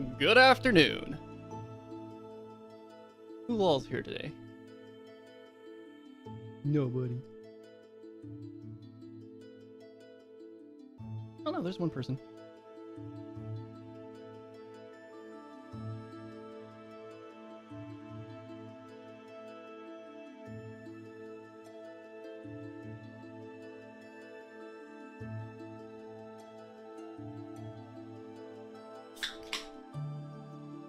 Good afternoon. Who all's here today? Nobody. Oh no, there's one person.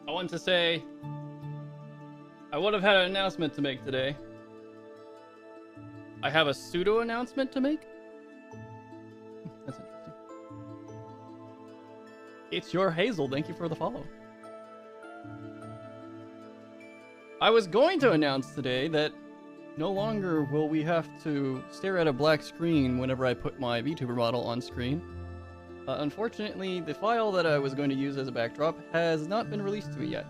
I want to say I would have had an announcement to make today. I have a pseudo announcement to make. That's interesting. It's your Hazel. Thank you for the follow. I was going to announce today that no longer will we have to stare at a black screen whenever I put my VTuber model on screen. Unfortunately, the file that I was going to use as a backdrop has not been released to me yet.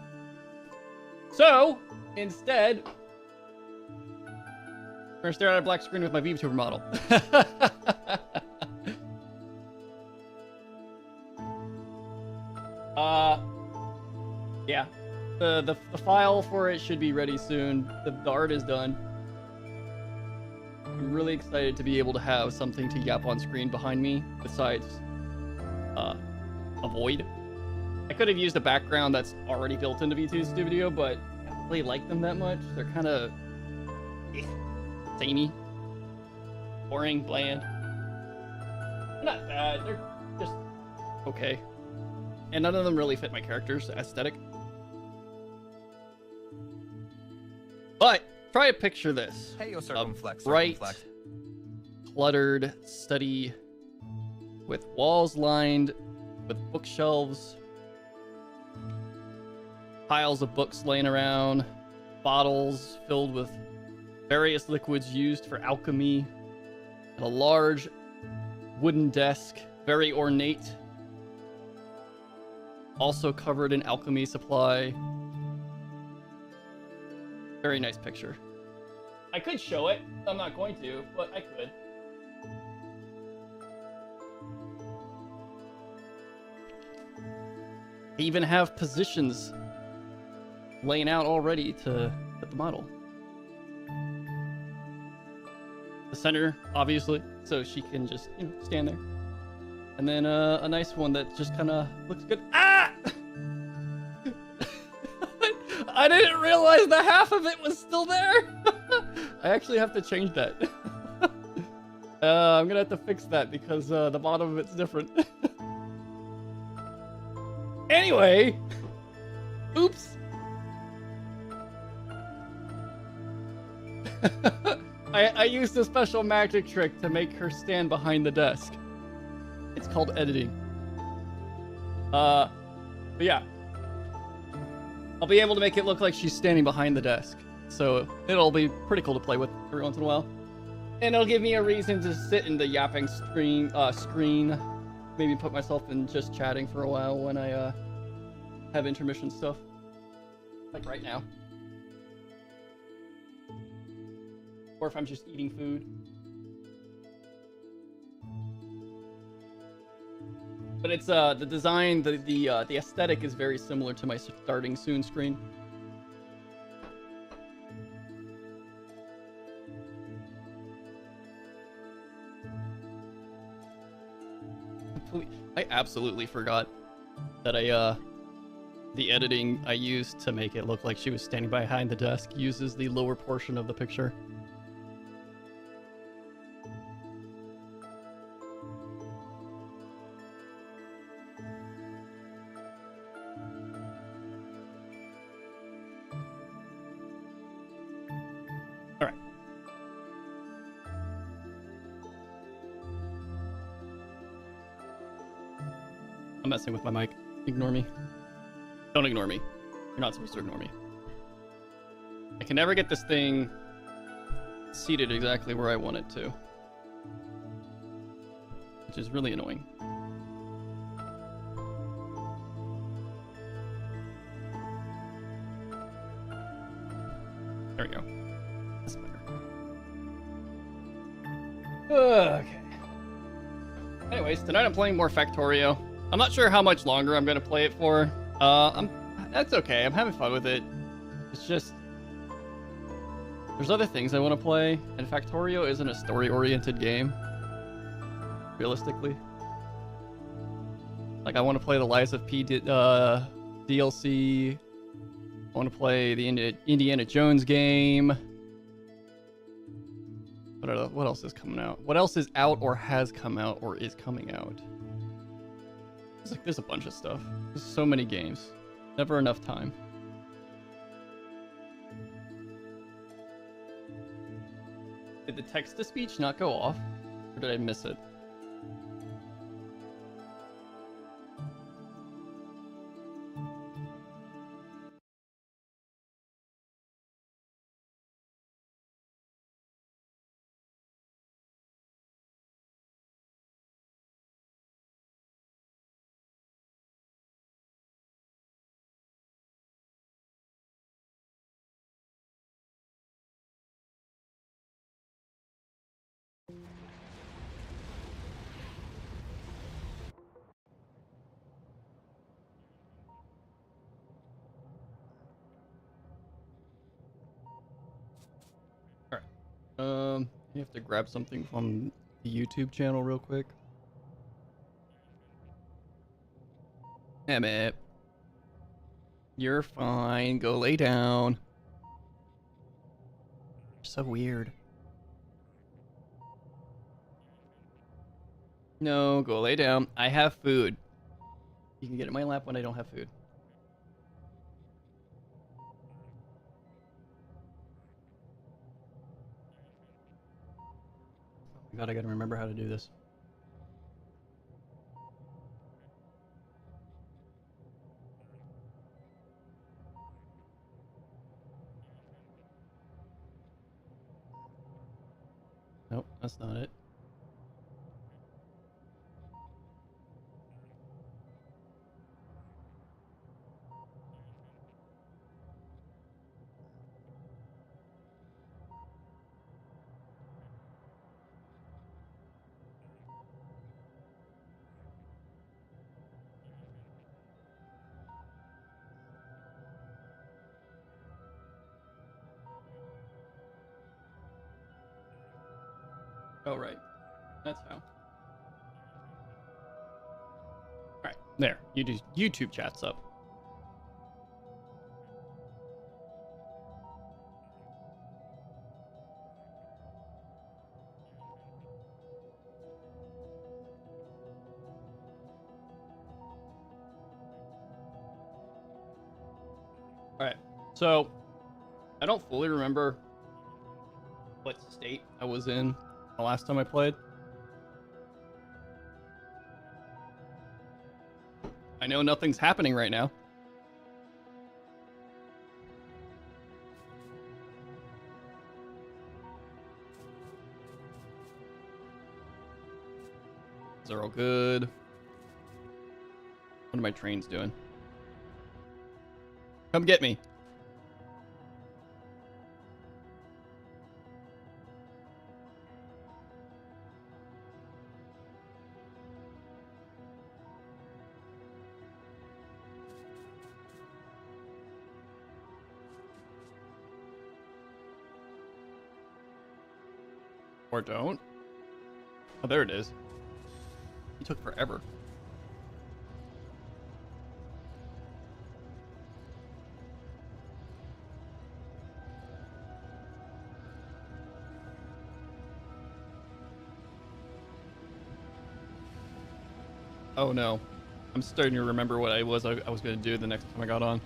So, instead, I'm gonna stare at a black screen with my VTuber model. Yeah. The file for it should be ready soon. The art is done. I'm really excited to be able to have something to yap on screen behind me besides a void. I could have used a background that's already built into VT Studio, but I don't really like them that much. They're kind of samey, boring, bland. They're not bad. They're just okay. And none of them really fit my character's aesthetic. But try to picture this. Hey, yo, circumflex. Bright, cluttered study with walls lined with bookshelves, piles of books laying around, bottles filled with various liquids used for alchemy, and a large wooden desk, very ornate, also covered in alchemy supply. Very nice picture. I could show it. I'm not going to, but I could. They even have positions laying out already to put the model. The center, obviously, so she can just, you know, stand there. And then a nice one that just kind of looks good. Ah! I didn't realize the half of it was still there. I actually have to change that. I'm gonna have to fix that because the bottom of it's different. Anyway, oops. I used a special magic trick to make her stand behind the desk. It's called editing. But yeah. I'll be able to make it look like she's standing behind the desk. So it'll be pretty cool to play with every once in a while. And it'll give me a reason to sit in the yapping screen. Maybe put myself in just chatting for a while when I have intermission stuff. Like right now. Or if I'm just eating food. But it's the design, the aesthetic is very similar to my starting soon screen. I absolutely forgot that the editing I used to make it look like she was standing behind the desk uses the lower portion of the picture. Alright. I'm messing with my mic. Ignore me. Don't ignore me. You're not supposed to ignore me. I can never get this thing seated exactly where I want it to. Which is really annoying. There we go. That's better. Okay. Anyways, tonight I'm playing more Factorio. I'm not sure how much longer I'm going to play it for. That's okay. I'm having fun with it. It's just there's other things I want to play, and Factorio isn't a story-oriented game. Realistically, like I want to play the Lies of P DLC. I want to play the Indiana Jones game. What else is coming out? What else is out or has come out or is coming out? There's a bunch of stuff. There's so many games. Never enough time. Did the text-to-speech not go off? Or did I miss it? You have to grab something from the YouTube channel real quick. Emmett. You're fine. Go lay down. You're so weird. No, go lay down. I have food. You can get in my lap when I don't have food. Oh my god, I gotta remember how to do this. Nope, that's not it. Oh, right. That's how. Alright, there. YouTube chat's up. Alright, so I don't fully remember what state I was in the last time I played. I know nothing's happening right now. They're all good. What are my trains doing? Come get me. Or don't. Oh, there it is. It took forever. Oh no. I'm starting to remember what I was going to do the next time I got on.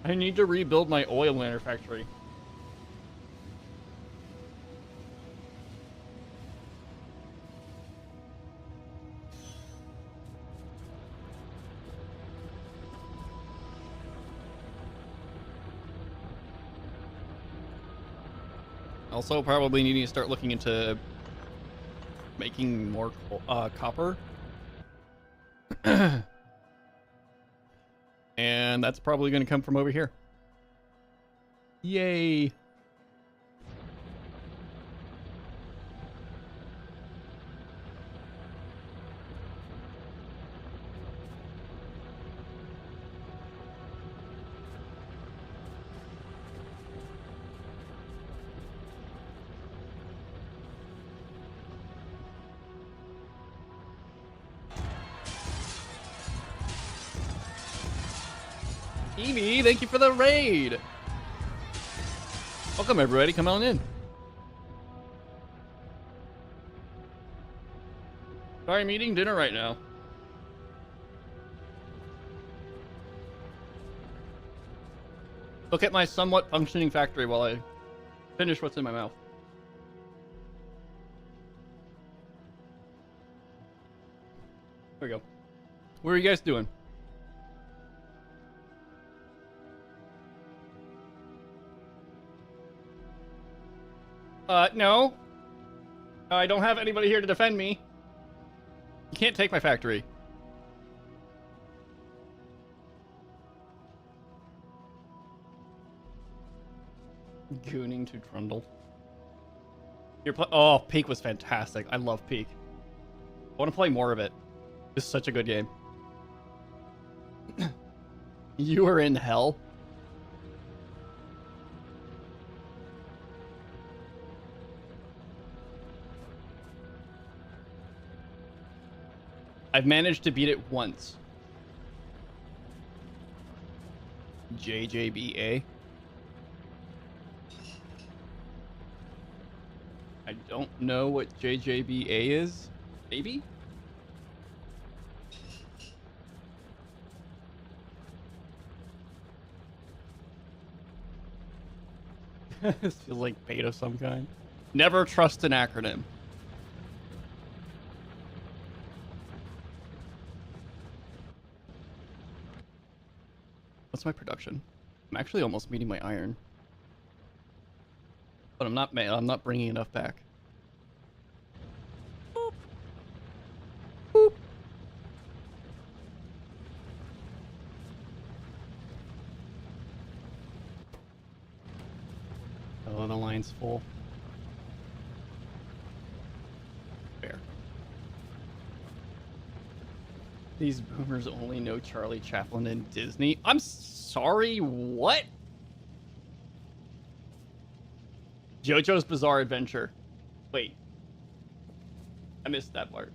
I need to rebuild my oil manufactory. Also, probably needing to start looking into making more copper. And that's probably going to come from over here. Yay. Evie, thank you for the raid. Welcome, everybody. Come on in. Sorry, I'm eating dinner right now. Look at my somewhat functioning factory while I finish what's in my mouth. There we go. What are you guys doing? No. I don't have anybody here to defend me. You can't take my factory. Gooning to Trundle. Oh, Peak was fantastic. I love Peak. I want to play more of it. It's such a good game. You are in hell. I've managed to beat it once. JJBA. I don't know what JJBA is. Maybe? This feels like bait of some kind. Never trust an acronym. What's my production? I'm actually almost meeting my iron. But I'm not bringing enough back. Boop. Boop. Oh, the line's full. Fair. These boomers only know Charlie Chaplin and Disney. I'm sorry, what? JoJo's Bizarre Adventure. Wait. I missed that part.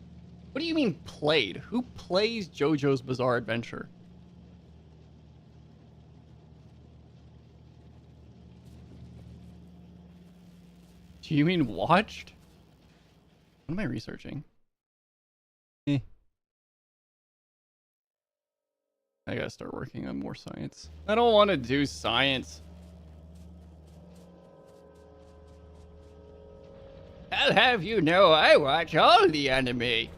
What do you mean played? Who plays JoJo's Bizarre Adventure? Do you mean watched? What am I researching? I gotta start working on more science. I don't want to do science. I'll have you know I watch all the anime.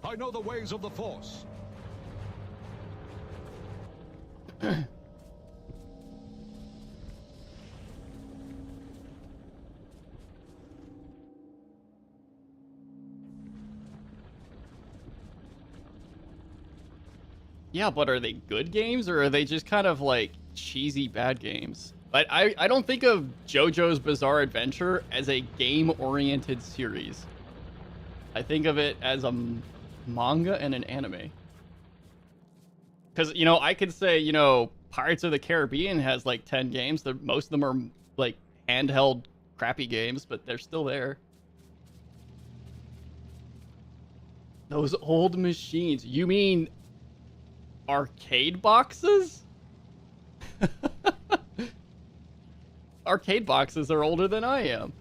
I know the ways of the Force. Yeah, but are they good games or are they just kind of like cheesy bad games? But I don't think of JoJo's Bizarre Adventure as a game-oriented series. I think of it as a manga and an anime. Because, you know, I could say, you know, Pirates of the Caribbean has like 10 games. Most of them are like handheld crappy games, but they're still there. Those old machines. You mean arcade boxes? Arcade boxes are older than I am.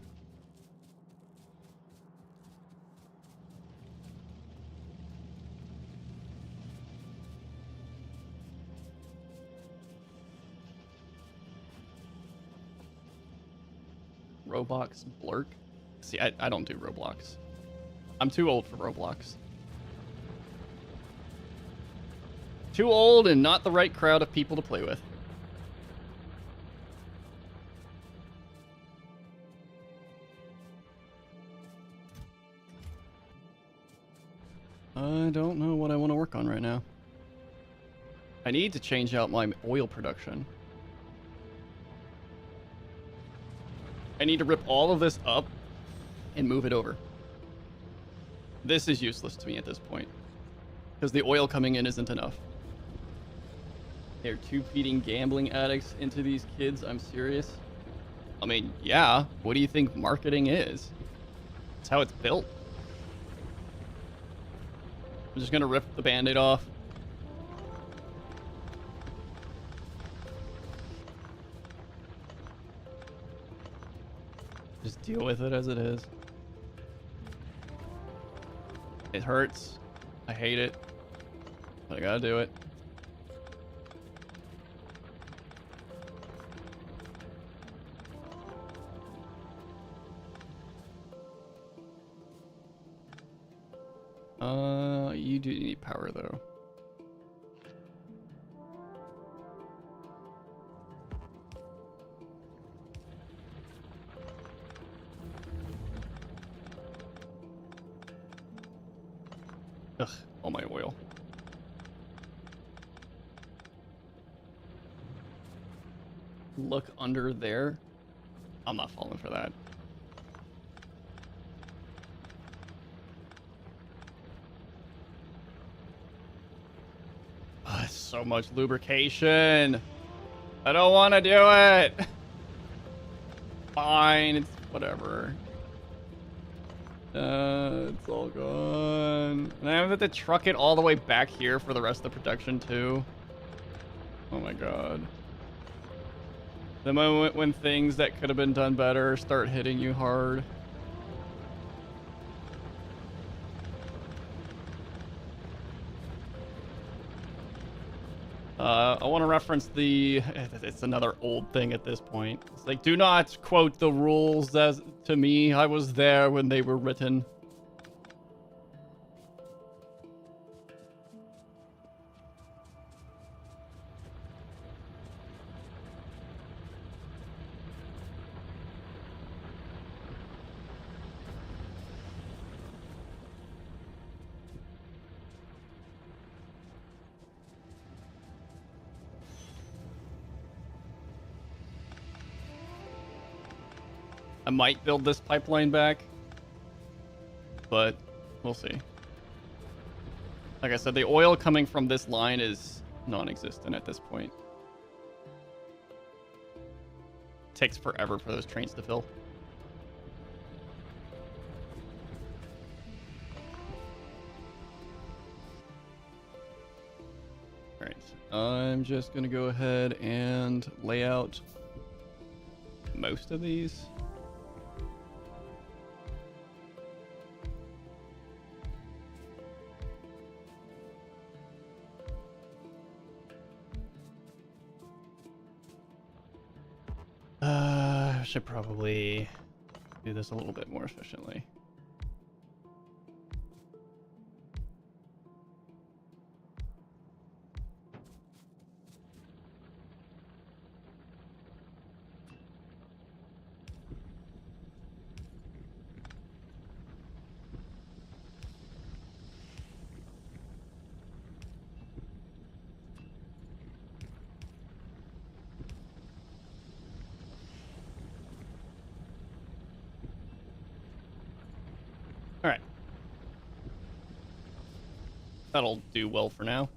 Roblox Blurk? See, I don't do Roblox. I'm too old for Roblox. Too old and not the right crowd of people to play with. I don't know what I want to work on right now. I need to change out my oil production. I need to rip all of this up and move it over. This is useless to me at this point, because the oil coming in isn't enough. They're tube-feeding gambling addicts into these kids. I'm serious. I mean, yeah. What do you think marketing is? It's how it's built. I'm just gonna rip the band-aid off. Just deal with it as it is. It hurts. I hate it. But I gotta do it. You do need power though. Ugh, all my oil. Look under there. I'm not falling for that. So much lubrication. I don't want to do it. Fine, it's whatever. It's all gone. And I have to truck it all the way back here for the rest of the production too. Oh my god. The moment when things that could have been done better start hitting you hard. I want to reference it's another old thing at this point. It's like, do not quote the rules as to me. I was there when they were written. I might build this pipeline back, but we'll see. Like I said, the oil coming from this line is non-existent at this point. It takes forever for those trains to fill. All right, I'm just gonna go ahead and lay out most of these. I should probably do this a little bit more efficiently. All right. That'll do well for now.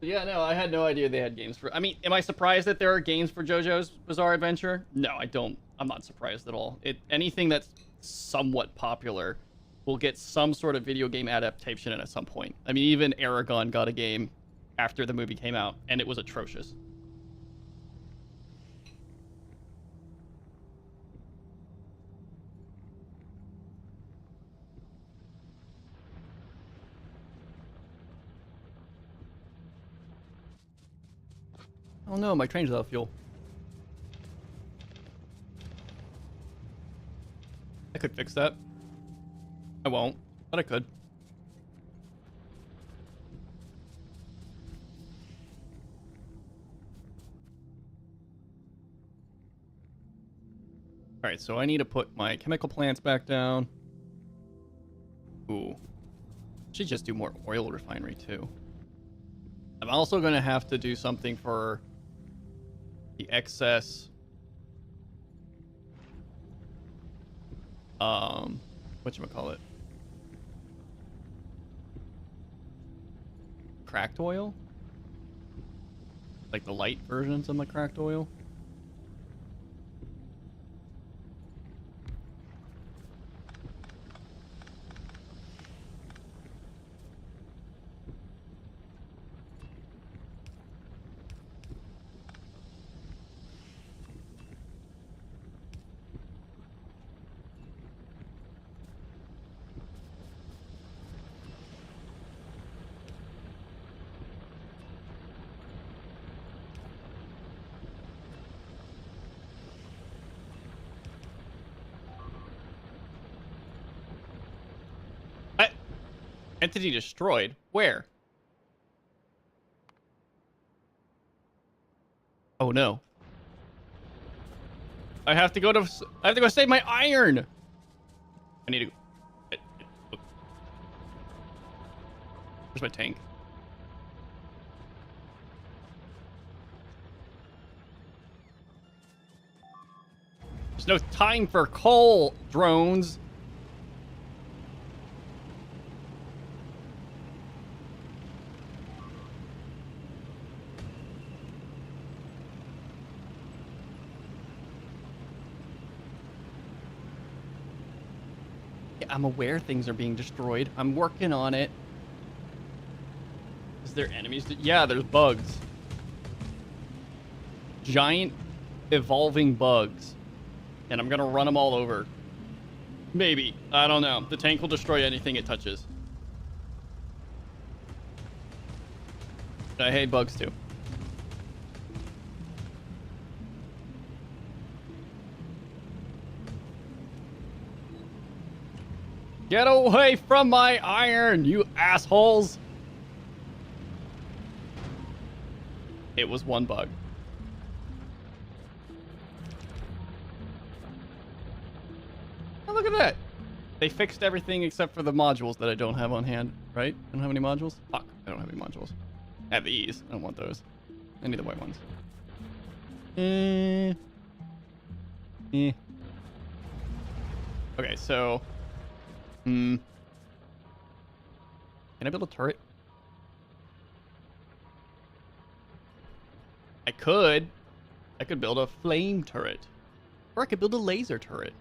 Yeah, no, I had no idea they had games for... I mean, am I surprised that there are games for JoJo's Bizarre Adventure? No, I don't. I'm not surprised at all. Anything that's somewhat popular will get some sort of video game adaptation at some point. I mean, even Aragon got a game after the movie came out, and it was atrocious. Oh no, my train's out of fuel. I could fix that. I won't, but I could. Alright, so I need to put my chemical plants back down. Ooh. Should just do more oil refinery too. I'm also going to have to do something for the excess whatchamacallit? Cracked oil? Like the light versions of my cracked oil? Entity destroyed. Where? Oh no. I have to go save my iron. I need to go. Where's my tank? There's no time for coal, drones. Yeah, I'm aware things are being destroyed. I'm working on it. Is there enemies? Yeah, there's bugs. Giant evolving bugs. And I'm gonna run them all over. Maybe. I don't know. The tank will destroy anything it touches. I hate bugs too. Get away from my iron, you assholes! It was one bug. Oh, look at that. They fixed everything except for the modules that I don't have on hand, right? I don't have any modules? Fuck, I don't have any modules. I have these. I don't want those. I need the white ones. Okay, so... Can I build a turret? I could build a flame turret. Or I could build a laser turret.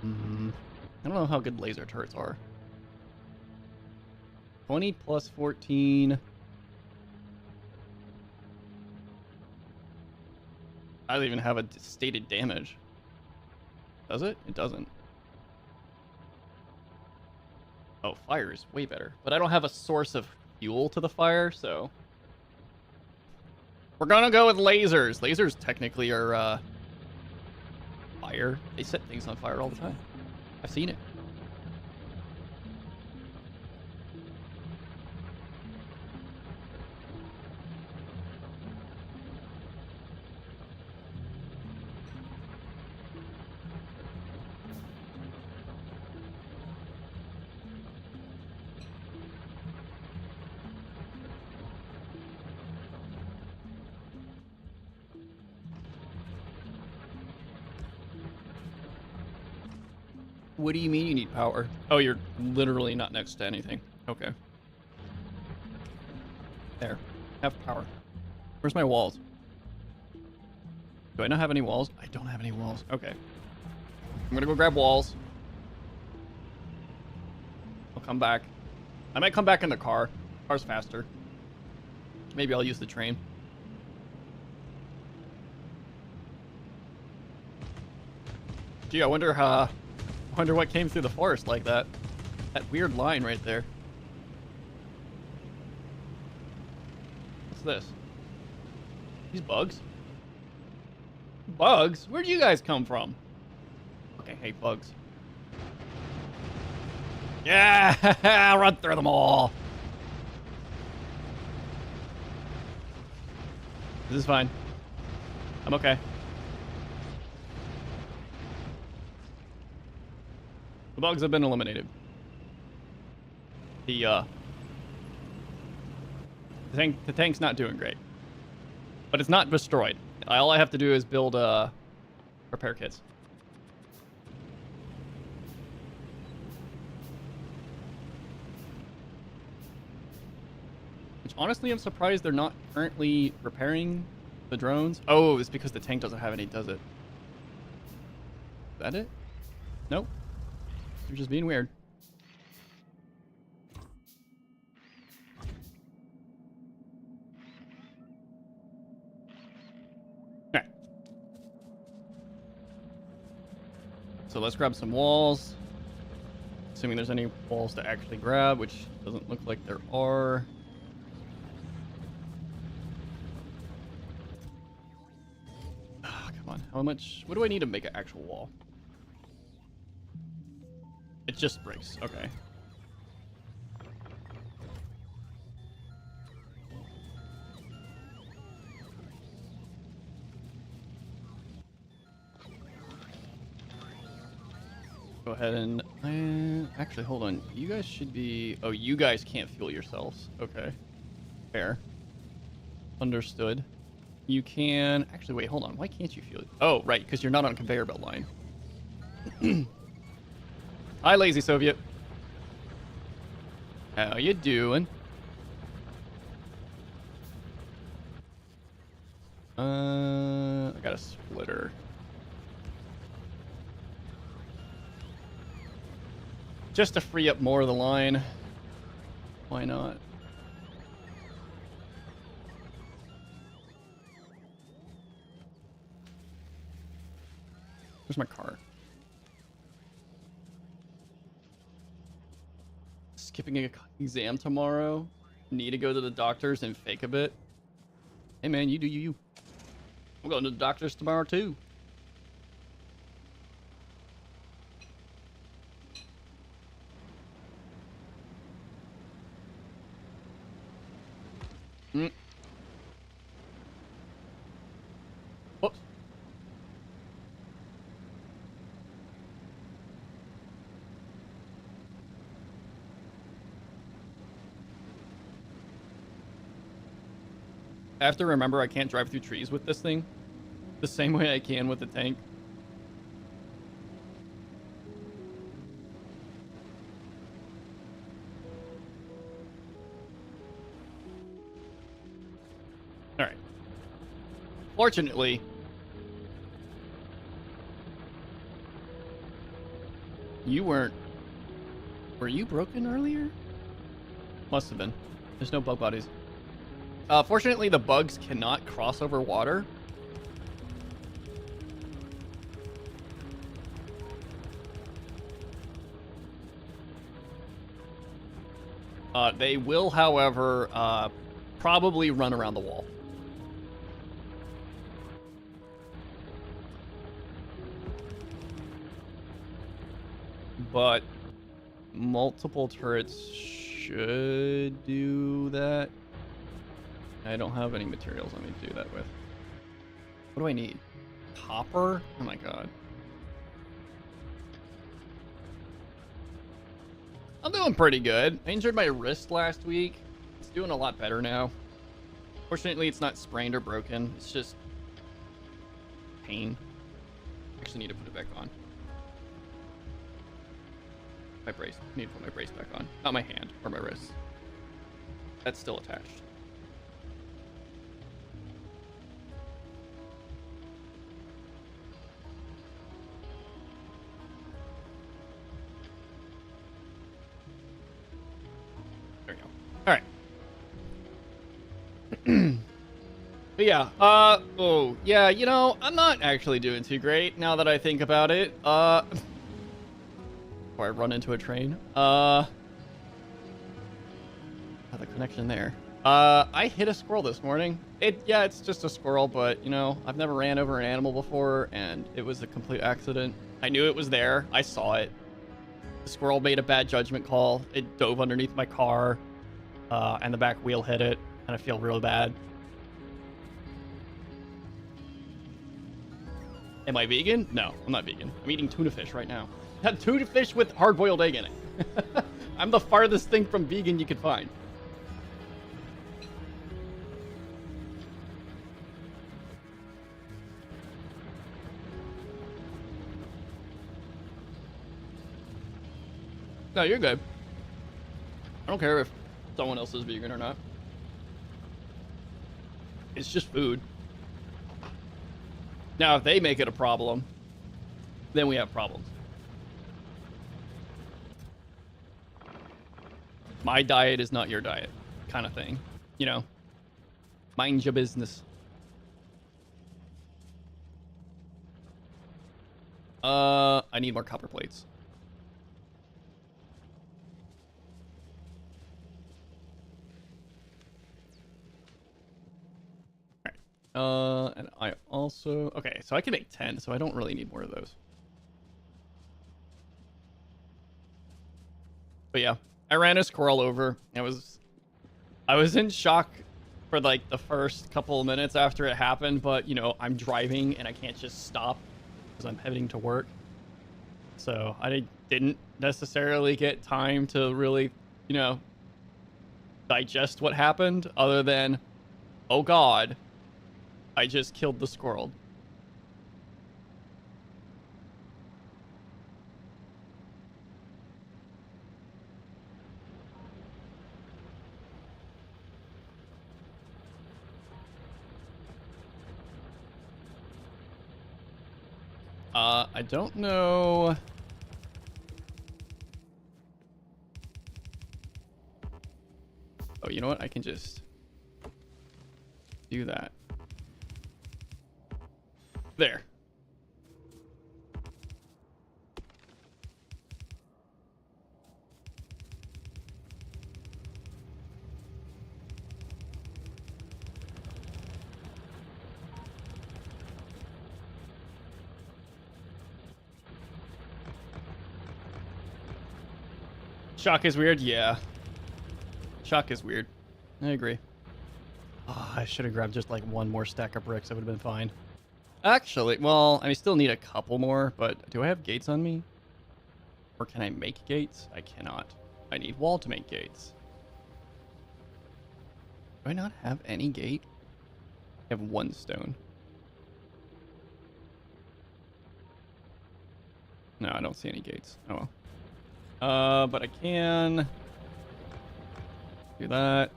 I don't know how good laser turrets are. 20 plus 14. I don't even have a stated damage. Does it? It doesn't. Oh, fire is way better. But I don't have a source of fuel to the fire, so... We're gonna go with lasers. Lasers technically are, fire. They set things on fire all the time. I've seen it. What do you mean you need power? Oh, you're literally not next to anything. Okay. There. Have power. Where's my walls? Do I not have any walls? I don't have any walls. Okay. I'm gonna go grab walls. I'll come back. I might come back in the car. Car's faster. Maybe I'll use the train. Gee, I wonder what came through the forest like that. That weird line right there. What's this? These bugs? Bugs? Where'd you guys come from? Okay, I hate bugs. Yeah! I'll run through them all! This is fine. I'm okay. The bugs have been eliminated. The tank's not doing great. But it's not destroyed. All I have to do is build repair kits. Which honestly I'm surprised they're not currently repairing the drones. Oh, it's because the tank doesn't have any, does it? Is that it? Nope. You're just being weird. Okay. So let's grab some walls. Assuming there's any walls to actually grab, which doesn't look like there are. Oh, come on. How much? What do I need to make an actual wall? It just bricks. Okay. Go ahead and actually hold on. You guys should be. Oh, you guys can't fuel yourselves. Okay, fair. Understood. You can actually wait. Hold on. Why can't you fuel it? Oh, right, because you're not on conveyor belt line. Hi, lazy Soviet. How you doing? I got a splitter. Just to free up more of the line. Why not? Where's my car? Skipping an exam tomorrow. Need to go to the doctors and fake a bit. Hey man, you do you. I'm going to the doctors tomorrow too. Whoops. I have to remember I can't drive through trees with this thing the same way I can with the tank. All right. Fortunately, you weren't. Were you broken earlier? Must have been. There's no bug bodies. Fortunately, the bugs cannot cross over water. They will, however, probably run around the wall. But multiple turrets should do that. I don't have any materials on me to do that with. What do I need? Copper? Oh my god. I'm doing pretty good. I injured my wrist last week. It's doing a lot better now. Fortunately, it's not sprained or broken. It's just pain. Actually need to put it back on. My brace. I need to put my brace back on. Not my hand or my wrist. That's still attached. There we go. All right. But yeah, oh, yeah, you know, I'm not actually doing too great now that I think about it. Before I run into a train. Had the connection there. I hit a squirrel this morning. Yeah, it's just a squirrel, but, you know, I've never ran over an animal before, and it was a complete accident. I knew it was there. I saw it. The squirrel made a bad judgment call. It dove underneath my car, and the back wheel hit it, and I feel real bad. Am I vegan? No, I'm not vegan. I'm eating tuna fish right now. Had tuna fish with hard-boiled egg in it. I'm the farthest thing from vegan you could find. No, you're good. I don't care if someone else is vegan or not. It's just food. Now, if they make it a problem, then we have problems. My diet is not your diet, kind of thing. You know, mind your business. I need more copper plates. And I also... Okay, so I can make 10, so I don't really need more of those. But yeah, I ran a squirrel over. I was in shock for like the first couple of minutes after it happened, but you know, I'm driving and I can't just stop because I'm heading to work. So I didn't necessarily get time to really, you know, digest what happened other than, oh God, I just killed the squirrel. I don't know. Oh, you know what? I can just do that. There. Shock is weird? Yeah. Shock is weird. I agree. Oh, I should have grabbed just like one more stack of bricks. I would have been fine. Actually, well, I still need a couple more, but do I have gates on me? Or can I make gates? I cannot. I need wall to make gates. Do I not have any gate? I have one stone. No, I don't see any gates. Oh well. But I can do that.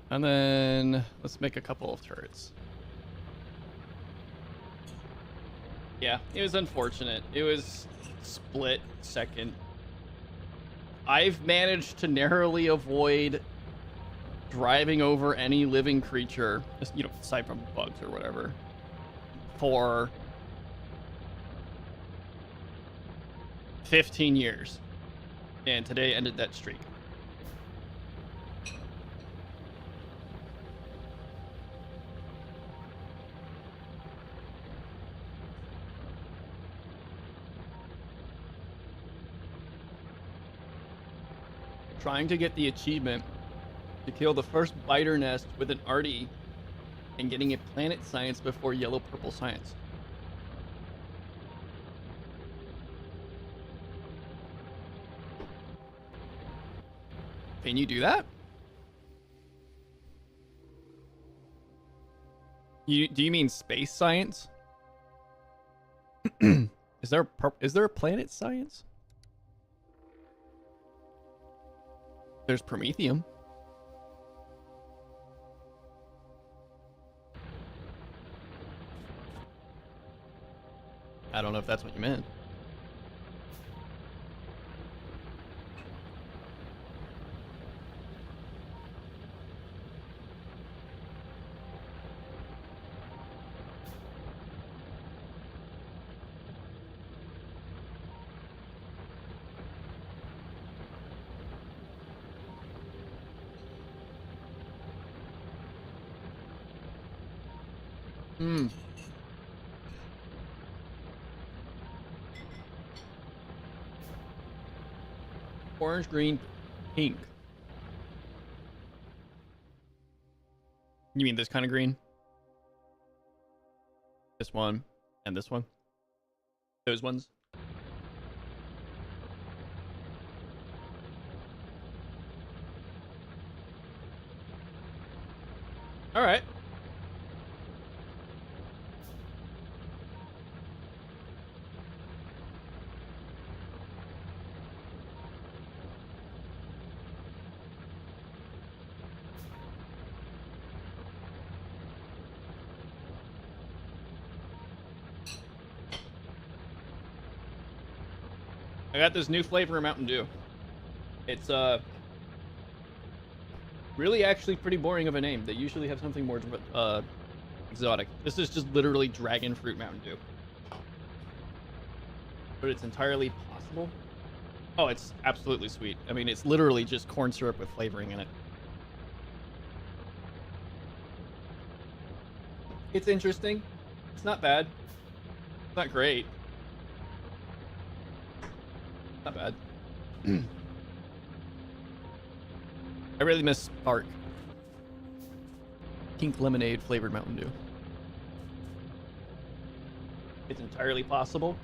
And then let's make a couple of turrets. Yeah, it was unfortunate. It was split second. I've managed to narrowly avoid driving over any living creature, just, you know, aside from bugs or whatever, for 15 years. And today ended that streak. Trying to get the achievement to kill the first biter nest with an arty and getting a planet science before yellow purple science. Can you do that? Do you mean space science? Is there a planet science? There's Promethium. I don't know if that's what you meant. Orange, green, pink. You mean this kind of green? This one and this one? Those ones? All right. I got this new flavor of Mountain Dew. It's really actually pretty boring of a name. They usually have something more exotic. This is just literally dragon fruit Mountain Dew. But it's entirely possible. Oh, it's absolutely sweet. I mean, it's literally just corn syrup with flavoring in it. It's interesting. It's not bad. It's not great. Not bad. I really miss Spark. Pink lemonade flavored Mountain Dew. It's entirely possible.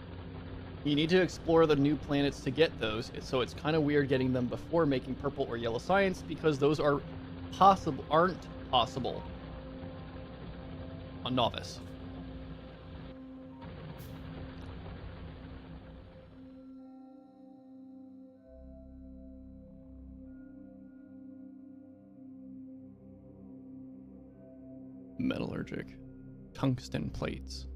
You need to explore the new planets to get those, so it's kind of weird getting them before making purple or yellow science because those aren't possible on Novice. Metallurgic. Tungsten plates.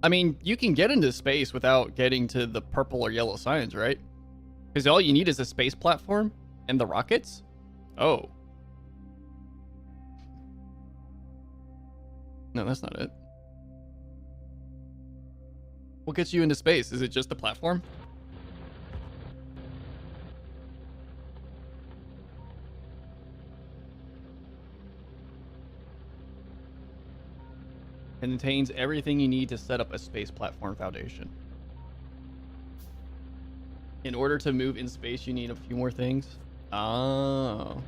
I mean, you can get into space without getting to the purple or yellow signs, right? Because all you need is a space platform and the rockets? Oh. No, that's not it. What gets you into space? Is it just the platform? Contains everything you need to set up a space platform foundation. In order to move in space, you need a few more things. Oh.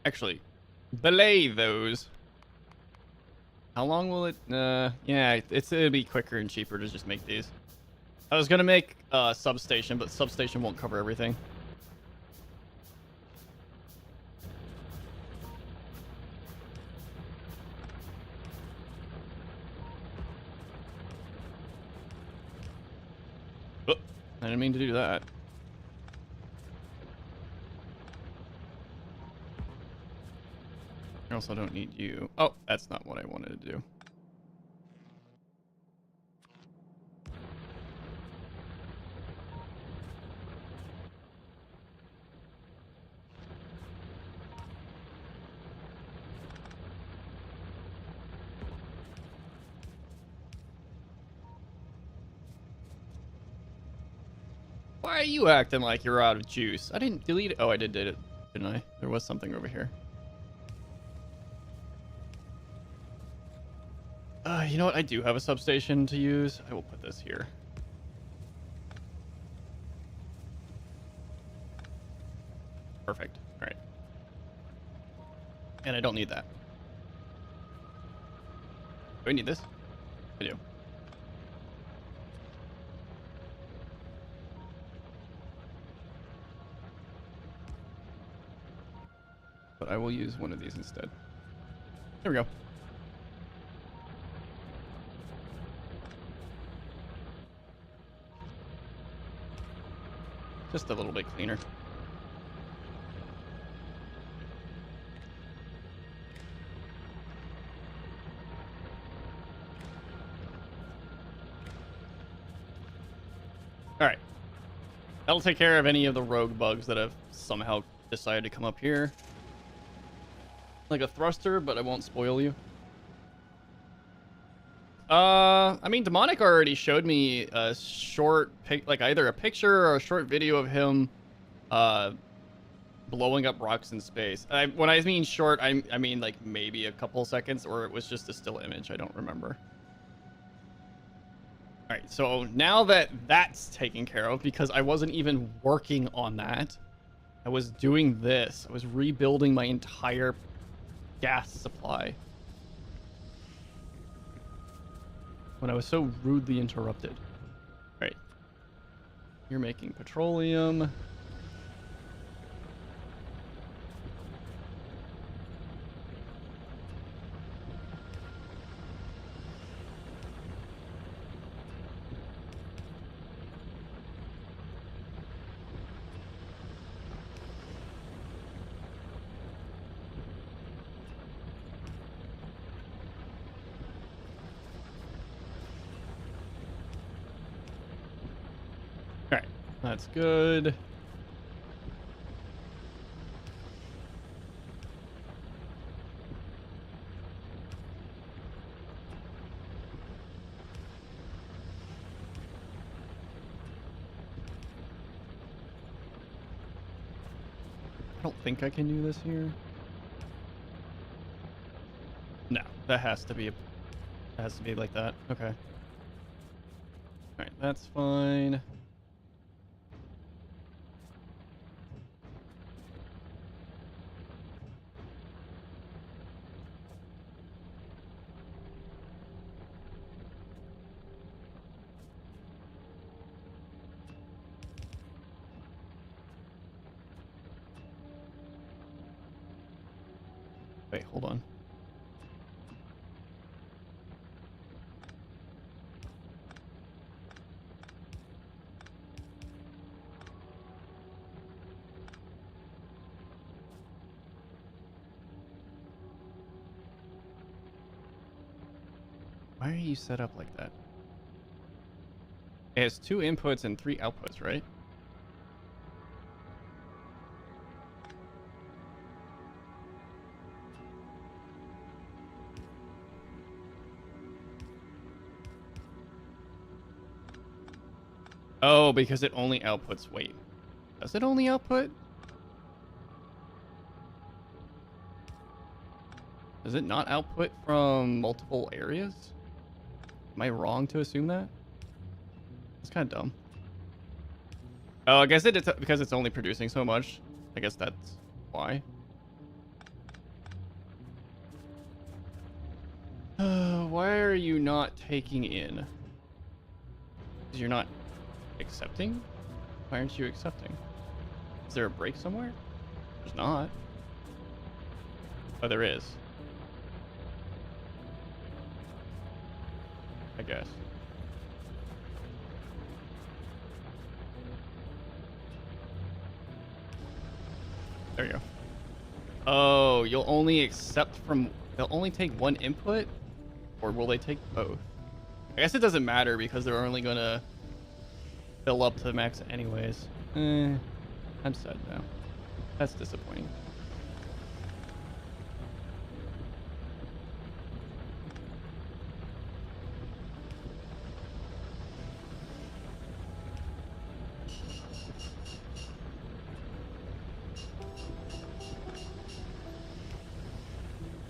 Actually, belay those. How long will it? Yeah, it'll be quicker and cheaper to just make these. I was gonna make a substation, but substation won't cover everything. Oh, I didn't mean to do that. I also don't need you. Oh, that's not what I wanted to do. Why are you acting like you're out of juice? I didn't delete it. Oh, I did it, didn't I? There was something over here. You know what? I do have a substation to use. I will put this here. Perfect. All right. And I don't need that. Do I need this? I do. But I will use one of these instead. There we go. Just a little bit cleaner. All right. That'll take care of any of the rogue bugs that have somehow decided to come up here. Like a thruster, but I won't spoil you. I mean, Demonic already showed me a short like either a picture or a short video of him, blowing up rocks in space. When I mean short, I mean like maybe a couple seconds, or it was just a still image. I don't remember. All right, so now that that's taken care of, because I wasn't even working on that, I was doing this. I was rebuilding my entire gas supply when I was so rudely interrupted. Right. You're making petroleum. That's good. don't think I can do this here. No, that has to be like that. Okay. Alright, that's fine. Wait, hold on. Why are you set up like that? It has 2 inputs and 3 outputs, right? Oh, because it only outputs. Wait. Does it only output? Does it not output from multiple areas? Am I wrong to assume that? It's kind of dumb. Oh, I guess it's because it's only producing so much. I guess that's why. Why are you not taking in? Because you're not accepting? Why aren't you accepting? Is there a break somewhere? There's not. Oh, there is. I guess. There you go. Oh, you'll only accept from... They'll only take one input? Or will they take both? I guess it doesn't matter because they're only gonna fill up to the max anyways. I'm sad now. That's disappointing.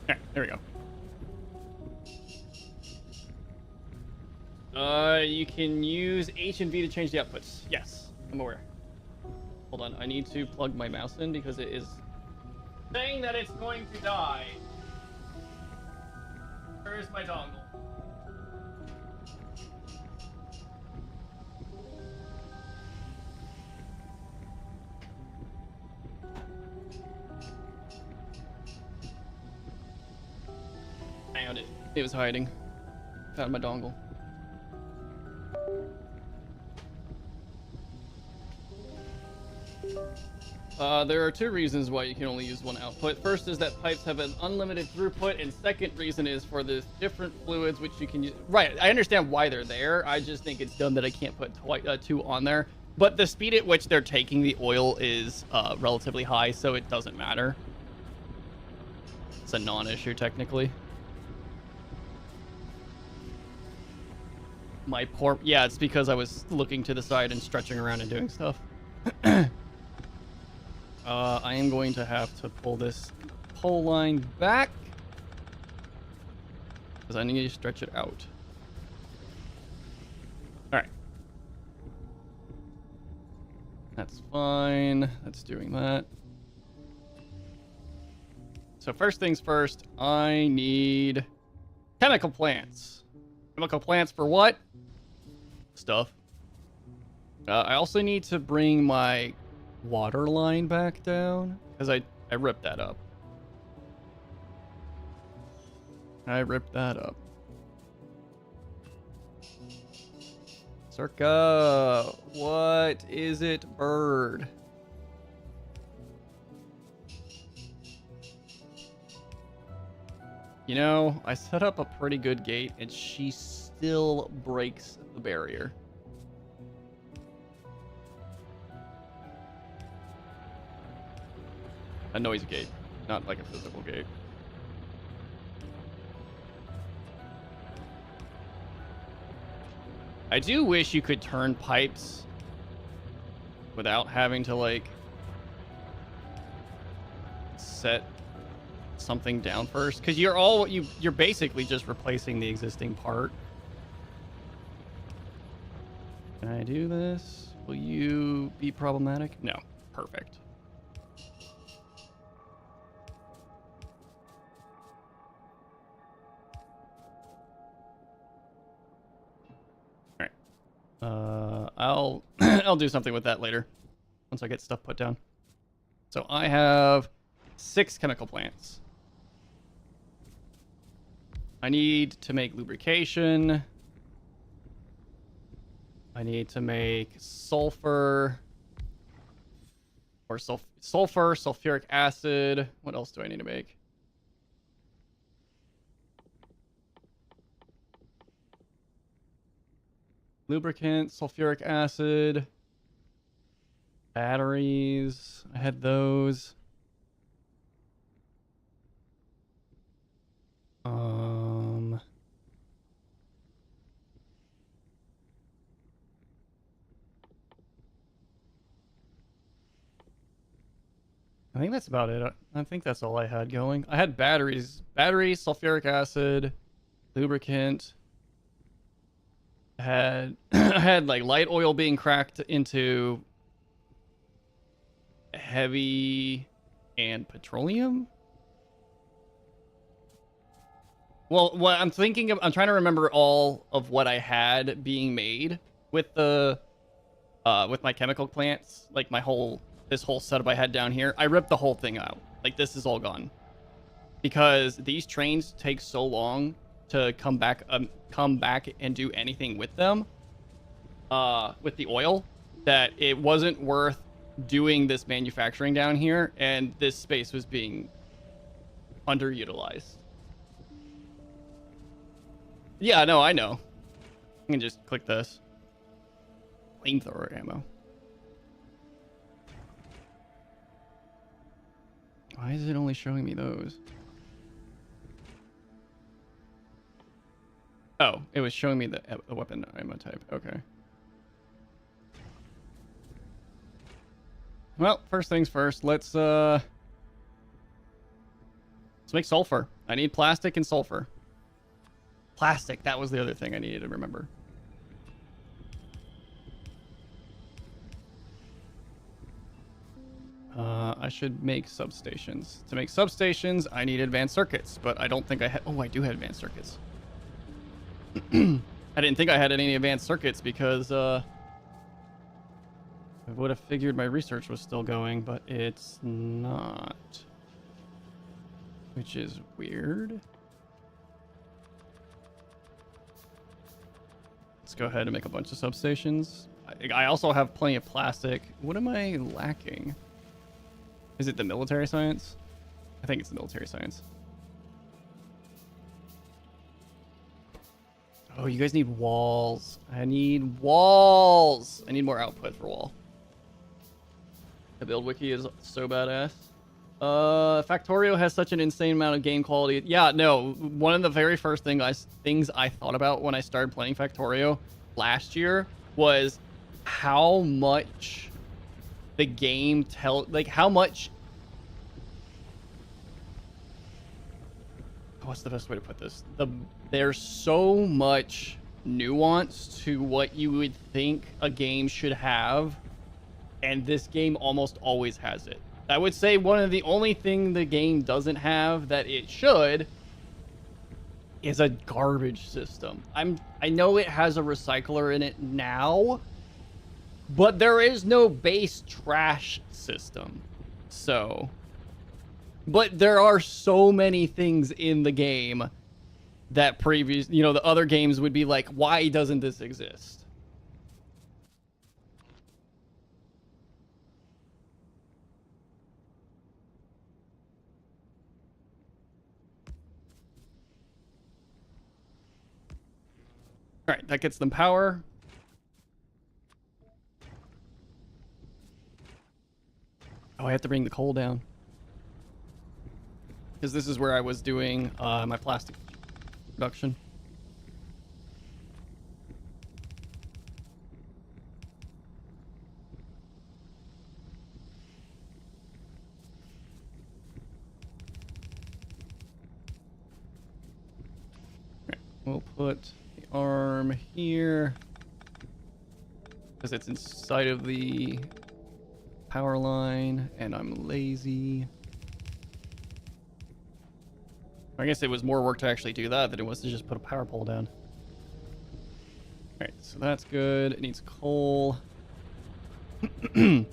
Yeah, there we go. You can use H and V to change the outputs. Yes, I'm aware. Hold on, I need to plug my mouse in because it is saying that it's going to die. Where is my dongle? Found it. It was hiding. Found my dongle. There are 2 reasons why you can only use one output. First is that pipes have an unlimited throughput, and second reason is for the different fluids which you can use. Right, I understand why they're there. I just think it's dumb that I can't put 2 on there. But the speed at which they're taking the oil is relatively high, so it doesn't matter. It's a non-issue technically. My poor... Yeah, it's because I was looking to the side and stretching around and doing stuff. I am going to have to pull this pole line back because I need to stretch it out. All right. That's fine. That's doing that. So first things first, I need chemical plants. Chemical plants for what? Stuff. I also need to bring my water line back down because I ripped that up. I ripped that up. Circa, what is it, bird? You know, I set up a pretty good gate and she still breaks the barrier. A noise gate, not like a physical gate. I do wish you could turn pipes without having to, like, set something down first, because you're basically just replacing the existing part. Can I do this? Will you be problematic? No. Perfect. I'll I'll do something with that later once I get stuff put down. So I have 6 chemical plants. I need to make lubrication. I need to make sulfur or sulfur, sulfuric acid. What else do I need to make? Lubricant, sulfuric acid, batteries. I had those. I think that's about it. I think that's all I had going. I had batteries, sulfuric acid, lubricant. I had like light oil being cracked into heavy and petroleum. Well, what I'm thinking of, I'm trying to remember all of what I had being made with the with my chemical plants, like this whole setup I had down here. I ripped the whole thing out. Like, this is all gone because these trains take so long to come back and do anything with them with the oil, that it wasn't worth doing this manufacturing down here, and this space was being underutilized. Yeah, no, I know. I can just click this. Flamethrower ammo. Why is it only showing me those? Oh, it was showing me the weapon ammo type. Okay. Well, first things first. Let's make sulfur. I need plastic and sulfur. Plastic. That was the other thing I needed to remember. I should make substations. To make substations, I need advanced circuits, but I don't think I had... Oh, I do have advanced circuits. I didn't think I had any advanced circuits because I would have figured my research was still going, but it's not. Which is weird. Let's go ahead and make a bunch of substations. I also have plenty of plastic. What am I lacking? Is it the military science? I think it's the military science. Oh, you guys need walls. I need walls. I need more output for wall. The build wiki is so badass. Factorio has such an insane amount of game quality. Yeah, no. One of the very first things I thought about when I started playing Factorio last year was how much the game how much... What's the best way to put this? There's so much nuance to what you would think a game should have, and this game almost always has it. I would say one of the only thing the game doesn't have that it should is a garbage system. I know it has a recycler in it now, but there is no base trash system. So, but there are so many things in the game that the other games would be like, why doesn't this exist? All right, that gets them power. Oh, I have to bring the coal down. Because this is where I was doing my plastic production. We'll put the arm here because it's inside of the power line, and I'm lazy. I guess it was more work to actually do that than it was to just put a power pole down. Alright, so that's good. It needs coal. I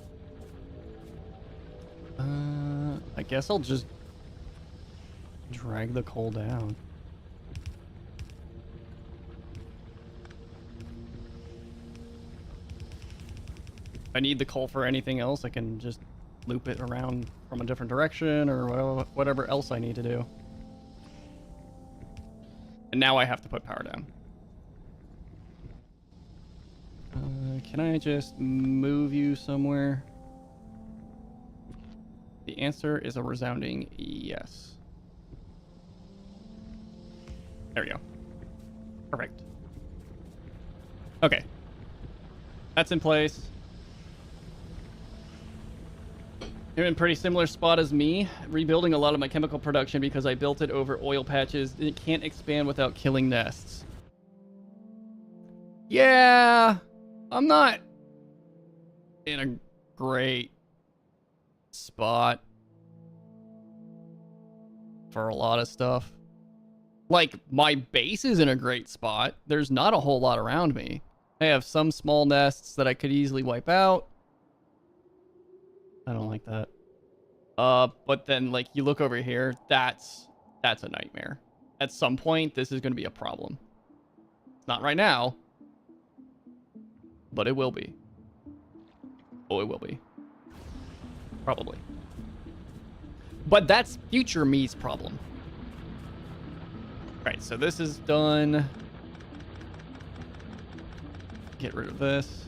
guess I'll just drag the coal down. If I need the coal for anything else, I can just loop it around from a different direction or whatever else I need to do. And now I have to put power down. Can I just move you somewhere? The answer is a resounding yes. There we go. Perfect. Okay. That's in place. You're in a pretty similar spot as me, rebuilding a lot of my chemical production because I built it over oil patches. It can't expand without killing nests. Yeah, I'm not in a great spot for a lot of stuff. Like, my base is in a great spot. There's not a whole lot around me. I have some small nests that I could easily wipe out. I don't like that. But then, like, you look over here, that's a nightmare. At some point, this is going to be a problem. It's not right now, but it will be. Oh, it will be. Probably. But that's future me's problem. Right, so this is done. Get rid of this.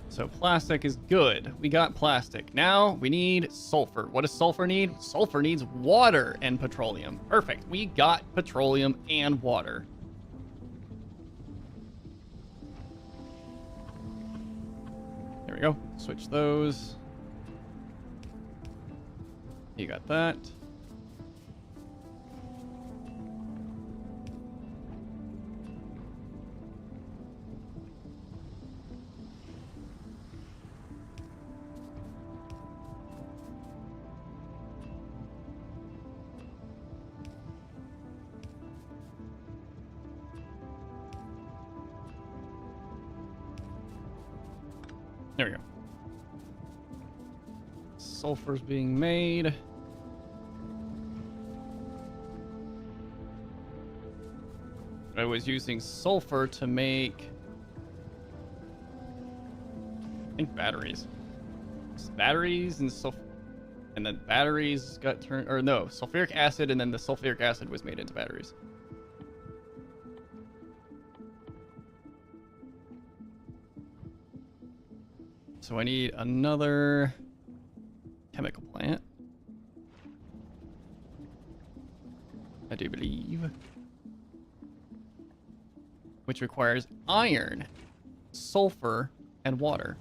So plastic is good. We got plastic. Now we need sulfur. What does sulfur need? Sulfur needs water and petroleum. Perfect. We got petroleum and water. There we go. Switch those. You got that. There we go. Sulfur's being made. I was using sulfur to make, I think, batteries. Batteries and sulfur, and then batteries got turned, or no, sulfuric acid, and then the sulfuric acid was made into batteries. So I need another chemical plant, I do believe, which requires iron, sulfur, and water.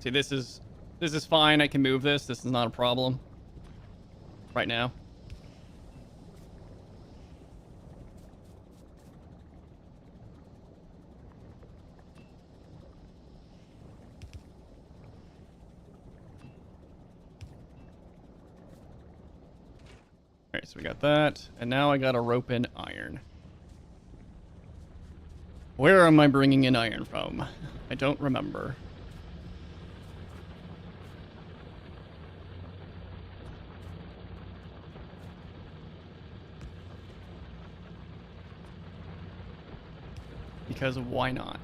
See, this is fine. I can move this. This is not a problem right now. Alright, so we got that. And now I got a rope in iron. Where am I bringing in iron from? I don't remember. Because why not?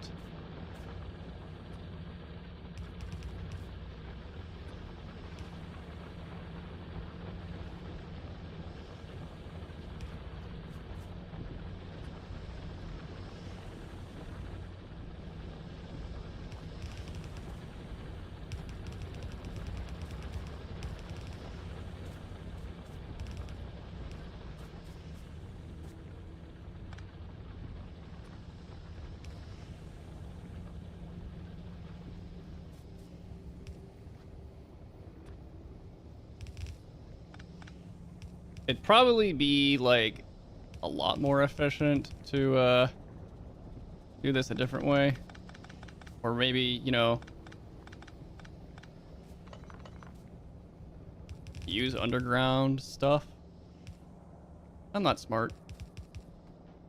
It'd probably be like a lot more efficient to do this a different way. Or maybe, you know, use underground stuff. I'm not smart.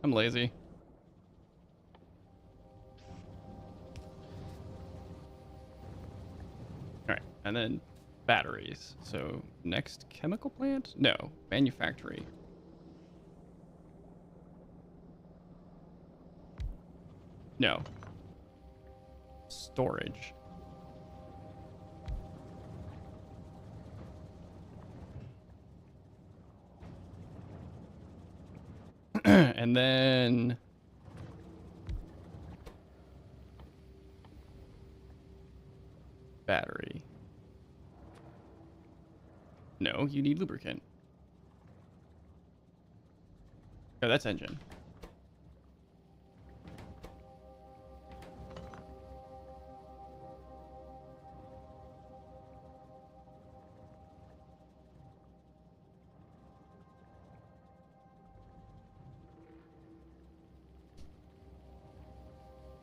I'm lazy. Alright, and then batteries. So next chemical plant? No, manufactory. No. Storage. And then battery. No, you need lubricant. Oh, that's engine.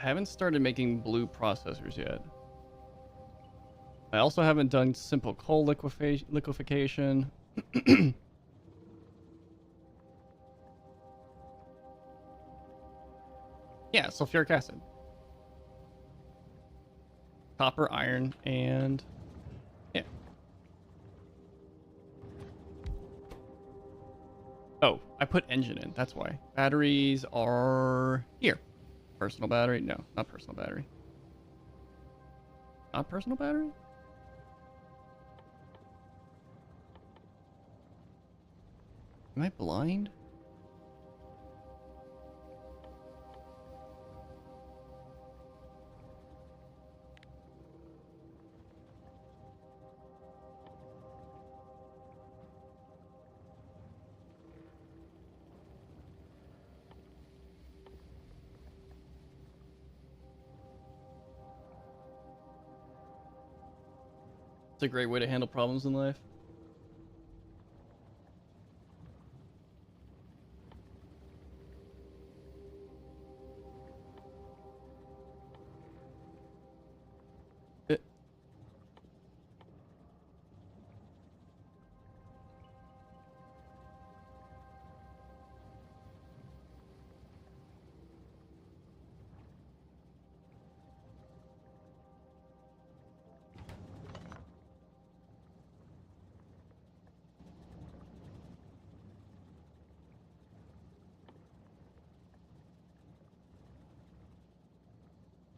I haven't started making blue processors yet. I also haven't done simple coal liquefaction. Yeah, sulfuric acid. Copper, iron, and yeah. Oh, I put engine in. That's why. Batteries are here. Personal battery? No, not personal battery. Not personal battery? Am I blind? It's a great way to handle problems in life.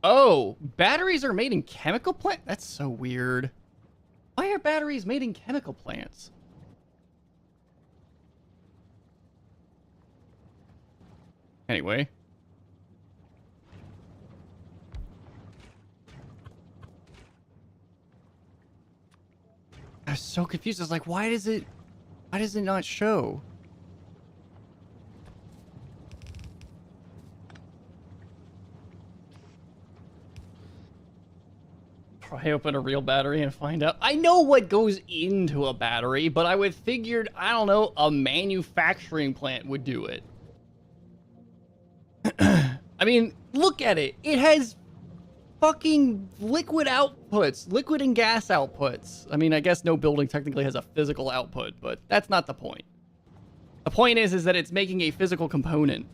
Oh, batteries are made in chemical plant? That's so weird. Why are batteries made in chemical plants? Anyway. I was so confused. I was like, why does it not show? Pry open a real battery and find out. I know what goes into a battery, but I would figured, I don't know, a manufacturing plant would do it. I mean, look at it. It has fucking liquid outputs, liquid and gas outputs. I mean, I guess no building technically has a physical output, but that's not the point. The point is that it's making a physical component.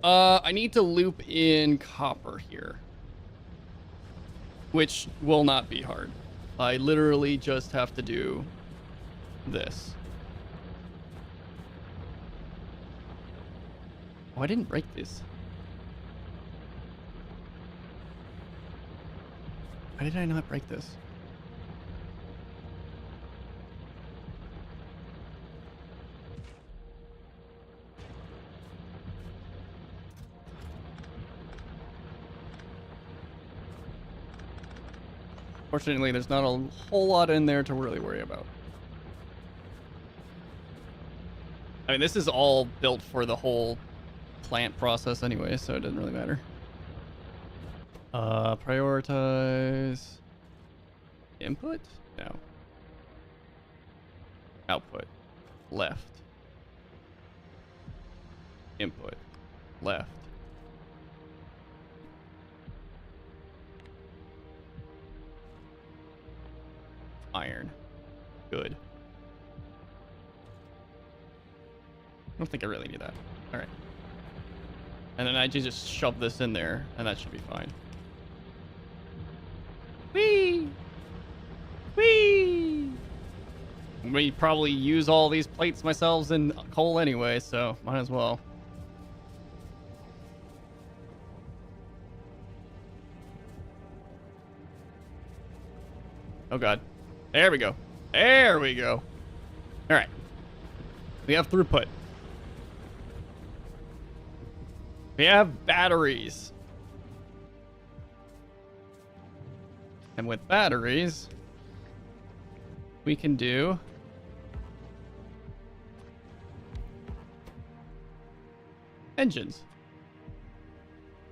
I need to loop in copper here, which will not be hard. I literally just have to do this. Oh, I didn't break this. Why did I not break this? Fortunately, there's not a whole lot in there to really worry about. I mean, this is all built for the whole plant process anyway, so it doesn't really matter. Prioritize input? No. Output. Left. Input. Left. Iron. Good. I don't think I really need that. All right. And then I just shove this in there, and that should be fine. Whee! Whee! We probably use all these plates myself in coal anyway, so might as well. Oh god. There we go. There we go. All right. We have throughput. We have batteries. And with batteries, we can do engines.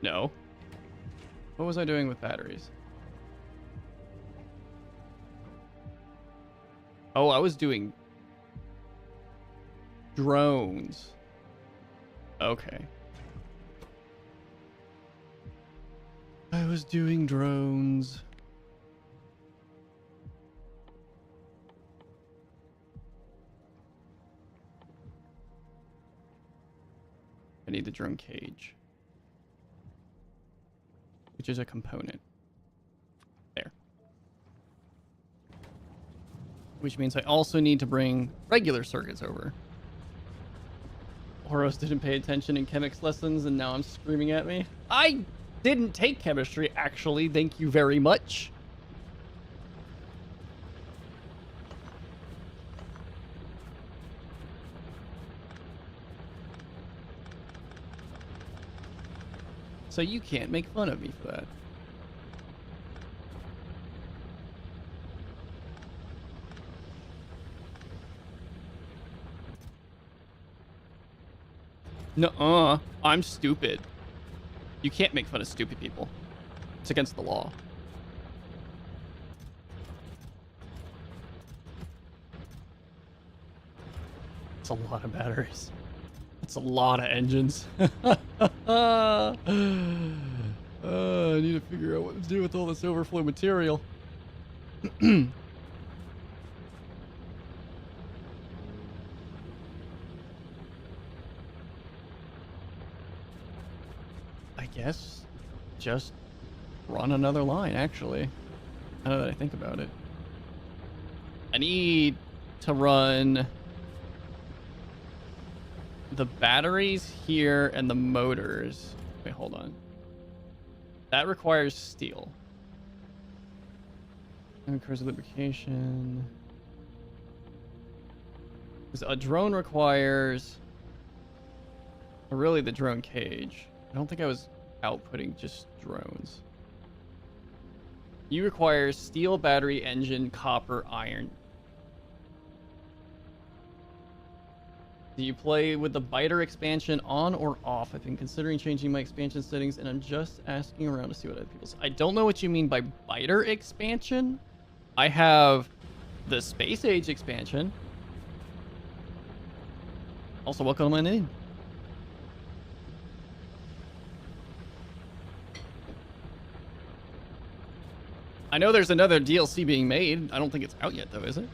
No. What was I doing with batteries? Oh, I was doing drones. Okay. I was doing drones. I need the drone cage, which is a component. There. Which means I also need to bring regular circuits over. Oros didn't pay attention in chemics lessons and now I'm screaming at me. I didn't take chemistry, actually. Thank you very much. So you can't make fun of me for that. Nuh-uh. I'm stupid. You can't make fun of stupid people. It's against the law. It's a lot of batteries. It's a lot of engines. I need to figure out what to do with all this overflow material. I guess just run another line, actually. Now that I think about it. I need to run the batteries here and the motors. Wait, hold on. That requires steel. And requires lubrication. Because a drone requires... or really the drone cage. I don't think I was outputting just drones. You require steel, battery, engine, copper, iron. Do you play with the biter expansion on or off? I've been considering changing my expansion settings and I'm just asking around to see what other people say. I don't know what you mean by biter expansion. I have the space age expansion. Also, welcome to my name. I know there's another DLC being made. I don't think it's out yet though, is it?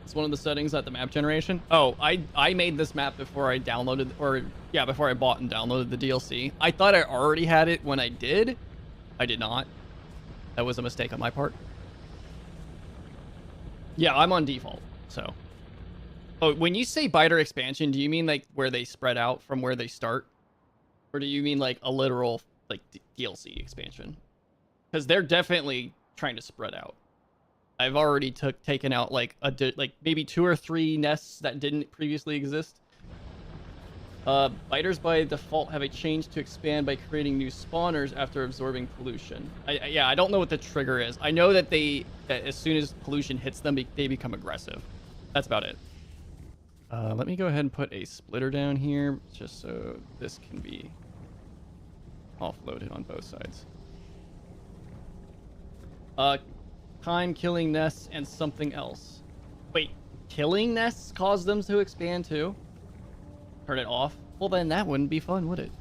It's one of the settings at the map generation. Oh, I made this map before I downloaded, or yeah, before I bought and downloaded the DLC. I thought I already had it when I did. I did not. That was a mistake on my part. Yeah, I'm on default, so. Oh, when you say biter expansion, do you mean like where they spread out from where they start? Or do you mean like a literal like DLC expansion? Because they're definitely trying to spread out. I've already taken out like maybe 2 or 3 nests that didn't previously exist. Biters by default have a change to expand by creating new spawners after absorbing pollution. Yeah, I don't know what the trigger is. I know that that as soon as pollution hits them, they become aggressive. That's about it. Let me go ahead and put a splitter down here just so this can be offloaded on both sides. Time killing nests and something else. Wait, killing nests cause them to expand too? Turn it off? Well, then that wouldn't be fun, would it?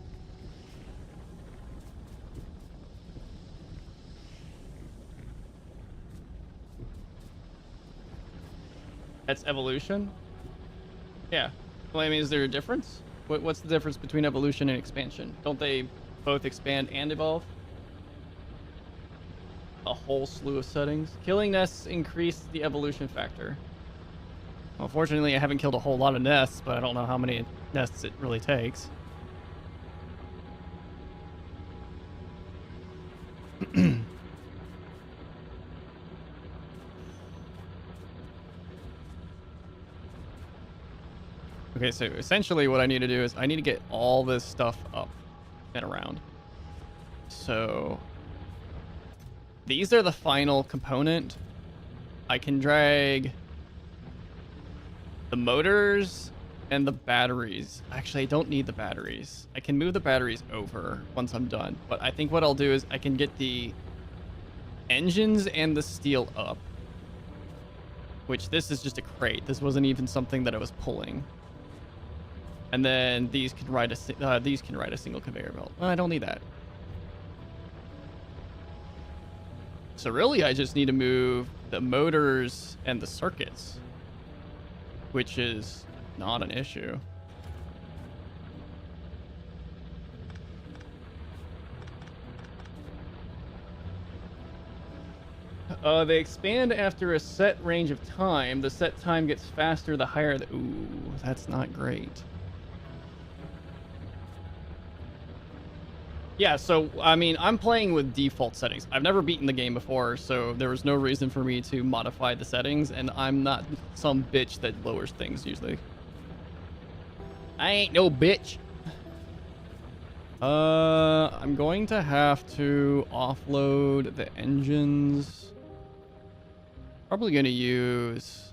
That's evolution? Yeah. Well, I mean, is there a difference? What's the difference between evolution and expansion? Don't they both expand and evolve? A whole slew of settings. Killing nests increase the evolution factor. Well, fortunately, I haven't killed a whole lot of nests, but I don't know how many nests it really takes. Okay, so essentially what I need to do is I need to get all this stuff up and around. So these are the final component. I can drag the motors and the batteries. Actually, I don't need the batteries. I can move the batteries over once I'm done. But I think what I'll do is I can get the engines and the steel up. Which this is just a crate. This wasn't even something that I was pulling. And then these can ride a single conveyor belt. Well, I don't need that. So really, I just need to move the motors and the circuits, which is not an issue. They expand after a set range of time. The set time gets faster the higher the... Ooh, that's not great. Yeah, so, I mean, I'm playing with default settings. I've never beaten the game before, so there was no reason for me to modify the settings, and I'm not some bitch that lowers things, usually. I ain't no bitch. I'm going to have to offload the engines. Probably going to use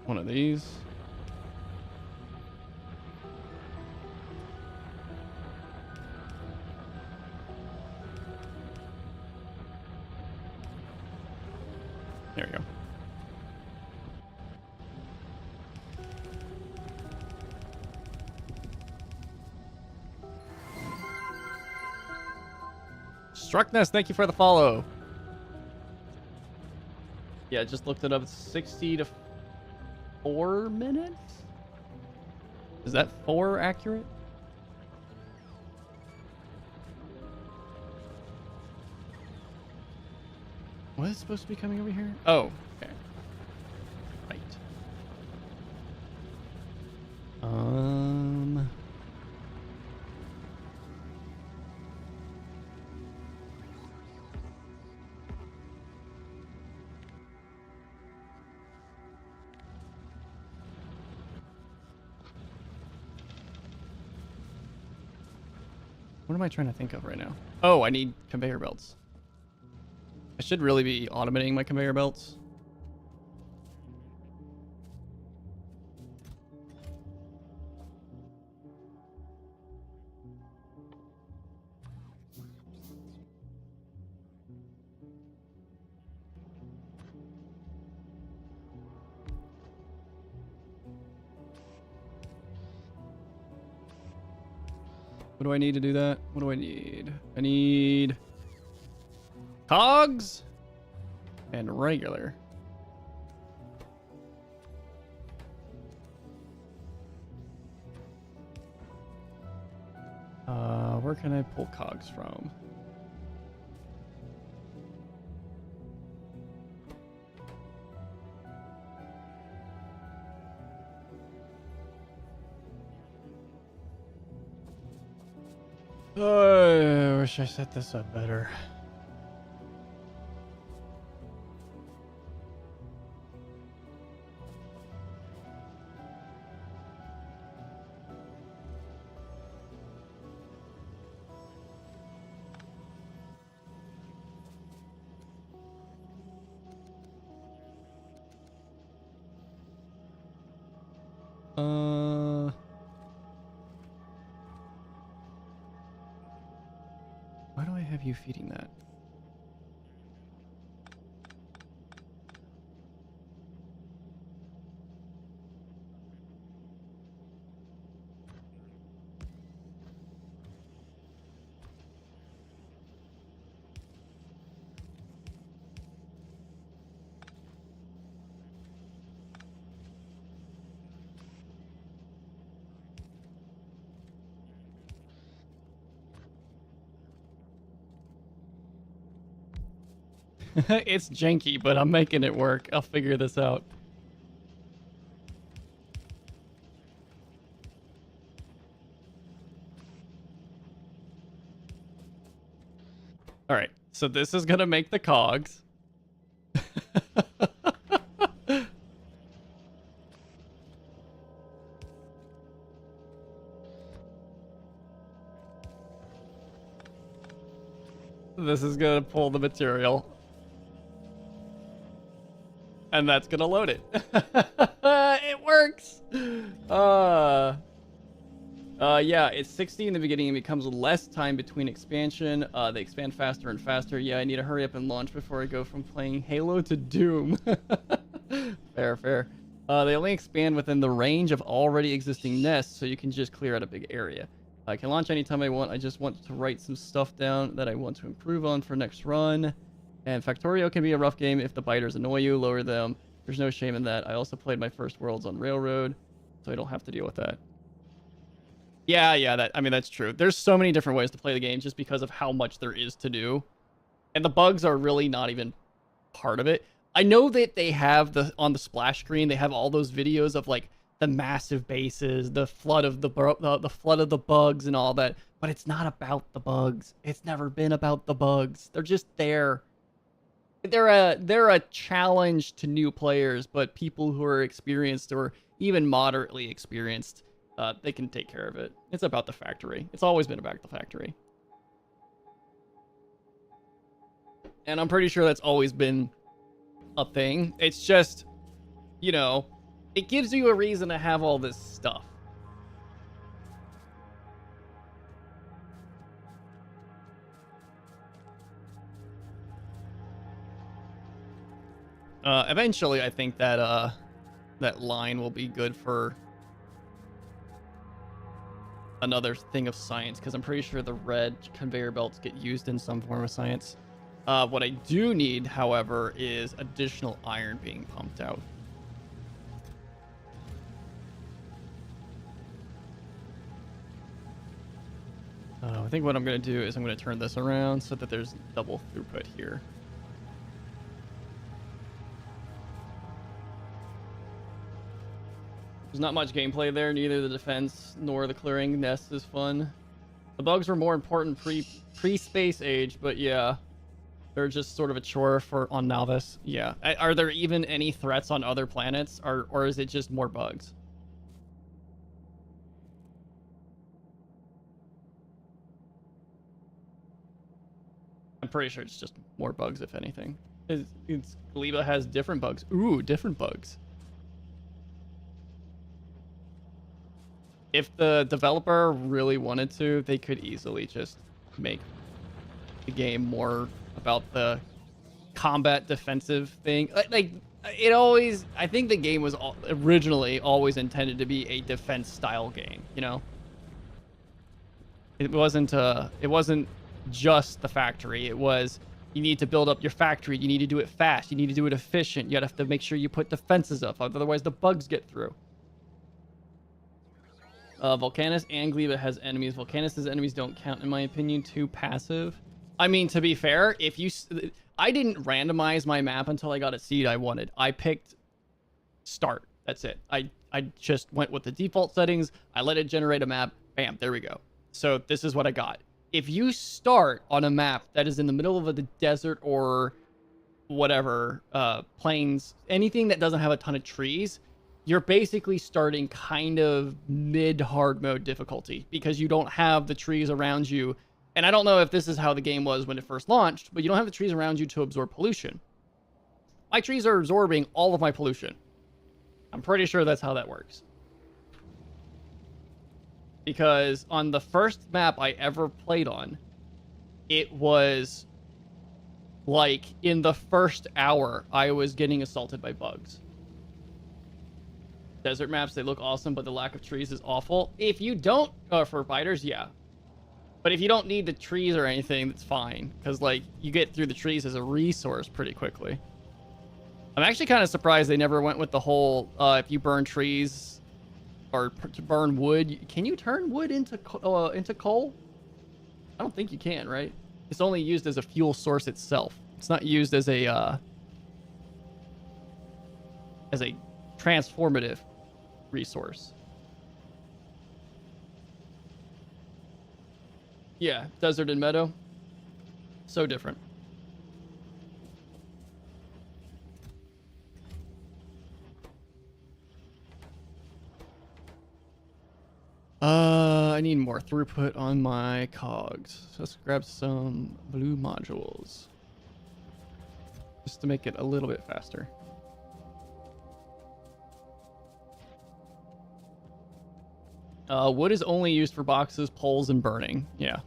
one of these. There we go. Struckness, thank you for the follow. Yeah, just looked it up. It's 60 to 4 minutes? Is that 4 accurate? What is supposed to be coming over here? Oh, okay. Right. What am I trying to think of right now? Oh, I need conveyor belts. I should really be automating my conveyor belts. What do I need to do that? What do I need? I need cogs and regular. Where can I pull cogs from? I wish I set this up better. Why do I have you feeding that? It's janky, but I'm making it work. I'll figure this out. All right, so this is gonna make the cogs. This is gonna pull the material. And that's gonna load it. It works! Yeah, it's 60 in the beginning and becomes less time between expansion. They expand faster and faster. Yeah, I need to hurry up and launch before I go from playing Halo to Doom. Fair. They only expand within the range of already existing nests, so you can just clear out a big area. I can launch anytime I want. I just want to write some stuff down that I want to improve on for next run. And Factorio can be a rough game if the biters annoy you. Lower them. There's no shame in that. I also played my first worlds on Railroad, so I don't have to deal with that. Yeah, that's true. There's so many different ways to play the game just because of how much there is to do. And the bugs are really not even part of it. I know that they have on the splash screen, they have all those videos of like the massive bases, the flood of the flood of the bugs and all that, but it's not about the bugs. It's never been about the bugs. They're just there. They're a challenge to new players, but people who are experienced or even moderately experienced, they can take care of it. It's about the factory. It's always been about the factory. And I'm pretty sure that's always been a thing. It's just, you know, it gives you a reason to have all this stuff. Eventually, I think that that line will be good for another thing of science, because I'm pretty sure the red conveyor belts get used in some form of science. What I do need, however, is additional iron being pumped out. I think what I'm going to do is I'm going to turn this around so that there's double throughput here. There's not much gameplay there. Neither the defense nor the clearing nest is fun. The bugs were more important pre-space age, but yeah, they're just sort of a chore on novice. Yeah. Are there even any threats on other planets, or is it just more bugs? I'm pretty sure it's just more bugs, if anything. Gleba has different bugs. Ooh, different bugs. If the developer really wanted to, they could easily just make the game more about the combat defensive thing. Like it always, I think the game was originally always intended to be a defense style game, you know? It wasn't just the factory. It was, you need to build up your factory. You need to do it fast. You need to do it efficient. You have to make sure you put defenses up. Otherwise the bugs get through. Volcanus and Gleba has enemies. Volcanus' enemies don't count, in my opinion. Too passive. I mean, to be fair, I didn't randomize my map until I got a seed I wanted. I picked start. That's it. I just went with the default settings. I let it generate a map. Bam, there we go. So this is what I got. if you start on a map that is in the middle of the desert or whatever, plains, anything that doesn't have a ton of trees, you're basically starting kind of mid hard mode difficulty because you don't have the trees around you. And I don't know if this is how the game was when it first launched, but you don't have the trees around you to absorb pollution. My trees are absorbing all of my pollution. I'm pretty sure that's how that works. Because on the first map I ever played on, it was like in the first hour, I was getting assaulted by bugs. Desert maps, they look awesome, but the lack of trees is awful. If you don't, for fighters, yeah. But if you don't need the trees or anything, that's fine. Because, like, you get through the trees as a resource pretty quickly. I'm actually kind of surprised they never went with the whole, if you burn trees or to burn wood. Can you turn wood into coal? I don't think you can, right? It's only used as a fuel source itself. It's not used as a transformative resource. Yeah, desert and meadow. So different. I need more throughput on my cogs. So let's grab some blue modules. Just to make it a little bit faster. Wood is only used for boxes, poles, and burning. Yeah.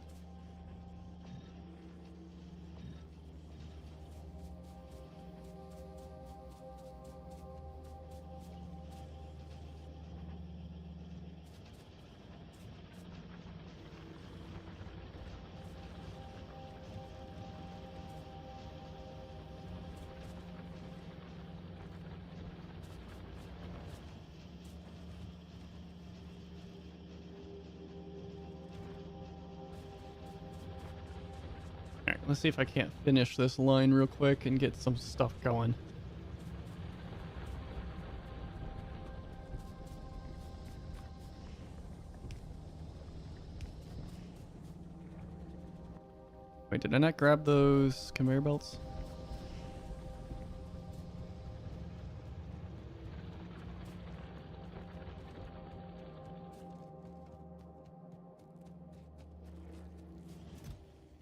Let's see if I can't finish this line real quick and get some stuff going. Wait, did I not grab those conveyor belts?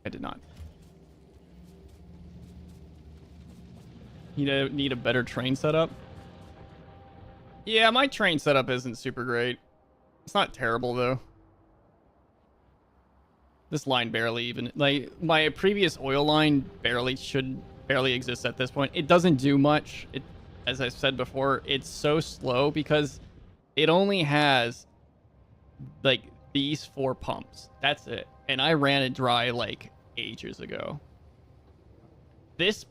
I did not. You need a better train setup? Yeah, my train setup isn't super great. It's not terrible, though. This line barely even... Like, my previous oil line barely exists at this point. It doesn't do much. It, as I said before, it's so slow because it only has, like, these 4 pumps. That's it. And I ran it dry, like, ages ago. This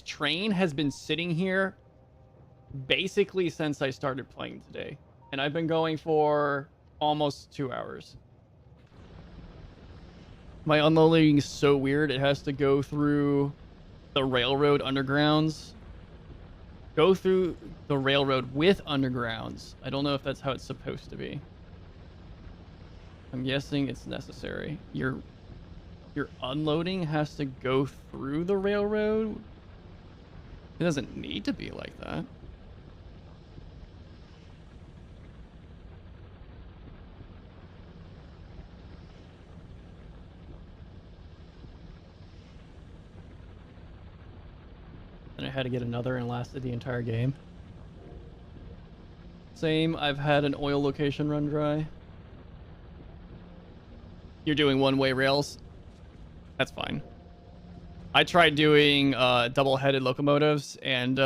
train has been sitting here basically since I started playing today. And I've been going for almost 2 hours. My unloading is so weird. It has to go through the railroad undergrounds. Go through the railroad with undergrounds. I don't know if that's how it's supposed to be. I'm guessing it's necessary. Your unloading has to go through the railroad. It doesn't need to be like that. And I had to get another and lasted the entire game. Same, I've had an oil location run dry. You're doing one-way rails? That's fine. I tried doing double-headed locomotives, and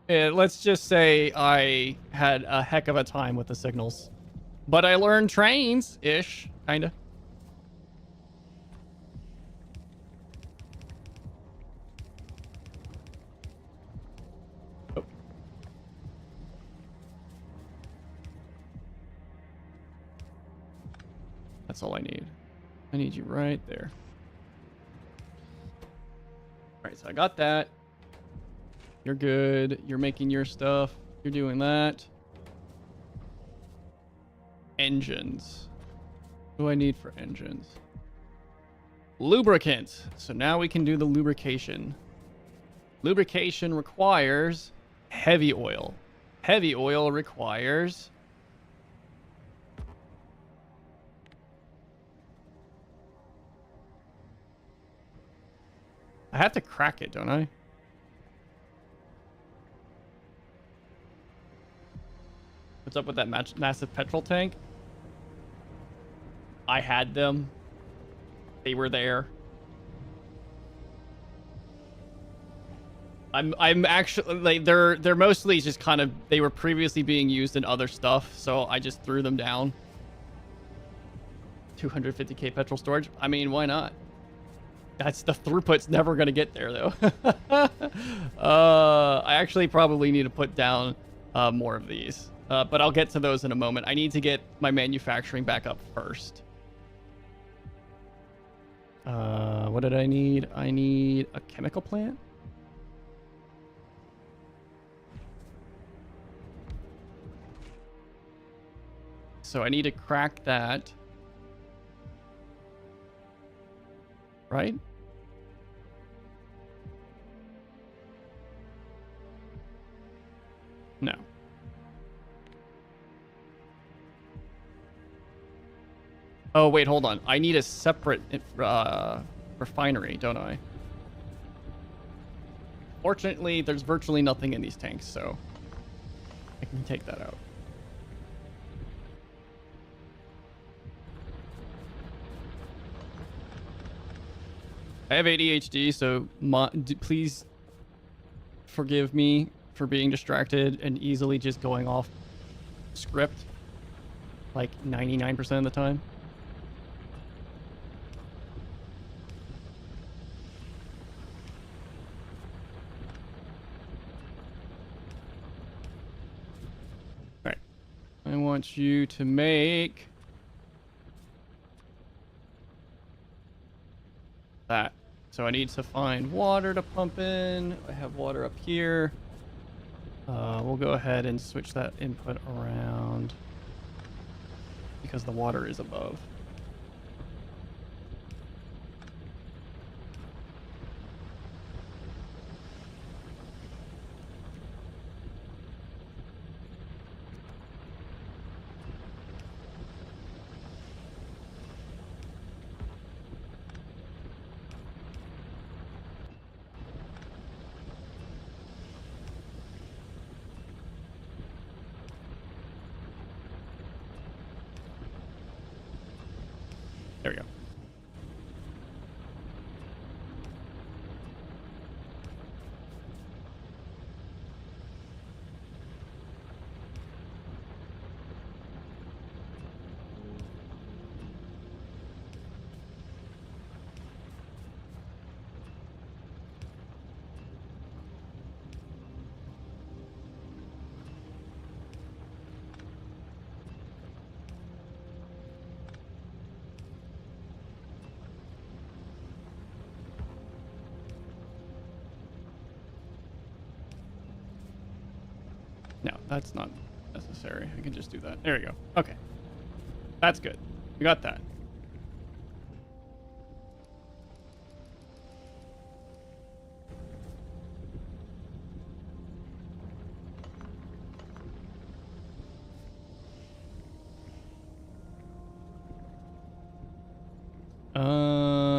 let's just say I had a heck of a time with the signals. But I learned trains-ish, kinda. Oh. That's all I need. I need you right there. Alright, so I got that. You're good. You're making your stuff. You're doing that. Engines. What do I need for engines? Lubricant. So now we can do the lubrication. Lubrication requires heavy oil. Heavy oil requires... I have to crack it, don't I? What's up with that massive petrol tank? I had them. They were there. I'm actually like they're mostly just kind of they were previously being used in other stuff, so I just threw them down. 250k petrol storage. I mean, why not? That's the throughput's never gonna get there though. I actually probably need to put down more of these, but I'll get to those in a moment. I need to get my manufacturing back up first. What did I need? I need a chemical plant. So I need to crack that. Right? No. Oh, wait, hold on. I need a separate refinery, don't I? Fortunately, there's virtually nothing in these tanks, so I can take that out. I have ADHD, so please forgive me for being distracted and easily just going off script like 99% of the time. All right. I want you to make that. So I need to find water to pump in. I have water up here. We'll go ahead and switch that input around because the water is above. There we go. No, that's not necessary. I can just do that. There we go. Okay. That's good. We got that.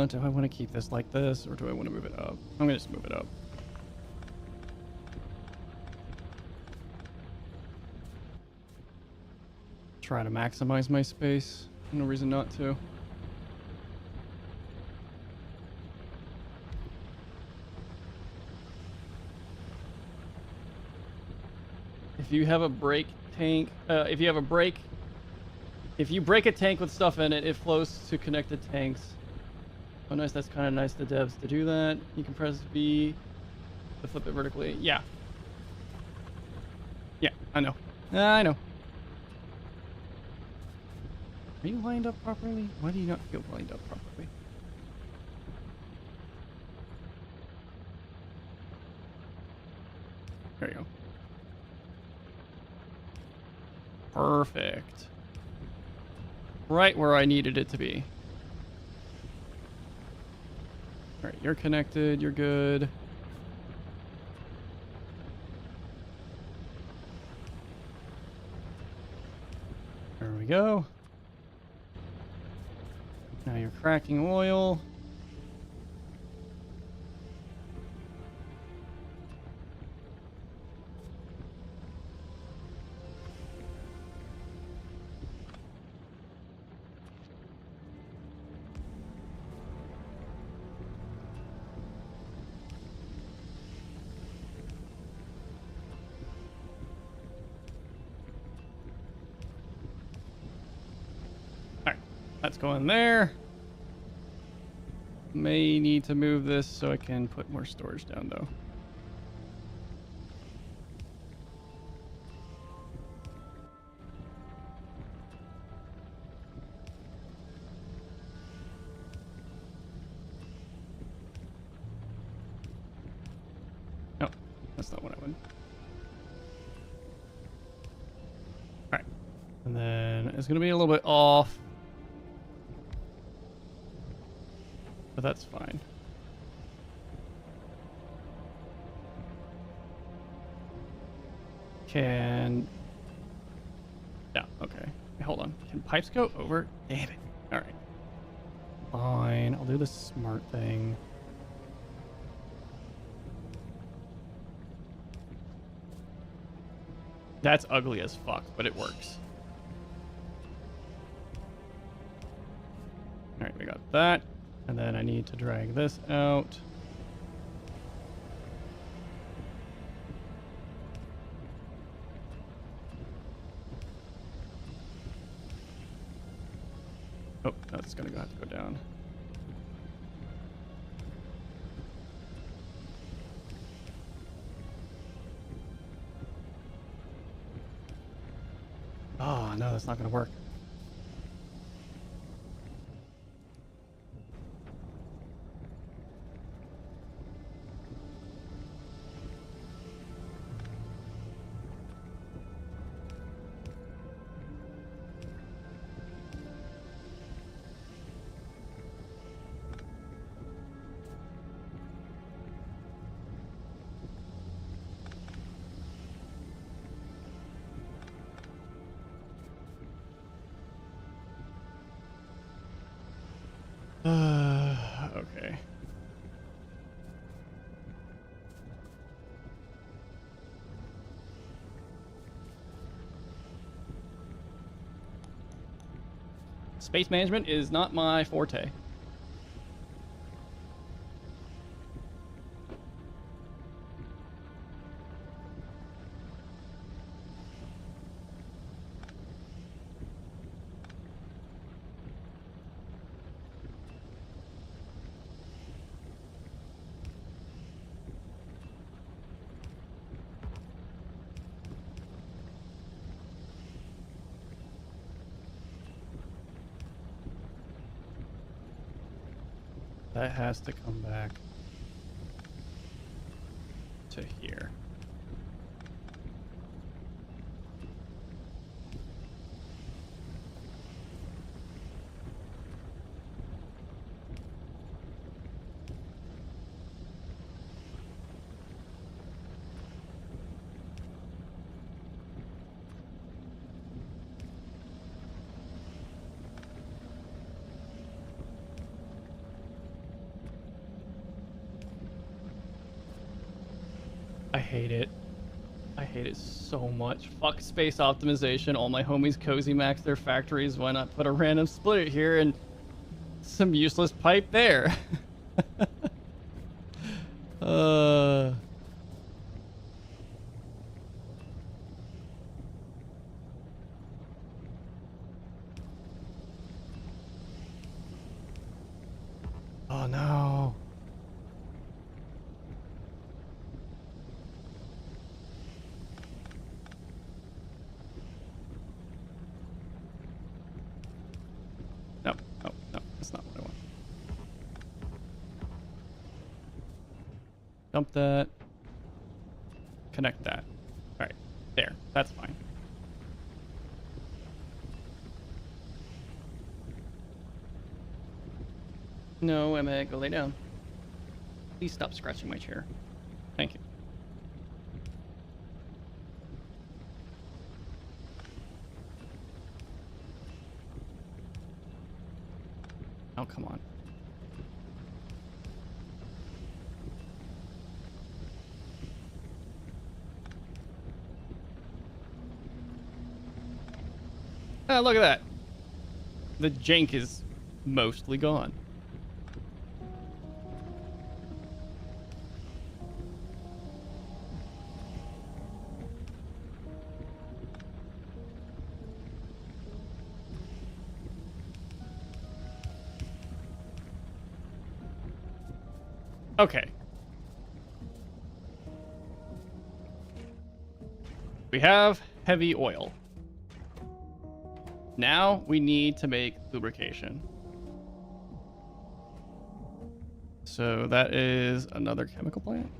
Do I want to keep this like this or do I want to move it up? I'm going to just move it up. Try to maximize my space. No reason not to. If you have a break tank, if you break a tank with stuff in it, it flows to connected tanks. Oh, nice. That's kind of nice, the devs, to do that. You can press V to flip it vertically. Yeah. Yeah, I know. I know. Are you lined up properly? Why do you not feel lined up properly? There you go. Perfect. Right where I needed it to be. All right, you're connected. You're good. There we go. Now you're cracking oil. That's going there. May need to move this so I can put more storage down though. No, that's not what I want. Alright. And then it's going to be a little bit off. But that's fine. Can... Yeah, okay. Hold on. Can pipes go over? Damn it. Alright. Fine. I'll do the smart thing. That's ugly as fuck, but it works. Alright, we got that. And then I need to drag this out. Oh, that's gonna have to go down. Oh, no, that's not gonna work. Okay. Space management is not my forte. That has to come back to here. I hate it. I hate it so much. Fuck space optimization. All my homies cozy max their factories. Why not put a random splitter here and some useless pipe there? uh... Oh no. No, no, no, that's not what I want. Dump that. Connect that. Alright, there. That's fine. No, Emma, go lay down. Please stop scratching my chair. Thank you. Oh, come on. Ah, look at that. The jank is mostly gone. Okay. We have heavy oil. Now we need to make lubrication. So that is another chemical plant.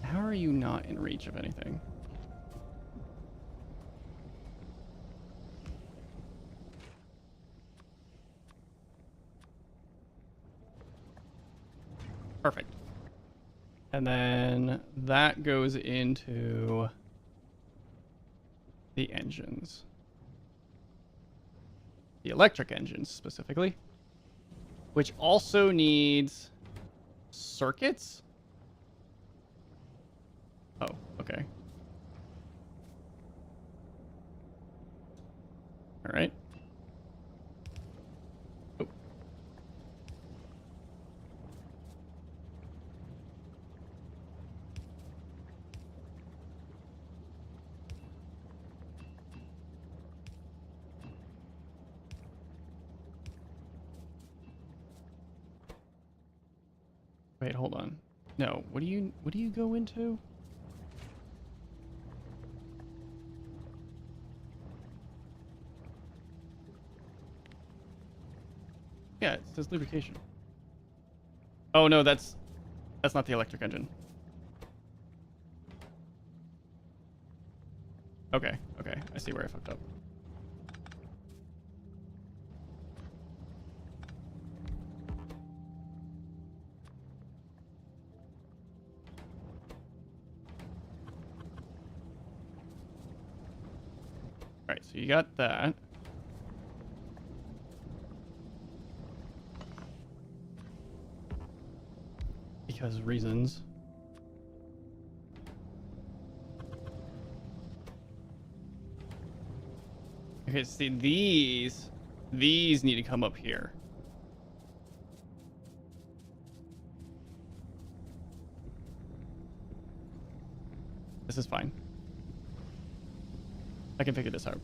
How are you not in reach of anything? Perfect. And then that goes into the engines. The electric engines specifically, which also needs circuits. Oh, okay. All right. Oh. Wait, hold on. No, what do you go into? Yeah, it says lubrication. Oh no, that's not the electric engine. Okay, okay. I see where I fucked up. All right, so you got that. Because reasons. Okay, see, these need to come up here. This is fine. I can figure this out.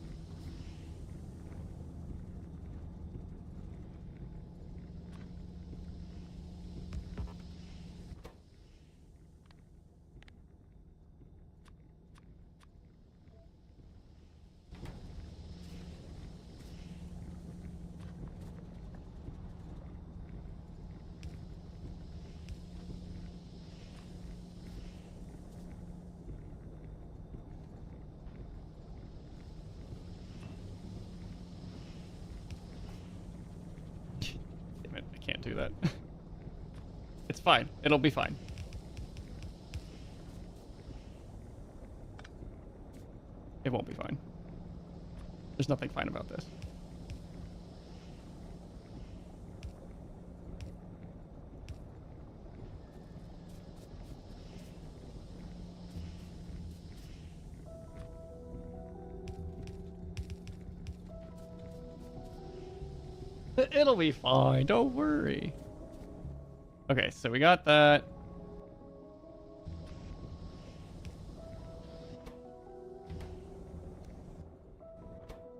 Damn it, I can't do that. It's fine. It'll be fine. It won't be fine. There's nothing fine about this. It'll be fine. Don't worry. Okay, so we got that.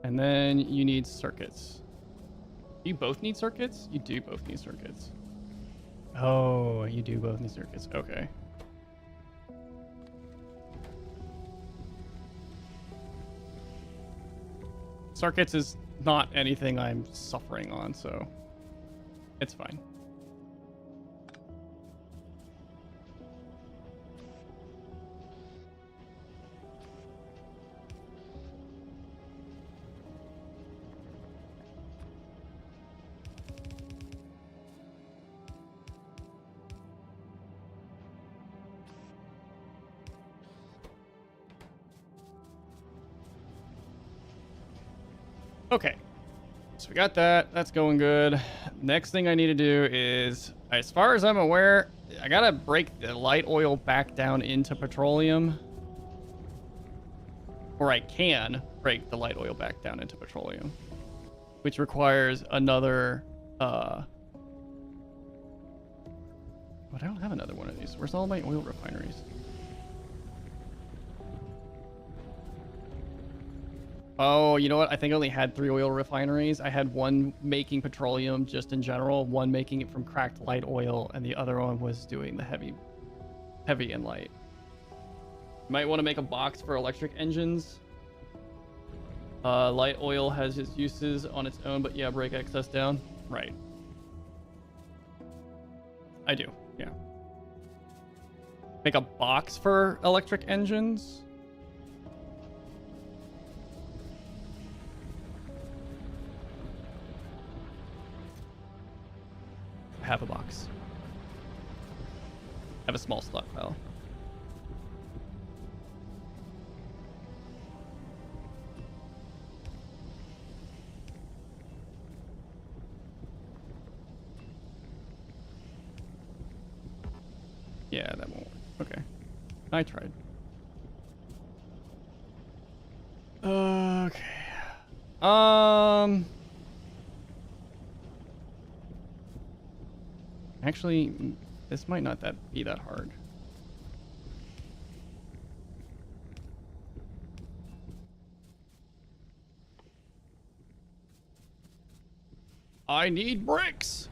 And then you need circuits. Do you both need circuits? You do both need circuits. Oh, you do both need circuits. Okay. Circuits is not anything I'm suffering on, so it's fine. Okay. So we got that. That's going good. Next thing I need to do is, as far as I'm aware, I gotta break the light oil back down into petroleum. Or I can break the light oil back down into petroleum. Which requires another, But I don't have another one of these. Where's all my oil refineries? Oh, you know what? I think I only had 3 oil refineries. I had one making petroleum just in general, one making it from cracked light oil, and the other one was doing the heavy and light. You might want to make a box for electric engines. Light oil has its uses on its own, but yeah, break excess down. Right. I do, yeah. Make a box for electric engines. Have a box. Have a small stockpile. Yeah, that won't work. Okay. I tried. Okay. Actually, this might not be that hard. I need bricks.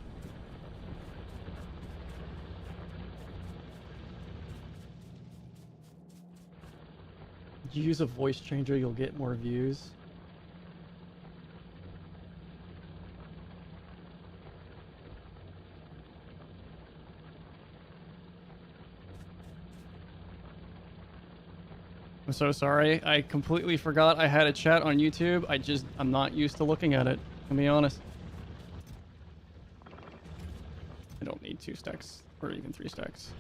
You use a voice changer, you'll get more views. I'm so sorry. I completely forgot I had a chat on YouTube. I'm not used to looking at it, to be honest. I don't need 2 stacks or even 3 stacks.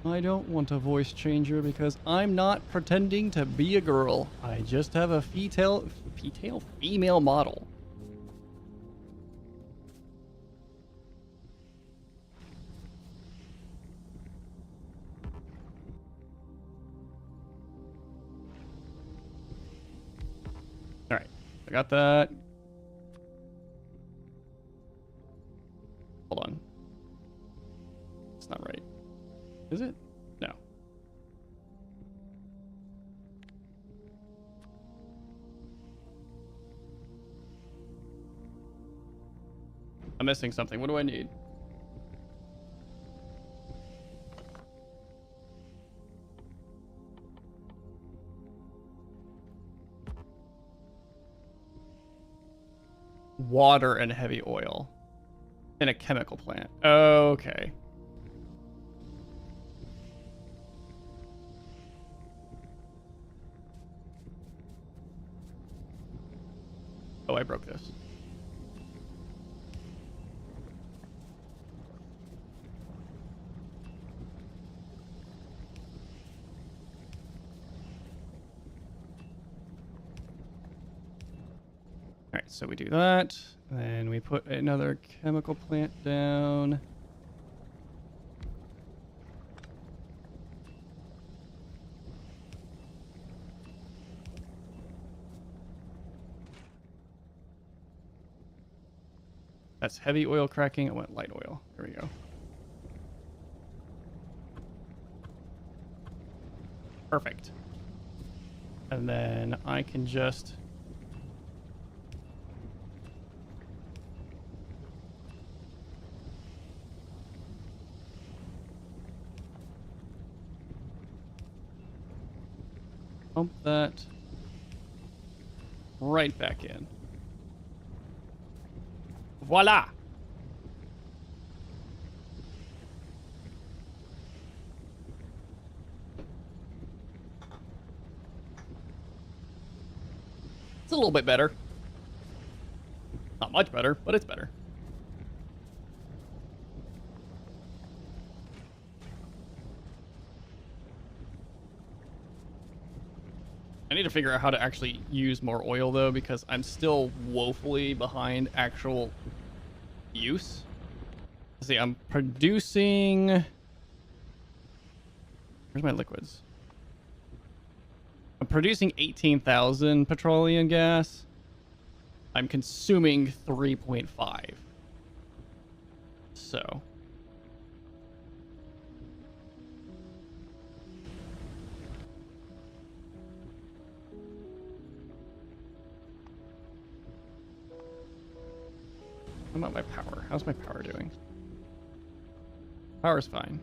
I don't want a voice changer because I'm not pretending to be a girl. I just have a female model. All right, I got that. Hold on. It's not right. Is it? No. I'm missing something. What do I need? Water and heavy oil in a chemical plant. Okay. Oh, I broke this. All right, so we do that. Then we put another chemical plant down. That's heavy oil cracking. I want light oil. There we go. Perfect. And then I can just... pump that right back in. Voila! It's a little bit better. Not much better, but it's better. to figure out how to actually use more oil, though, because I'm still woefully behind actual use. Let's see, I'm producing... Where's my liquids? I'm producing 18,000 petroleum gas. I'm consuming 3.5. So... How about my power? How's my power doing? Power's fine.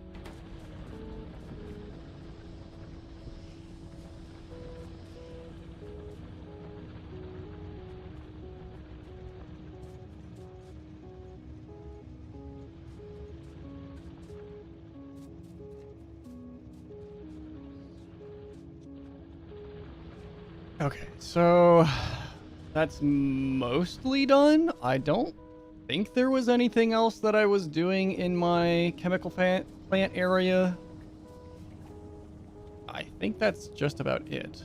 Okay, so that's mostly done. I don't think there was anything else that I was doing in my chemical plant area. I think that's just about it.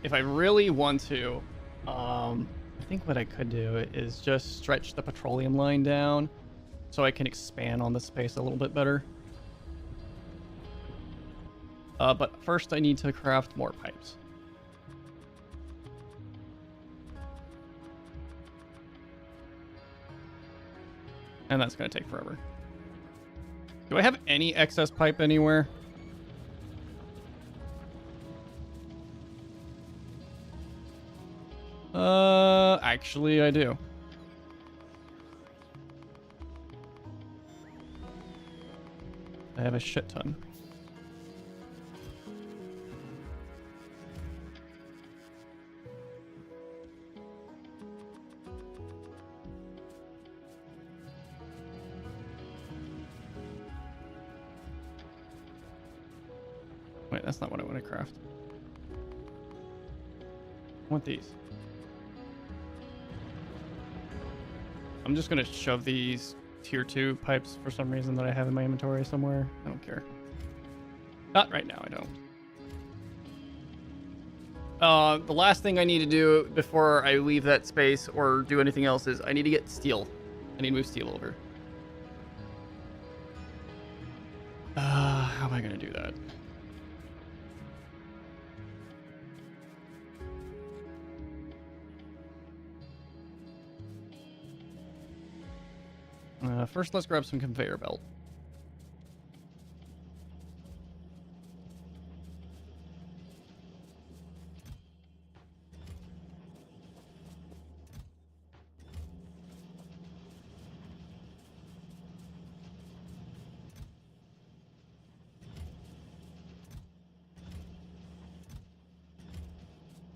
If I really want to, I think what I could do is just stretch the petroleum line down so I can expand on the space a little bit better. But first I need to craft more pipes. And that's going to take forever. Do I have any excess pipe anywhere? Actually I do. I have a shit ton. Wait, that's not what I want to craft. I want these. I'm just going to shove these tier 2 pipes for some reason that I have in my inventory somewhere. I don't care. Not right now, I don't. The last thing I need to do before I leave that space or do anything else is I need to get steel. I need to move steel over. How am I going to do that? First, let's grab some conveyor belt.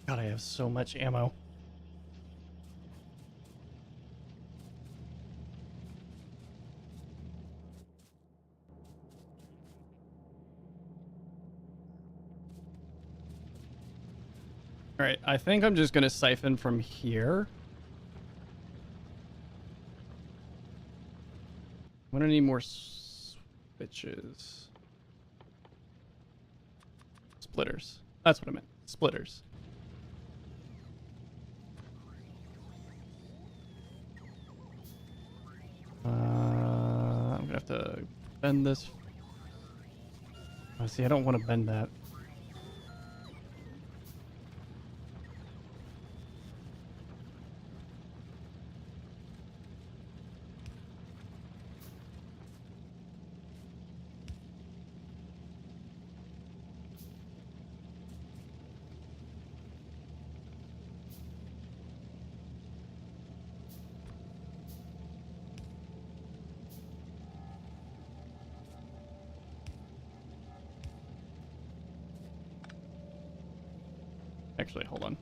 God, I have so much ammo. All right, I think I'm just going to siphon from here. I'm going to need more switches. Splitters. That's what I meant. Splitters. I'm going to have to bend this. Oh, see, I don't want to bend that. Actually, hold on.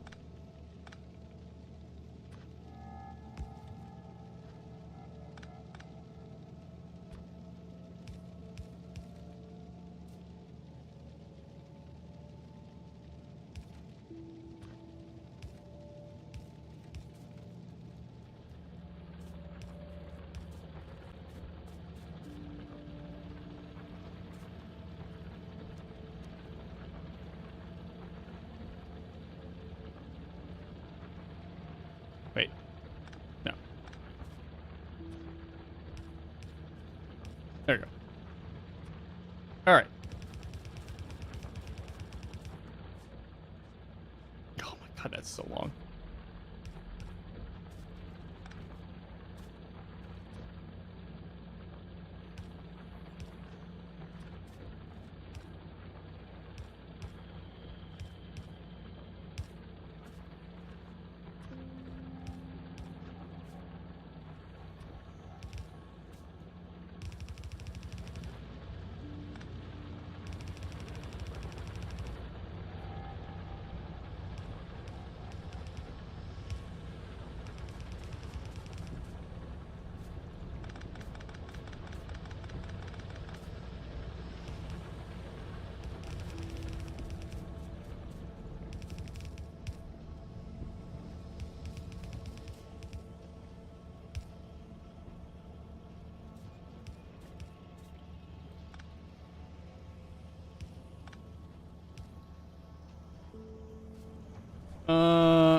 There you go. All right. Oh my god, that's so long.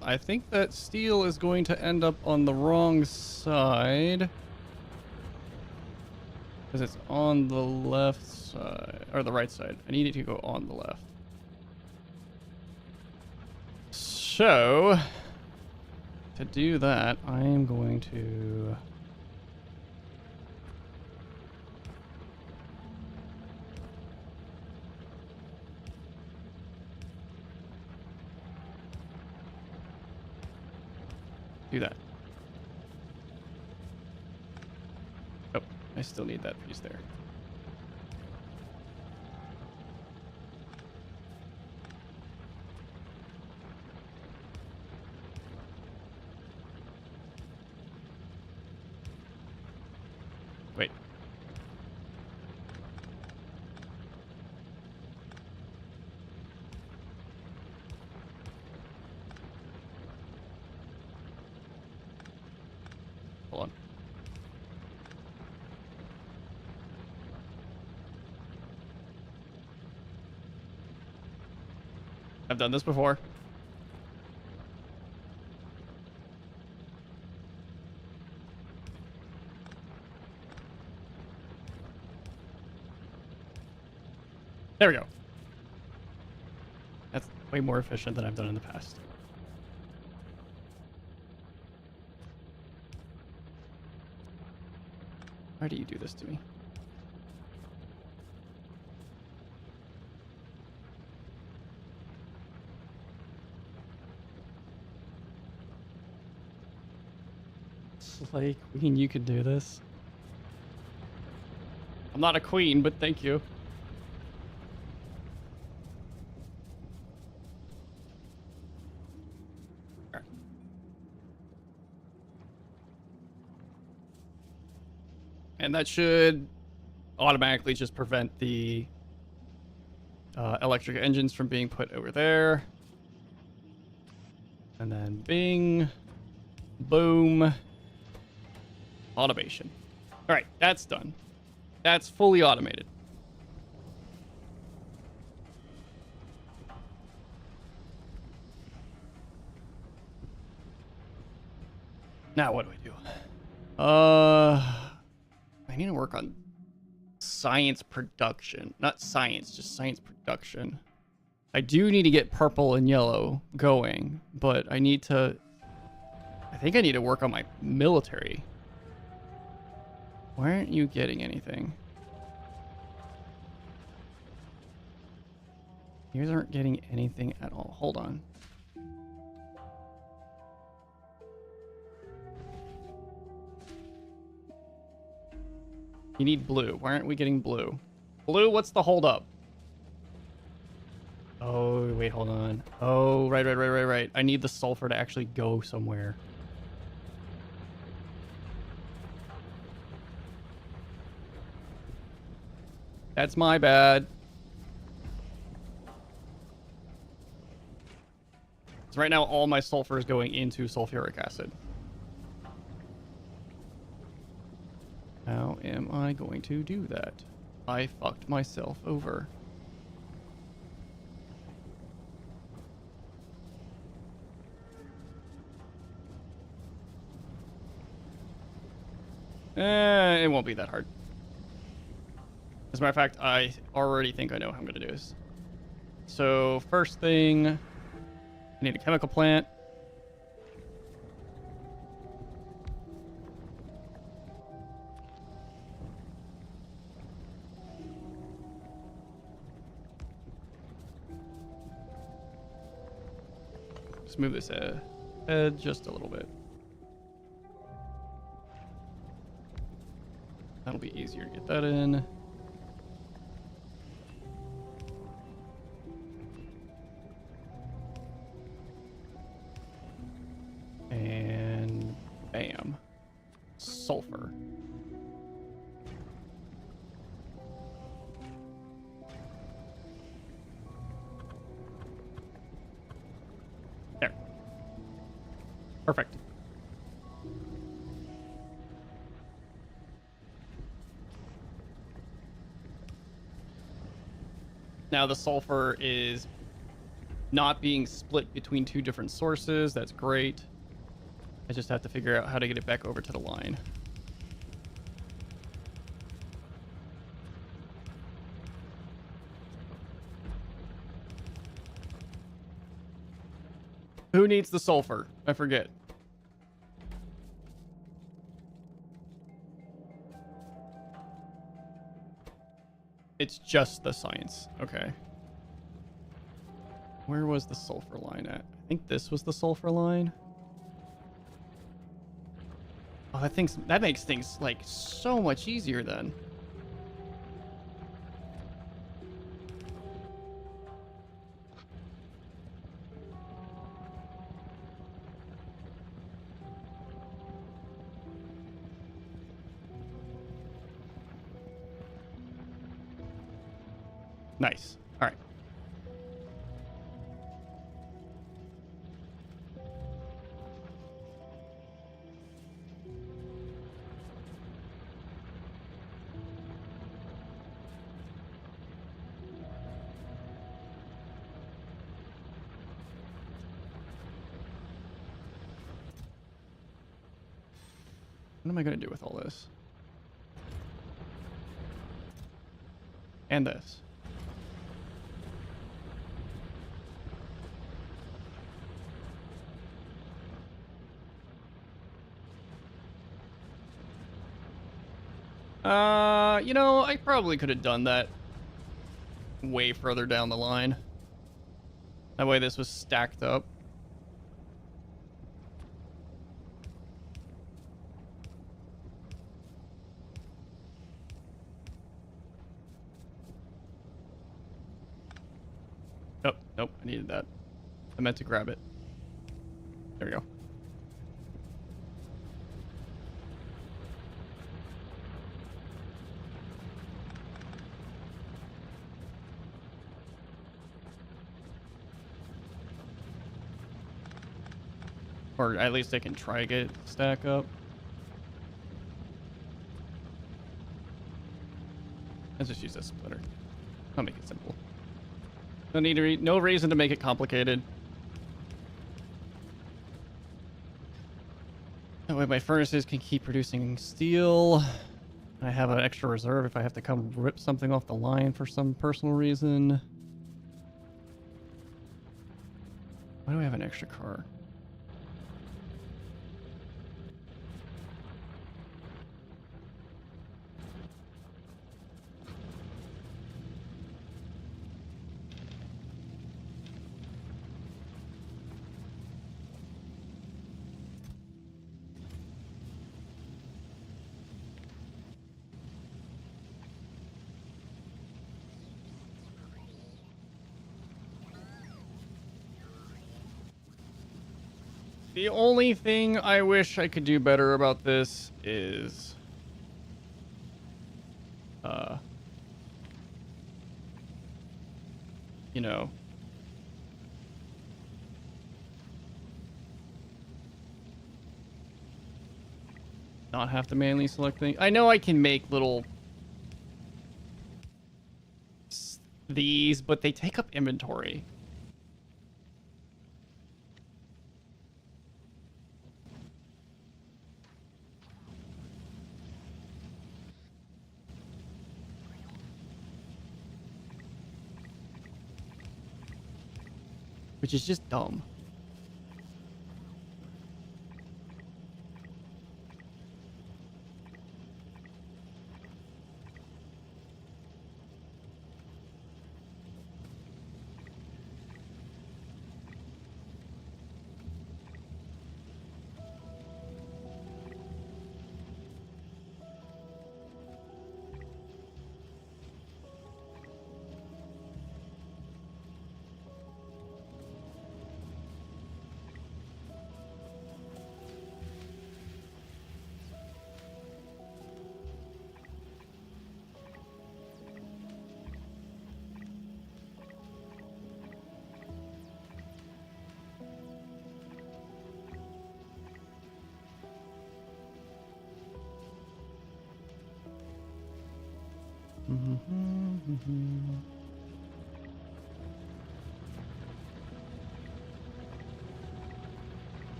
I think that steel is going to end up on the wrong side. Because it's on the left side, or the right side. I need it to go on the left. So, to do that, I am going to... do that. Oh, I still need that piece there. Wait. Hold on. I've done this before. There we go. That's way more efficient than I've done in the past. Why do you do this to me? Slay Queen, you could do this. I'm not a queen, but thank you. And that should automatically just prevent the electric engines from being put over there. And then bing, boom, automation. All right, that's done. That's fully automated. Now what do I do? I need to work on science production. Not science, just science production. I do need to get purple and yellow going, but I need to... I think I need to work on my military. Why aren't you getting anything? Yours aren't getting anything at all. Hold on. You need blue. Why aren't we getting blue? Blue, what's the holdup? Oh, wait, hold on. Oh, right. I need the sulfur to actually go somewhere. That's my bad. So right now, all my sulfur is going into sulfuric acid. How am I going to do that? I fucked myself over. It won't be that hard. As a matter of fact, I already think I know how I'm going to do this. So first thing, I need a chemical plant. Just move this ahead just a little bit. That'll be easier to get that in. And bam. Sulfur. There. Perfect. Now the sulfur is not being split between two different sources. That's great. I just have to figure out how to get it back over to the line. Who needs the sulfur? I forget. It's just the science. Okay. Where was the sulfur line at? I think this was the sulfur line. Oh, that makes things like so much easier then. Nice. All right. What am I going to do with all this? And this. You know, I probably could have done that way further down the line. That way this was stacked up. Oh, nope, I needed that. I meant to grab it. There we go. Or at least I can try to get it to stack up. Let's just use a splitter. I'll make it simple. No reason to make it complicated. That way my furnaces can keep producing steel. I have an extra reserve if I have to come rip something off the line for some personal reason. Why do I have an extra car? The only thing I wish I could do better about this is you know, not have to manually select things. I know I can make little these, but they take up inventory. which is just dumb.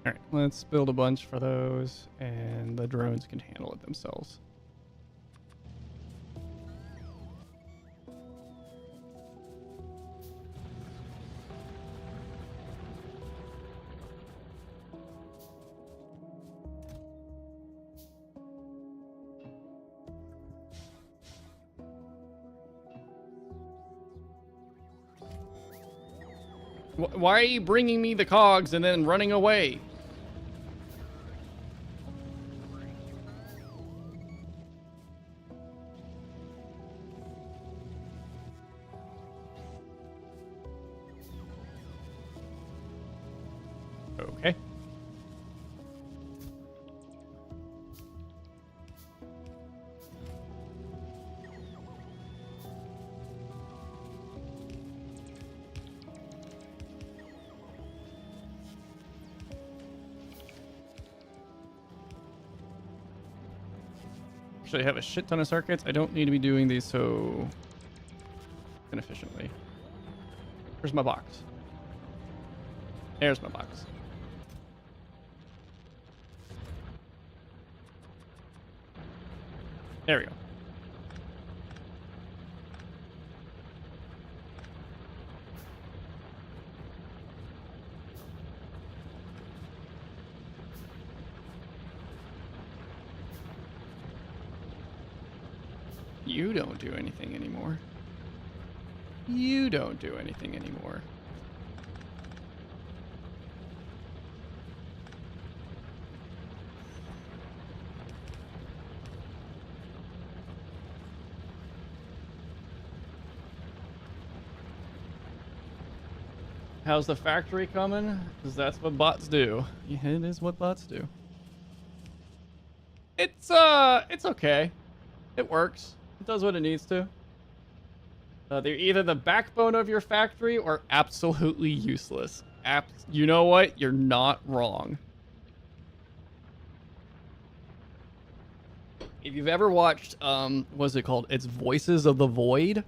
All right, let's build a bunch for those, and the drones can handle it themselves. Why are you bringing me the cogs and then running away? Okay. Actually, I have a shit ton of circuits. I don't need to be doing these so inefficiently. Where's my box? There's my box. There we go. You don't do anything anymore. You don't do anything anymore. How's the factory coming? Because that's what bots do. Yeah, it is what bots do. It's okay. It works. It does what it needs to. They're either the backbone of your factory or absolutely useless. You know what? You're not wrong. If you've ever watched, what's it called? It's Voices of the Void.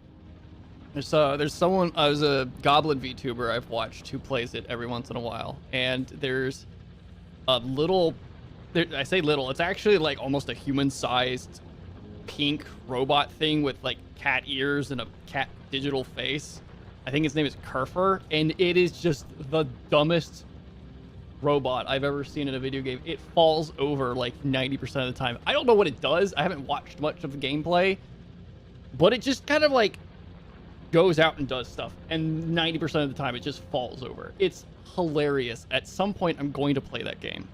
There's someone, there's a Goblin VTuber I've watched who plays it every once in a while. And there's a little, I say little, it's actually like almost a human-sized pink robot thing with like cat ears and a cat digital face. I think his name is Kerfer, and it is just the dumbest robot I've ever seen in a video game. It falls over like 90% of the time. I don't know what it does. I haven't watched much of the gameplay, but it just kind of like goes out and does stuff, and 90% of the time it just falls over. It's hilarious. At some point I'm going to play that game.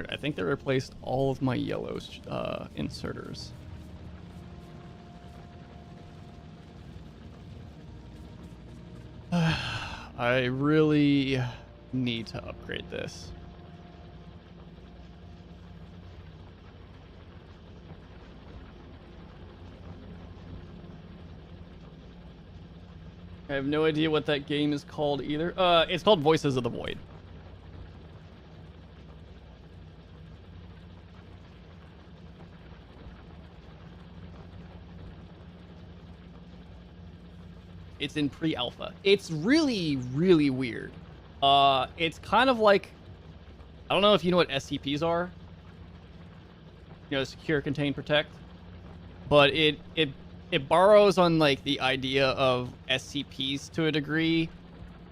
I think they replaced all of my yellow inserters. I really need to upgrade this. I have no idea what that game is called either. It's called Voices of the Void. It's in pre-alpha. It's really, really weird. It's kind of like, I don't know if you know what SCPs are. You know, secure, contain, protect. But it borrows on like the idea of SCPs to a degree.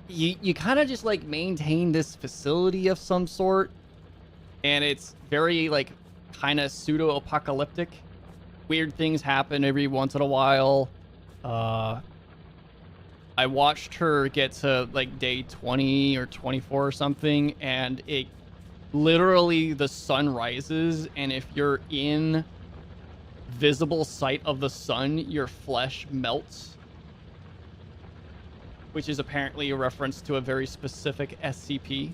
You kind of just like maintain this facility of some sort, and it's very like kind of pseudo-apocalyptic. Weird things happen every once in a while. I watched her get to like day 20 or 24 or something, and it literally, the sun rises, and if you're in visible sight of the sun, your flesh melts, which is apparently a reference to a very specific SCP.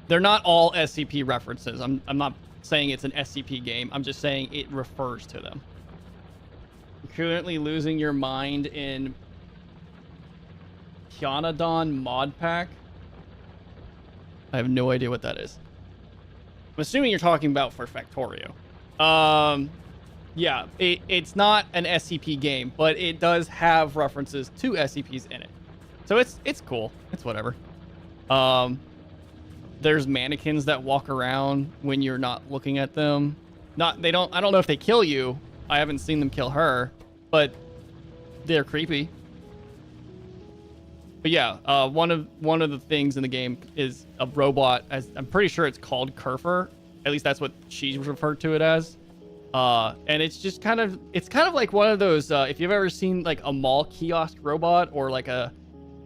They're not all SCP references. I'm not saying it's an SCP game. I'm just saying it refers to them. You're currently losing your mind in Pteranodon mod pack. I have no idea what that is. I'm assuming you're talking about for Factorio. Yeah, it's not an SCP game, but it does have references to SCPs in it. So it's cool. It's whatever. There's mannequins that walk around when you're not looking at them. I don't know if they kill you. I haven't seen them kill her, but they're creepy. But yeah, one of the things in the game is a robot. I'm pretty sure it's called Kerfer. At least that's what she's referred to it as. And it's just kind of like one of those. If you've ever seen like a mall kiosk robot or like a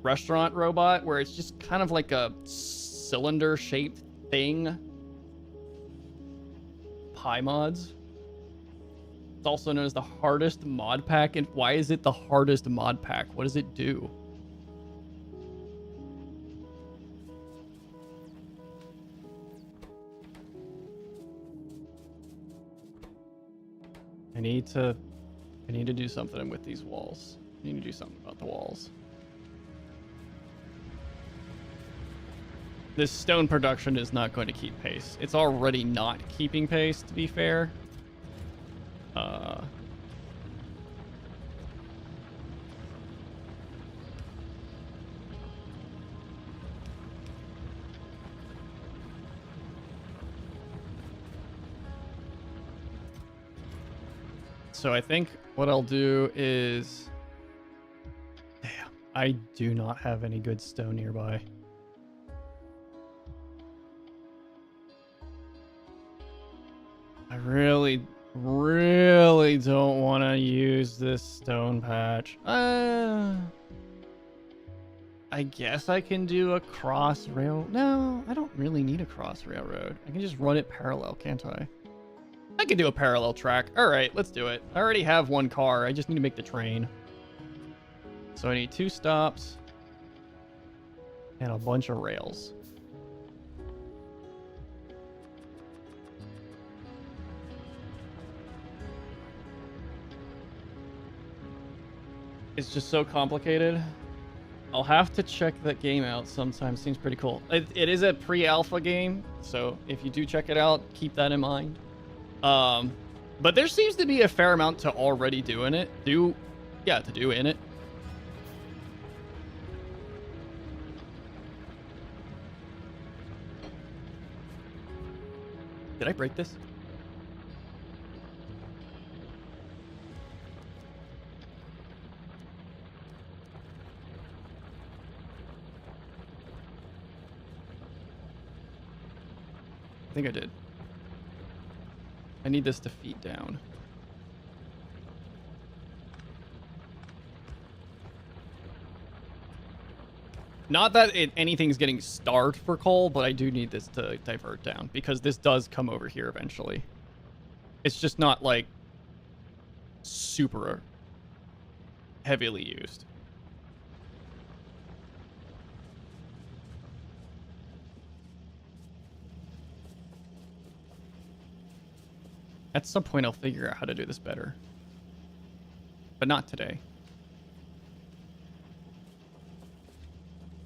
restaurant robot, where it's just kind of like a cylinder-shaped thing. Pi mods. It's also known as the hardest mod pack. And why is it the hardest mod pack? What does it do? I need to do something with these walls. I need to do something about the walls. This stone production is not going to keep pace. It's already not keeping pace, to be fair. So I think what I'll do is... Damn, I do not have any good stone nearby. I really don't want to use this stone patch. I guess I can do a cross rail. No, I don't really need a cross railroad. I can just run it parallel, can't I? I can do a parallel track. All right, let's do it. I already have one car. I just need to make the train. So I need 2 stops and a bunch of rails. It's just so complicated. I'll have to check that game out sometime. Seems pretty cool. It is a pre-alpha game, so if you do check it out, keep that in mind. But there seems to be a fair amount to already do in it. To do in it. Did I break this? I think I did. I need this to feed down. Not that anything's getting starved for coal, but I do need this to divert down because this does come over here eventually. It's just not like super heavily used. At some point, I'll figure out how to do this better. But not today.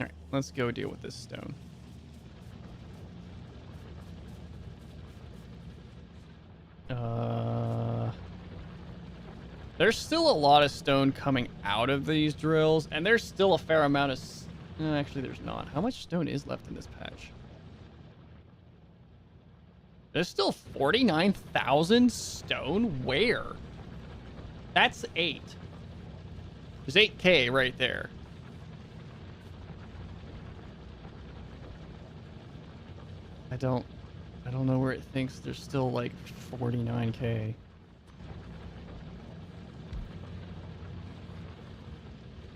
Alright, let's go deal with this stone. There's still a lot of stone coming out of these drills, and there's still a fair amount of... No, actually, there's not. How much stone is left in this patch? There's still 49,000 stone? Where? That's 8. There's 8K right there. I don't know where it thinks there's still like 49K.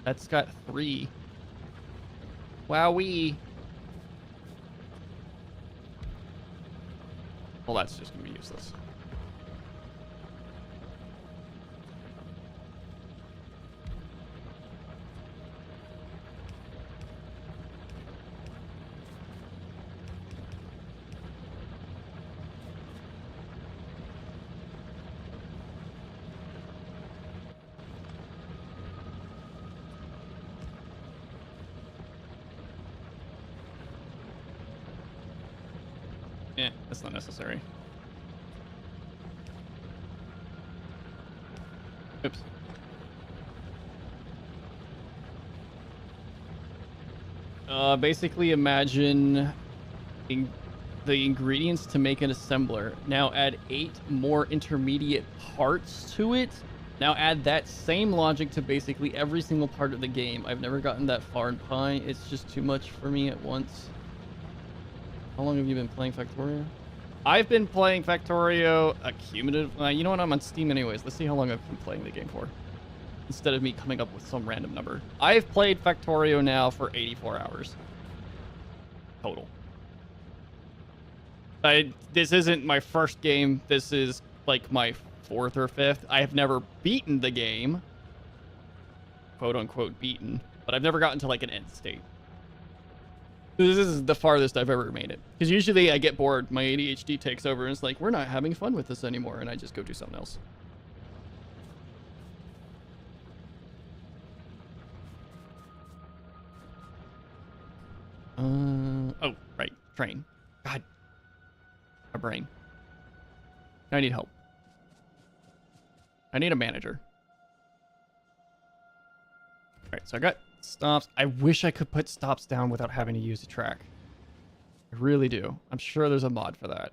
That's got 3. Wowee. Well, that's just gonna be useless. Yeah, that's not necessary. Oops. Basically imagine the ingredients to make an assembler. Now add 8 more intermediate parts to it. Now add that same logic to basically every single part of the game. I've never gotten that far in Pi. It's just too much for me at once. How long have you been playing Factorio? I've been playing Factorio cumulative. You know what? I'm on Steam anyways. Let's see how long I've been playing the game for. Instead of me coming up with some random number. I've played Factorio now for 84 hours. Total. This isn't my first game. This is like my 4th or 5th. I have never beaten the game. Quote unquote beaten. But I've never gotten to like an end state. This is the farthest I've ever made it. Because usually I get bored, my ADHD takes over, and it's like, we're not having fun with this anymore, and I just go do something else. Oh, right, train. God. My brain. I need help. I need a manager. Alright, so I got stops. I wish I could put stops down without having to use a track. I really do. I'm sure there's a mod for that.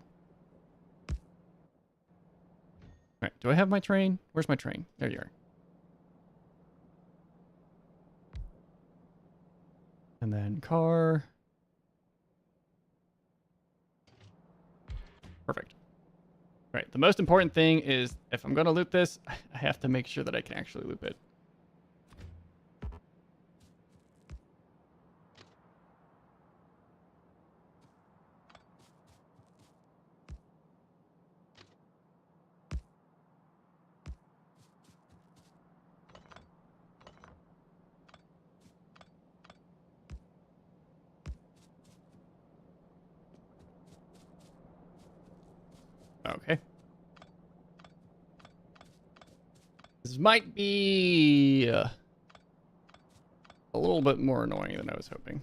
Alright, do I have my train? Where's my train? There you are. And then car. Perfect. Right, the most important thing is if I'm going to loop this, I have to make sure that I can actually loop it. Okay. This might be a little bit more annoying than I was hoping.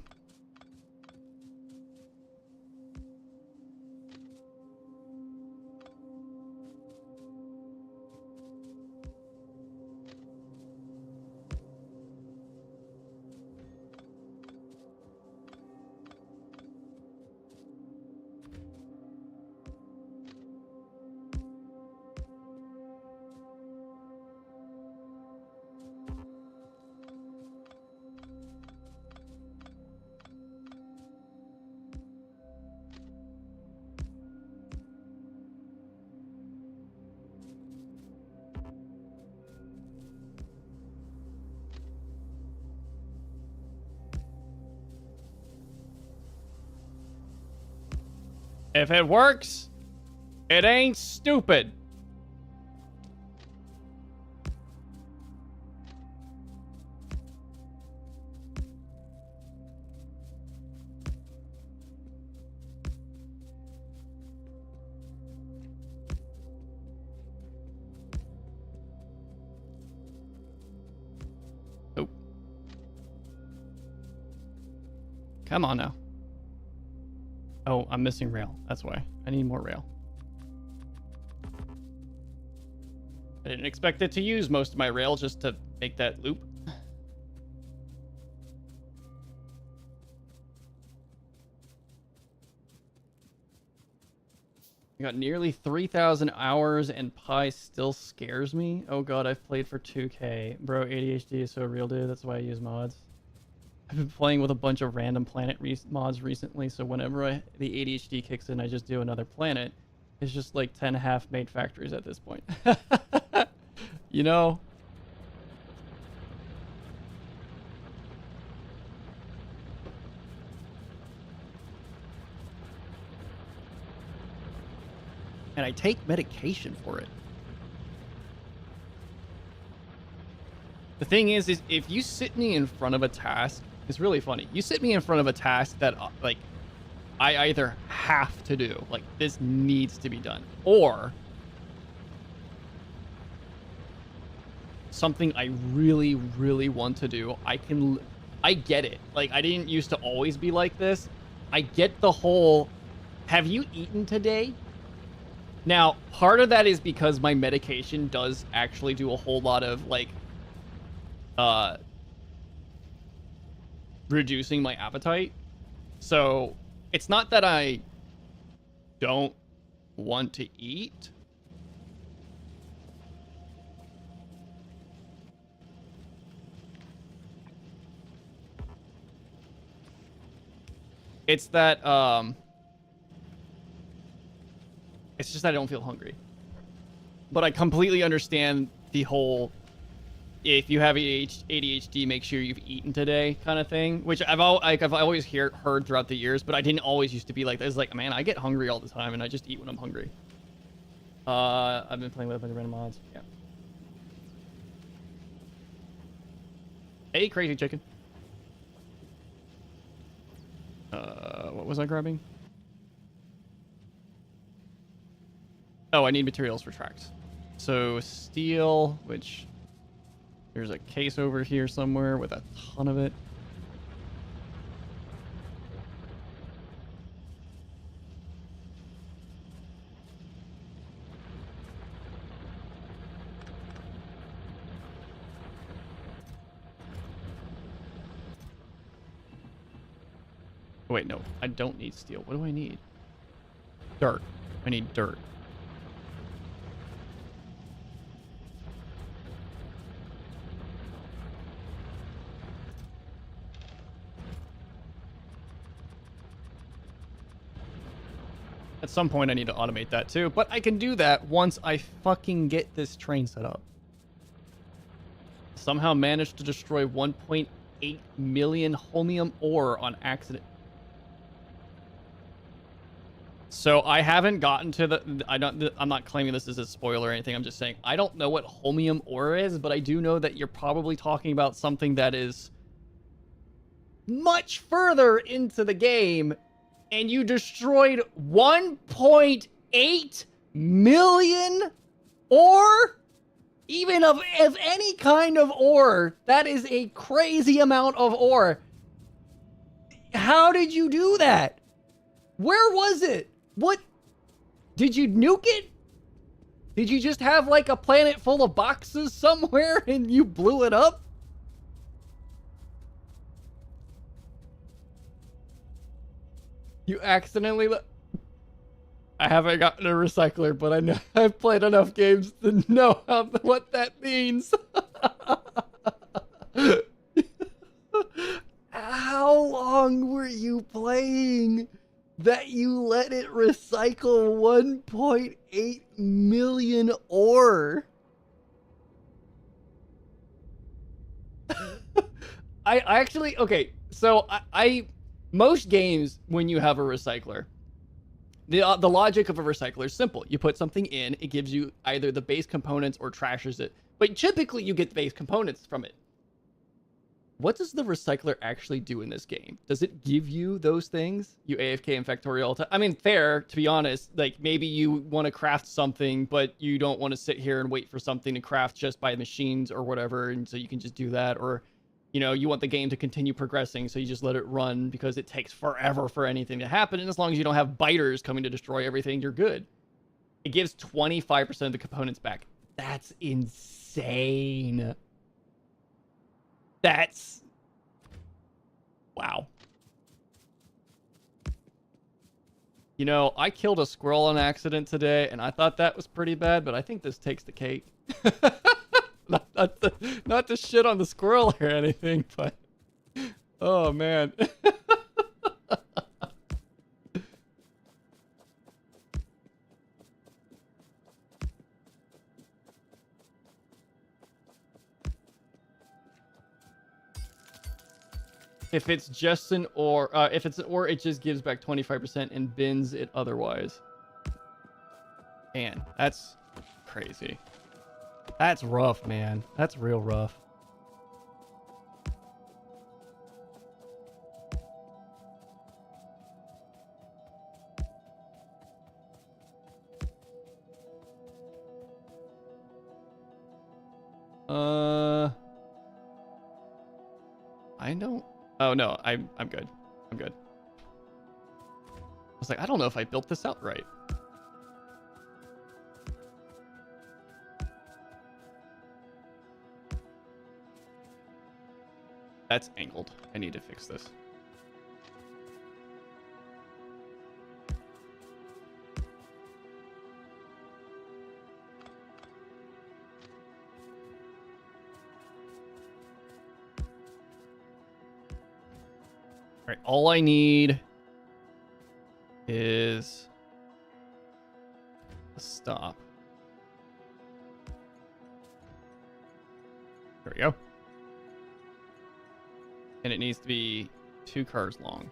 If it works, it ain't stupid. Come on now. Oh, I'm missing rail. That's why. I need more rail. I didn't expect it to use most of my rail just to make that loop. I got nearly 3,000 hours and Pi still scares me. Oh god, I've played for 2K. Bro, ADHD is so real, dude. That's why I use mods. I've been playing with a bunch of random planet mods recently, so whenever the ADHD kicks in, I just do another planet. It's just like 10 half-made factories at this point. You know? And I take medication for it. The thing is if you sit me in front of a task, it's really funny. You sit me in front of a task that, like, I either have to do, like, this needs to be done, or something I really, really want to do. I get it. Like, I didn't used to always be like this. I get the whole, have you eaten today? Now, part of that is because my medication does actually do a whole lot of, like, reducing my appetite. So it's not that I don't want to eat. It's that it's just that I don't feel hungry. But I completely understand the whole, if you have ADHD, make sure you've eaten today kind of thing, which I've always heard throughout the years, but I didn't always used to be like this. Like, man, I get hungry all the time, and I just eat when I'm hungry. I've been playing with a bunch of random mods. Yeah. Hey, crazy chicken. What was I grabbing? Oh, I need materials for tracks. So steel, which there's a case over here somewhere with a ton of it. Oh, wait, no, I don't need steel. What do I need? Dirt. I need dirt. At some point, I need to automate that too, but I can do that once I fucking get this train set up. Somehow managed to destroy 1.8 million holmium ore on accident. So I haven't gotten to the, I'm not claiming this is a spoiler or anything. I'm just saying, I don't know what holmium ore is, but I do know that you're probably talking about something that is much further into the game, and you destroyed 1.8 million ore? Even of any kind of ore. That is a crazy amount of ore. How did you do that? Where was it? What? Did you nuke it? Did you just have like a planet full of boxes somewhere and you blew it up? You accidentally I haven't gotten a recycler, but I know I've played enough games to know what that means. How long were you playing that you let it recycle 1.8 million ore? I actually, okay, so I most games, when you have a recycler, the logic of a recycler is simple. You put something in, it gives you either the base components or trashes it. But typically you get the base components from it. What does the recycler actually do in this game? Does it give you those things? You AFK and Factorio all the time? I mean, fair, to be honest. Like, maybe you want to craft something, but you don't want to sit here and wait for something to craft just by machines or whatever, and so you can just do that. Or, you know, you want the game to continue progressing, so you just let it run because it takes forever for anything to happen. And as long as you don't have biters coming to destroy everything, you're good. It gives 25% of the components back. That's insane. That's... wow. You know, I killed a squirrel on accident today, and I thought that was pretty bad, but I think this takes the cake. not to shit on the squirrel or anything, but... oh, man. If it's just an ore, if it's an ore, it just gives back 25% and bins it otherwise. Man, that's crazy. That's rough, man. That's real rough. I don't... oh, no, I'm good. I'm good. I was like, I don't know if I built this out right. That's angled. I need to fix this. All right, all I need is a stop. There we go. And it needs to be 2 cars long.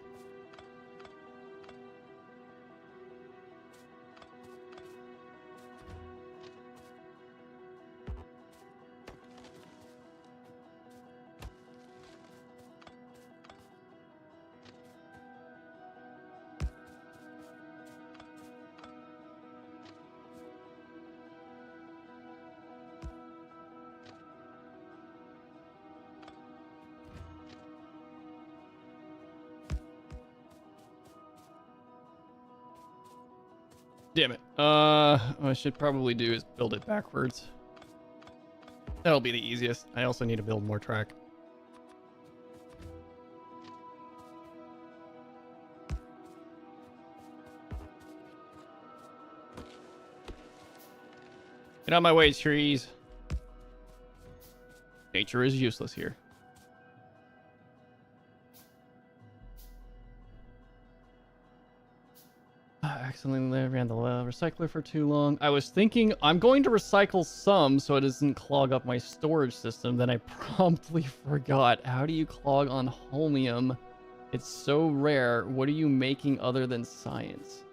Damn it. What I should probably do is build it backwards. That'll be the easiest. I also need to build more track. Get out of my way, trees. Nature is useless here. Accidentally ran the recycler for too long. I was thinking I'm going to recycle some so it doesn't clog up my storage system. Then I promptly forgot. How do you clog on holmium? It's so rare. What are you making other than science?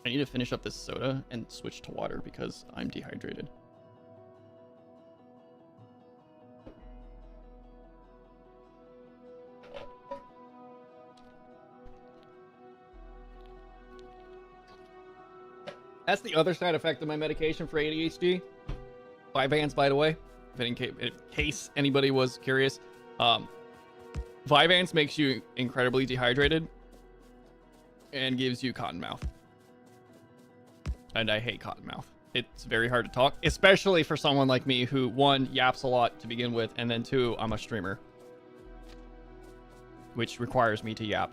I need to finish up this soda and switch to water because I'm dehydrated. That's the other side effect of my medication for ADHD. Vyvanse, by the way, in case anybody was curious. Vyvanse makes you incredibly dehydrated and gives you cotton mouth. And I hate cotton mouth. It's very hard to talk, especially for someone like me who, 1, yaps a lot to begin with, and then 2, I'm a streamer, which requires me to yap.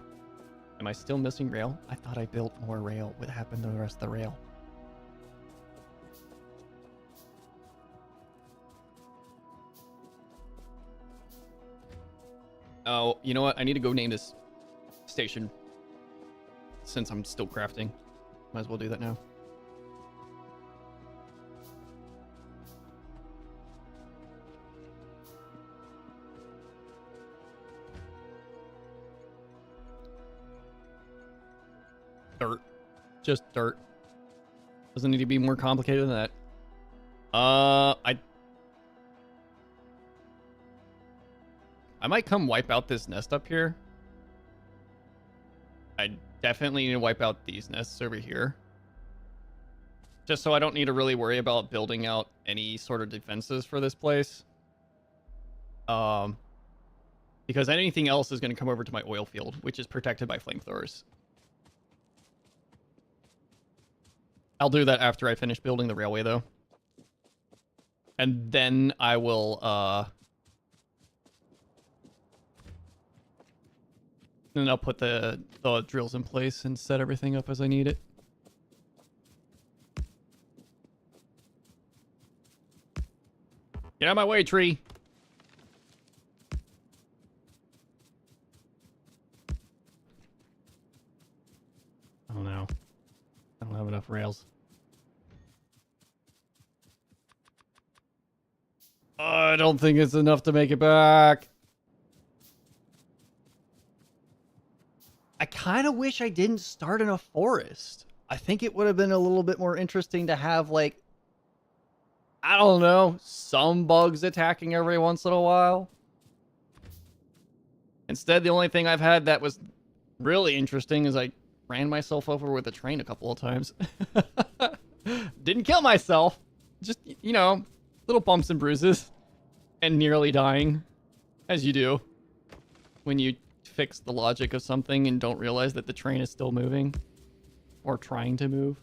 Am I still missing rail? I thought I built more rail. What happened to the rest of the rail? Oh, you know what? I need to go name this station since I'm still crafting. Might as well do that now. Dirt. Just dirt. Doesn't need to be more complicated than that. I might come wipe out this nest up here. I definitely need to wipe out these nests over here. Just so I don't need to really worry about building out any sort of defenses for this place. Because anything else is going to come over to my oil field, which is protected by flamethrowers. I'll do that after I finish building the railway, though. And then I will, then I'll put the drills in place and set everything up as I need it. Get out of my way, tree. Oh no. I don't have enough rails. I don't think it's enough to make it back. I kind of wish I didn't start in a forest. I think it would have been a little bit more interesting to have, like, I don't know, some bugs attacking every once in a while. Instead, the only thing I've had that was really interesting is I ran myself over with a train a couple of times. Didn't kill myself. Just, you know, little bumps and bruises. And nearly dying. As you do. When you fix the logic of something and don't realize that the train is still moving. Or trying to move.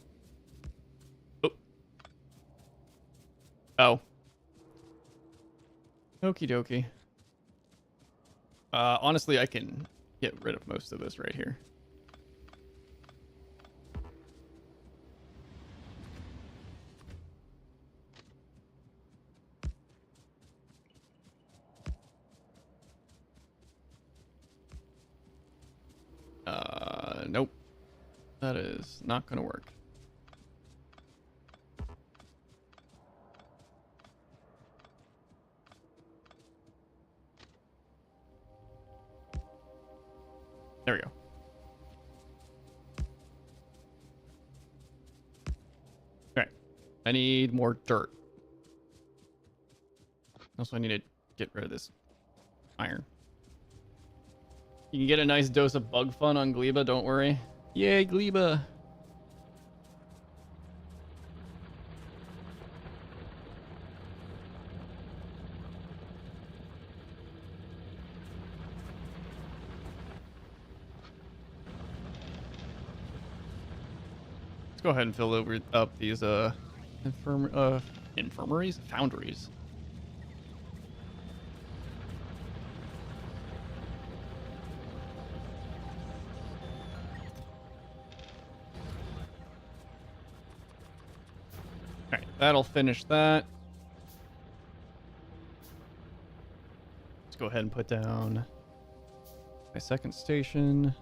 Oh. Okie dokie. Honestly, I can get rid of most of this right here. Nope. That is not gonna work. There we go. Okay. I need more dirt. Also, I need to get rid of this iron. You can get a nice dose of bug fun on Gleba, don't worry. Yay, Gleba! Let's go ahead and fill up these infirmaries? Foundries. Alright, that'll finish that. Let's go ahead and put down my second station.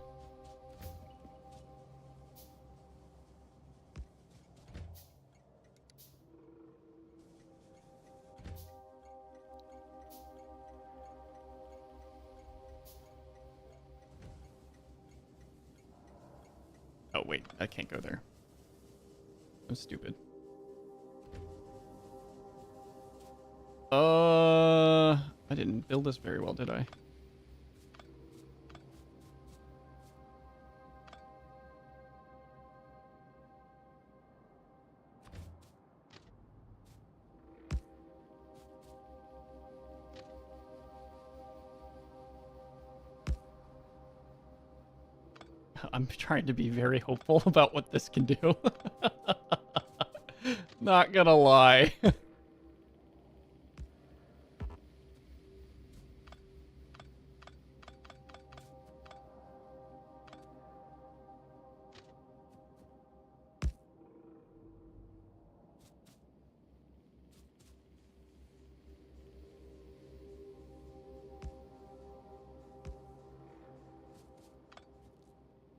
Oh, wait, I can't go there. I'm stupid. I didn't build this very well, did I? I'm trying to be very hopeful about what this can do. Not gonna lie.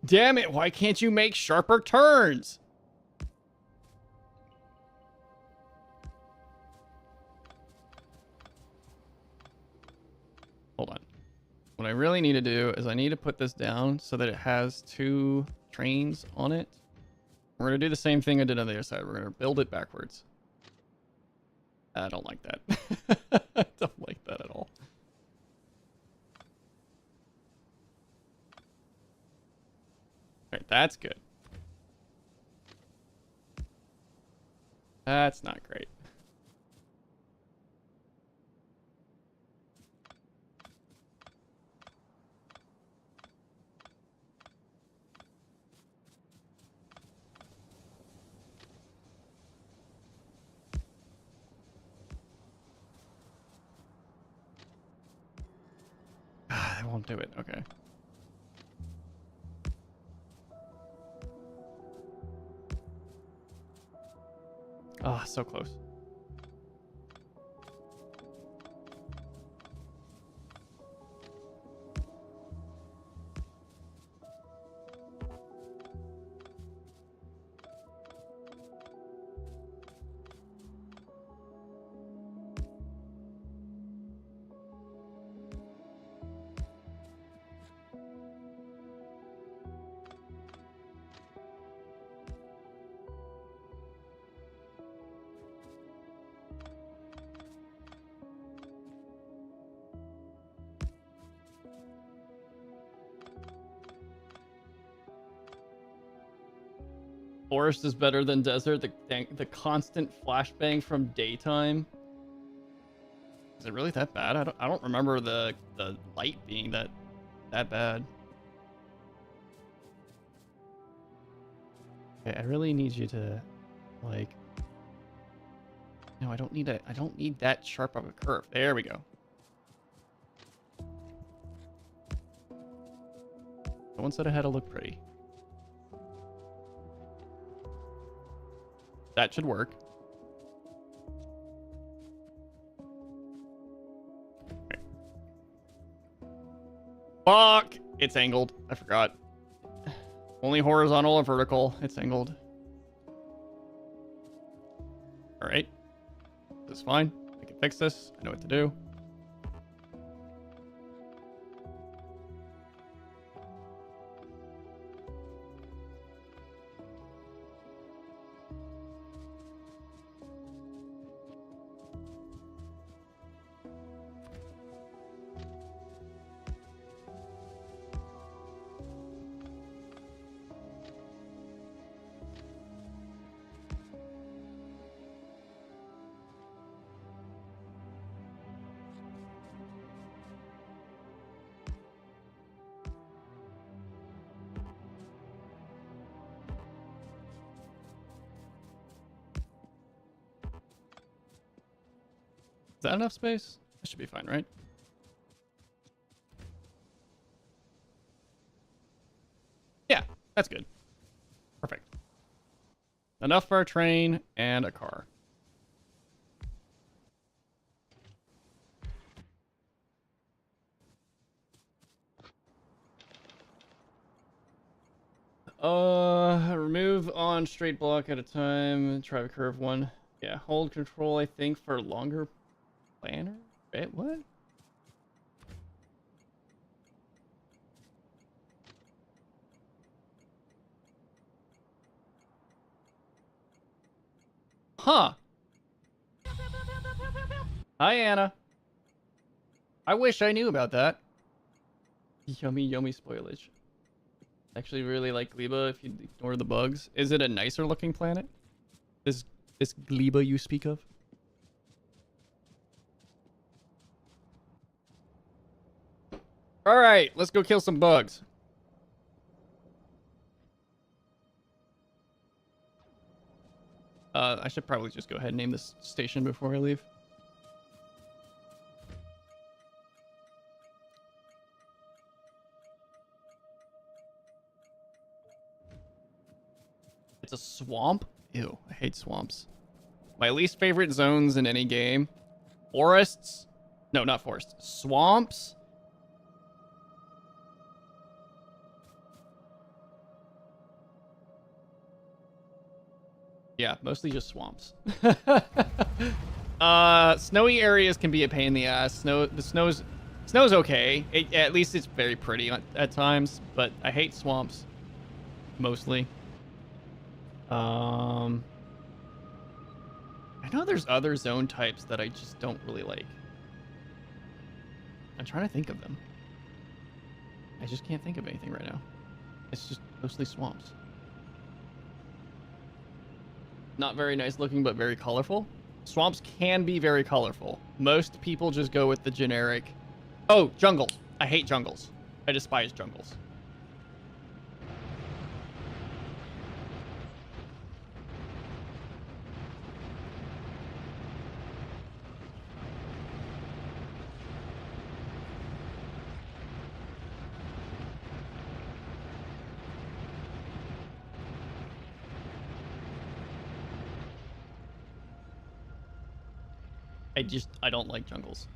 Damn it, why can't you make sharper turns? Hold on. What I really need to do is I need to put this down so that it has two trains on it. We're going to do the same thing I did on the other side. We're going to build it backwards. I don't like that. I don't like that at all. Alright, that's good. That's not great. Ah, that won't do it. Okay. Ah, so close. Forest is better than desert. The constant flashbang from daytime. Is it really that bad? I don't remember the light being that bad. Okay, I really need you to like. No, I don't need that sharp of a curve. There we go. Someone said I had to look pretty. That should work. Okay. Fuck! It's angled. I forgot. Only horizontal and vertical. It's angled. Alright. This is fine. I can fix this. I know what to do. Is that enough space? That should be fine, right? Yeah, that's good. Perfect. Enough for a train and a car. Remove on straight block at a time. Try a curve one. Yeah, hold control, I think, for longer planner. Wait, what? Huh. Hi, Anna. I wish I knew about that. Yummy, yummy spoilage. Actually really like Gleba if you ignore the bugs. Is it a nicer looking planet? This Gleba you speak of? Alright, let's go kill some bugs. I should probably just go ahead and name this station before I leave. It's a swamp? Ew, I hate swamps. My least favorite zones in any game. Forests? No, not forests. Swamps? Yeah, mostly just swamps. Snowy areas can be a pain in the ass. Snow's okay. At least it's very pretty at times, but I hate swamps mostly. I know there's other zone types that I just don't really like. I'm trying to think of them. I just can't think of anything right now. It's just mostly swamps. Not very nice looking, but very colorful. Swamps can be very colorful. Most people just go with the generic. Oh, jungles. I hate jungles. I despise jungles. I don't like jungles.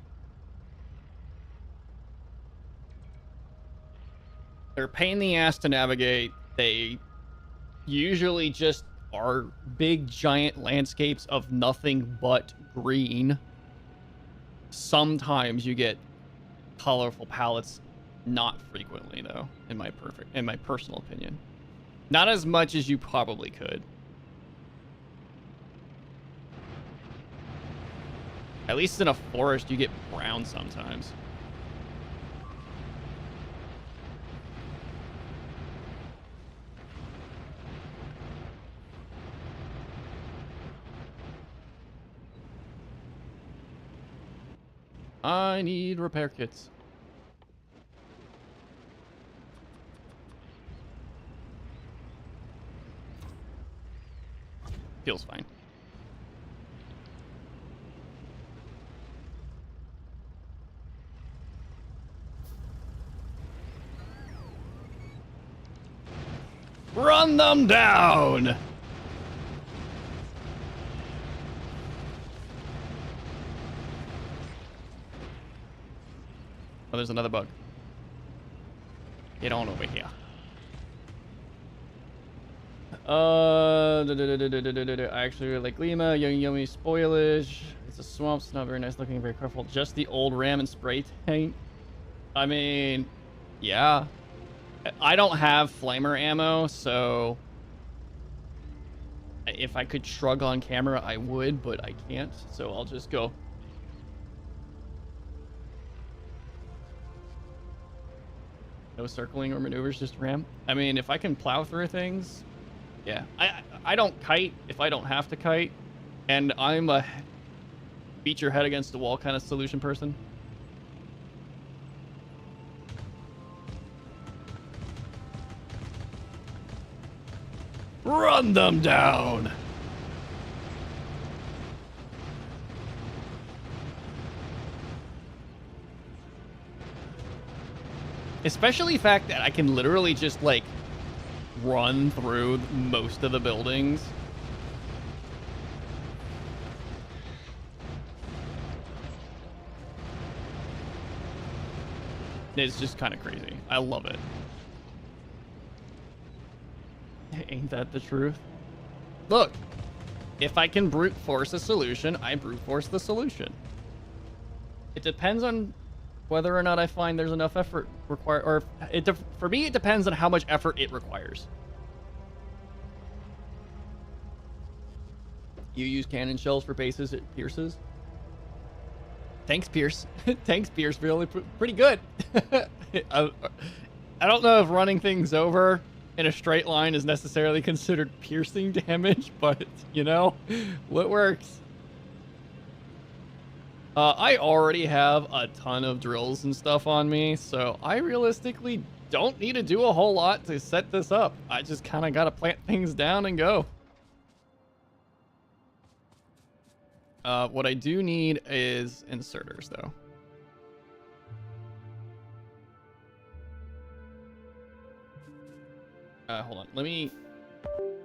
They're a pain in the ass to navigate. They usually just are big, giant landscapes of nothing but green. Sometimes you get colorful palettes, not frequently though, in my personal opinion. Not as much as you probably could. At least in a forest, you get brown sometimes. I need repair kits. Feels fine. Run them down! Oh, there's another bug. Get on over here. I actually really like Lima. Yummy spoilage. It's a swamp. It's not very nice looking. Very colorful. Just the old ram and spray tank. I mean, yeah. I don't have flamer ammo, so if I could shrug on camera, I would, but I can't. So I'll just go. No circling or maneuvers, just ram. I mean, if I can plow through things, yeah. I don't kite if I don't have to kite, and I'm a beat your head against the wall kind of solution person. Run them down! Especially the fact that I can literally just, like, run through most of the buildings. It's just kind of crazy. I love it. Ain't that the truth? Look, if I can brute force a solution, I brute force the solution. It depends on whether or not I find there's enough effort required, or for me, it depends on how much effort it requires. You use cannon shells for bases at Pierce's? Thanks, Pierce. Thanks, Pierce. Really pretty good. I don't know if running things over in a straight line is necessarily considered piercing damage, but, you know, what works? I already have a ton of drills and stuff on me, so I realistically don't need to do a whole lot to set this up. I just kind of got to plant things down and go. What I do need is inserters, though. Hold on.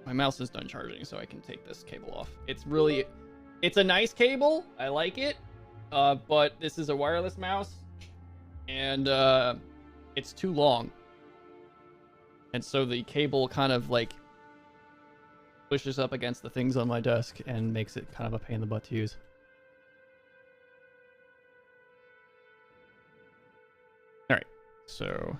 My mouse is done charging, so I can take this cable off. It's a nice cable. I like it. But this is a wireless mouse, and it's too long. And so the cable kind of, like, pushes up against the things on my desk and makes it kind of a pain in the butt to use. All right, so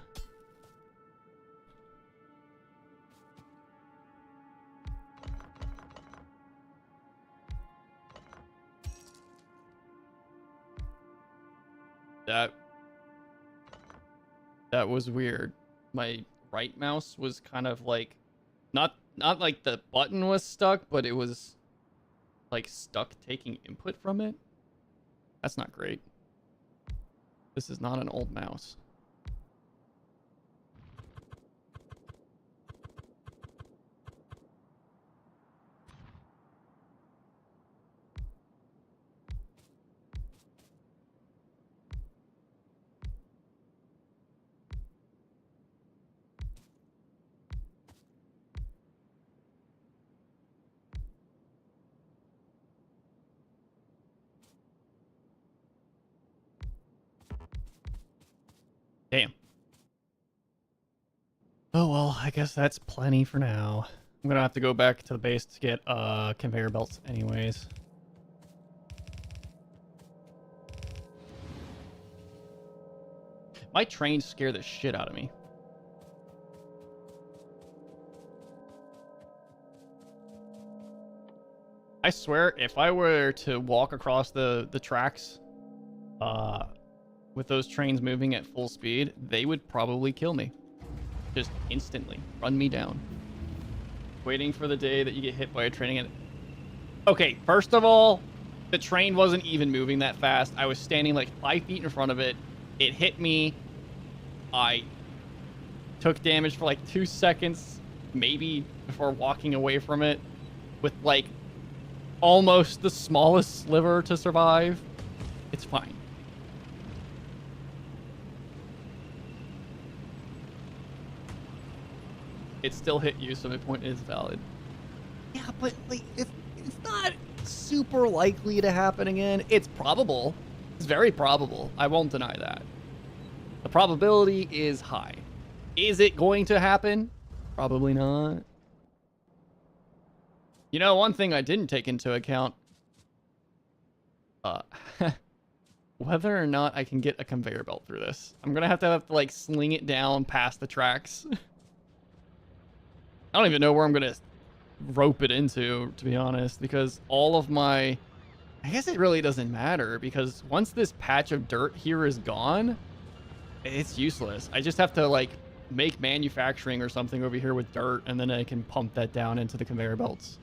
that was weird. My right mouse was kind of like not like the button was stuck, but it was like stuck taking input from it. That's not great. This is not an old mouse. Damn. Oh, well, I guess that's plenty for now. I'm gonna have to go back to the base to get conveyor belts anyways. My trains scare the shit out of me. I swear, if I were to walk across the tracks with those trains moving at full speed, they would probably kill me. Just instantly. Run me down. Waiting for the day that you get hit by a train again. Okay, first of all, the train wasn't even moving that fast. I was standing like 5 feet in front of it. It hit me. I took damage for like 2 seconds, maybe, before walking away from it with like almost the smallest sliver to survive. It's fine. It still hit you, so my point is valid. Yeah, but like, it's not super likely to happen again. It's probable. It's very probable. I won't deny that. The probability is high. Is it going to happen? Probably not. You know, one thing I didn't take into account, whether or not I can get a conveyor belt through this. I'm gonna have to like sling it down past the tracks. I don't even know where I'm gonna rope it into, to be honest, because all of my... I guess it really doesn't matter, because once this patch of dirt here is gone, it's useless. I just have to like make manufacturing or something over here with dirt, and then I can pump that down into the conveyor belts.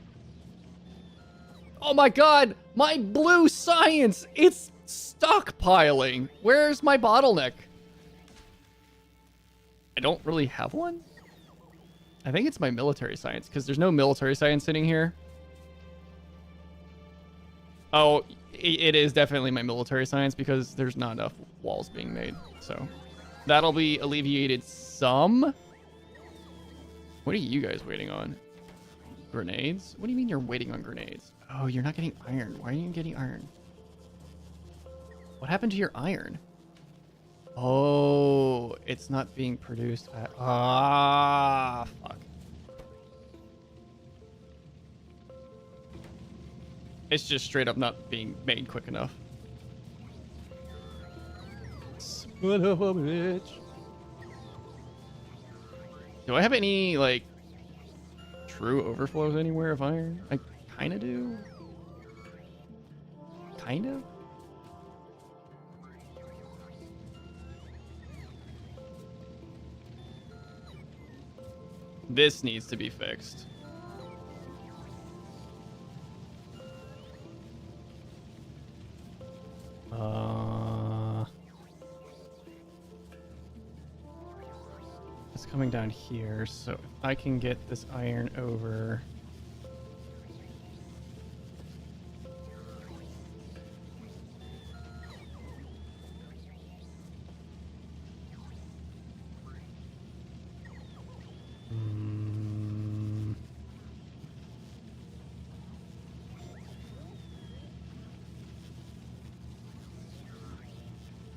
Oh my god! My blue science! It's stockpiling! Where's my bottleneck? I don't really have one? I think it's my military science, because there's no military science sitting here. Oh, it is definitely my military science, because there's not enough walls being made. So that'll be alleviated some. What are you guys waiting on? Grenades? What do you mean you're waiting on grenades? Oh, you're not getting iron. Why are you getting iron? What happened to your iron? Oh, it's not being produced at... Ah, fuck. It's just straight up not being made quick enough. Son of a bitch. Do I have any, like, true overflows anywhere of iron? I kind of do. Kind of? This needs to be fixed. It's coming down here, so if I can get this iron over...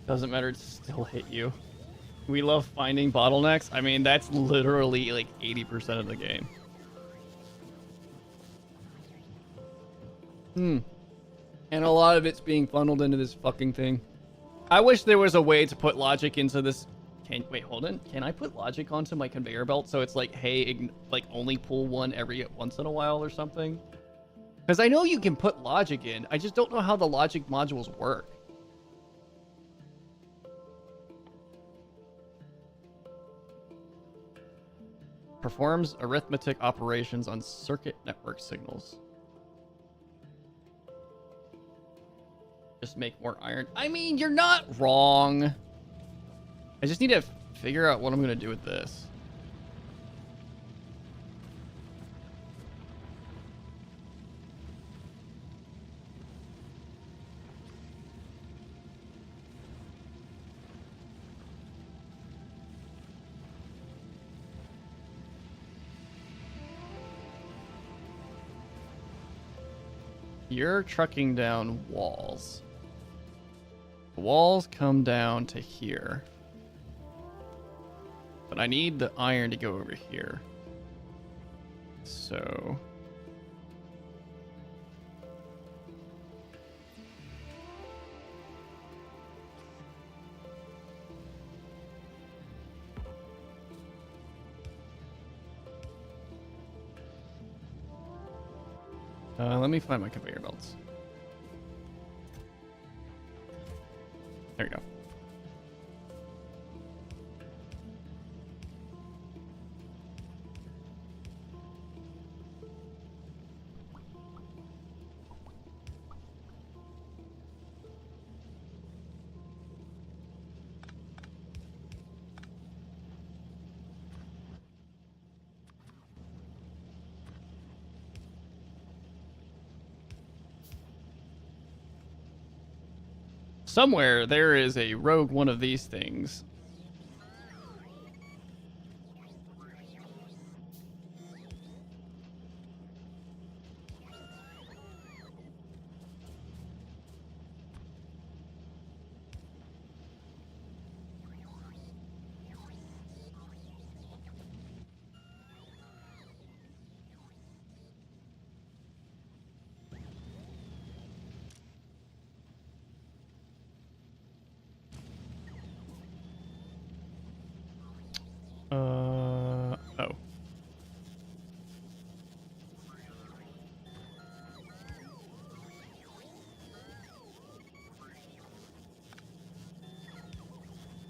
Doesn't matter, it still hit you. We love finding bottlenecks. I mean, that's literally like 80% of the game. And a lot of it's being funneled into this fucking thing. I wish there was a way to put logic into this. Wait, hold on. Can I put logic onto my conveyor belt so it's like, hey, like only pull one every once in a while or something? Because I know you can put logic in. I just don't know how the logic modules work. Performs arithmetic operations on circuit network signals. Just make more iron. I mean, you're not wrong. I just need to figure out what I'm gonna do with this. You're trucking down walls. The walls come down to here. But I need the iron to go over here. So... let me find my conveyor belts. There we go. Somewhere there is a rogue one of these things. Oh.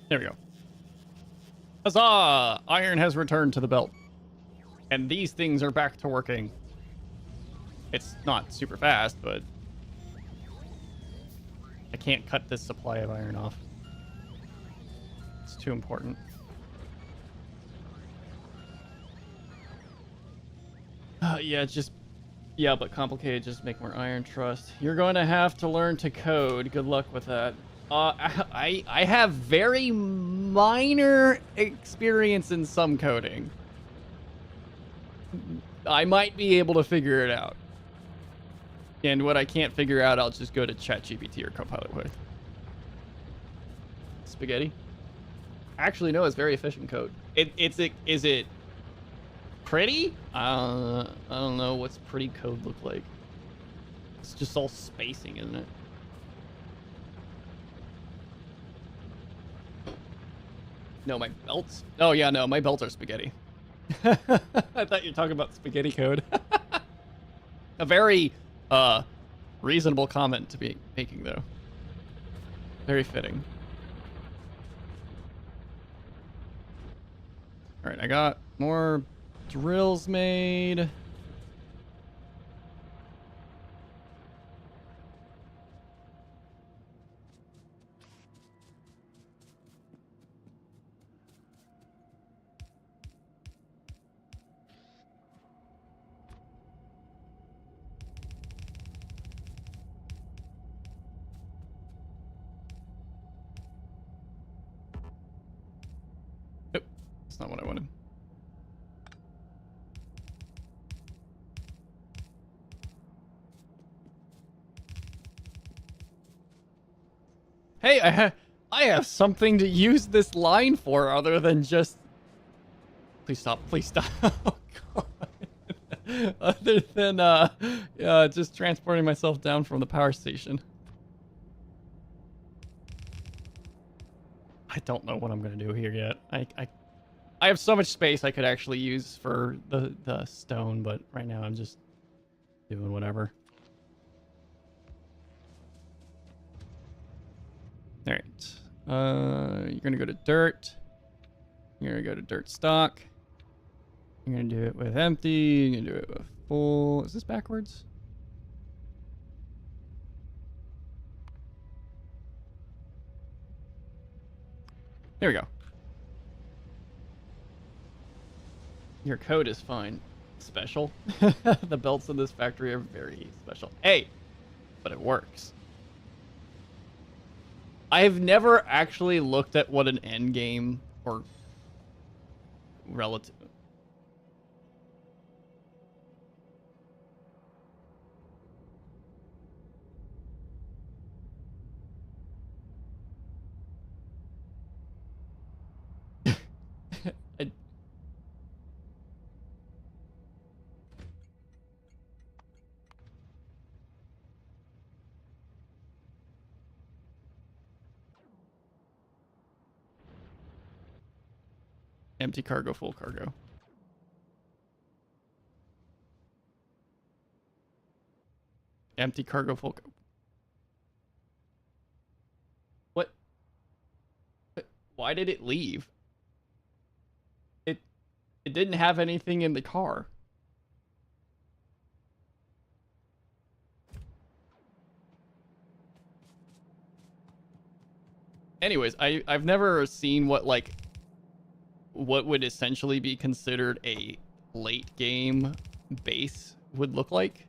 There we go. Huzzah! Iron has returned to the belt. And these things are back to working. It's not super fast, but... I can't cut this supply of iron off. It's too important. Yeah, just... Yeah, but complicated. Just make more iron trust. You're going to have to learn to code. Good luck with that. I have very minor experience in some coding. I might be able to figure it out. And what I can't figure out, I'll just go to ChatGPT or Copilot with. Spaghetti? Actually, no, it's very efficient code. Is it pretty? I don't know what's pretty code look like. It's just all spacing, isn't it? No, my belts? Oh, yeah, no, my belts are spaghetti. I thought you were talking about spaghetti code. A very, reasonable comment to be making, though. Very fitting. All right, I got more drills made. Nope, that's not what I wanted. Hey, I have something to use this line for other than just... Please stop, please stop. Oh, God. Other than, just transporting myself down from the power station. I don't know what I'm gonna do here yet. I have so much space I could actually use for the stone, but right now I'm just doing whatever. All right, you're gonna go to dirt. You're gonna go to dirt stock. You're gonna do it with empty. You're gonna do it with full. Is this backwards? There we go. Your code is fine. Special. The belts in this factory are very special. Hey, but it works. I have never actually looked at what an end game or relative. I, empty cargo, full cargo. Empty cargo, full. What? Why did it leave? It didn't have anything in the car. Anyways, I've never seen what would essentially be considered a late game base would look like.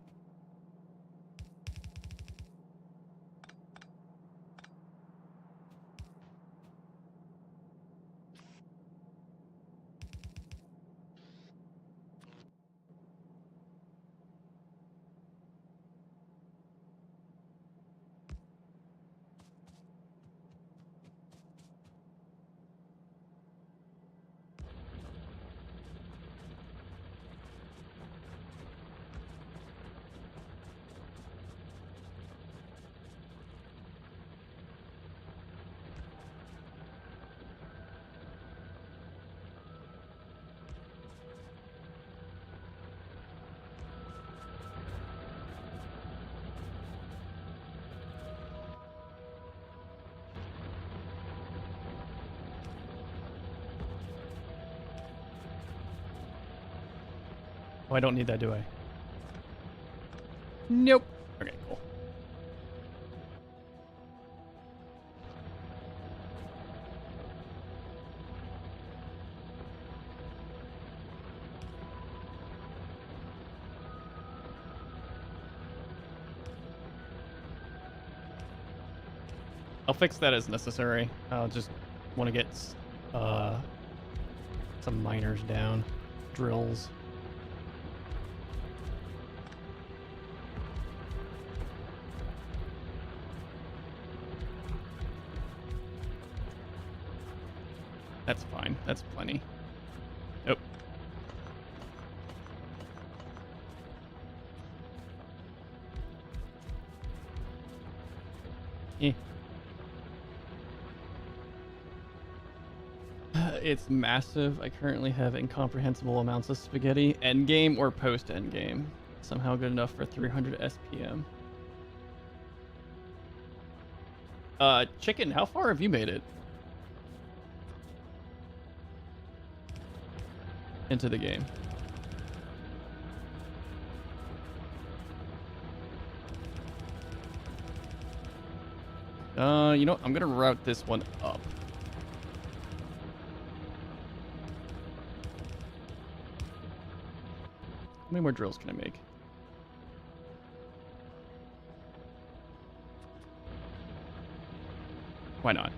Oh, I don't need that, do I? Nope. Okay, cool. I'll fix that as necessary. I'll just want to get some miners down. Drills. That's fine. That's plenty. Oh. Eh. It's massive. I currently have incomprehensible amounts of spaghetti. Endgame or post-endgame. Somehow good enough for 300 SPM. Chicken, how far have you made it? Into the game. You know what? I'm gonna route this one up. How many more drills can I make? Why not?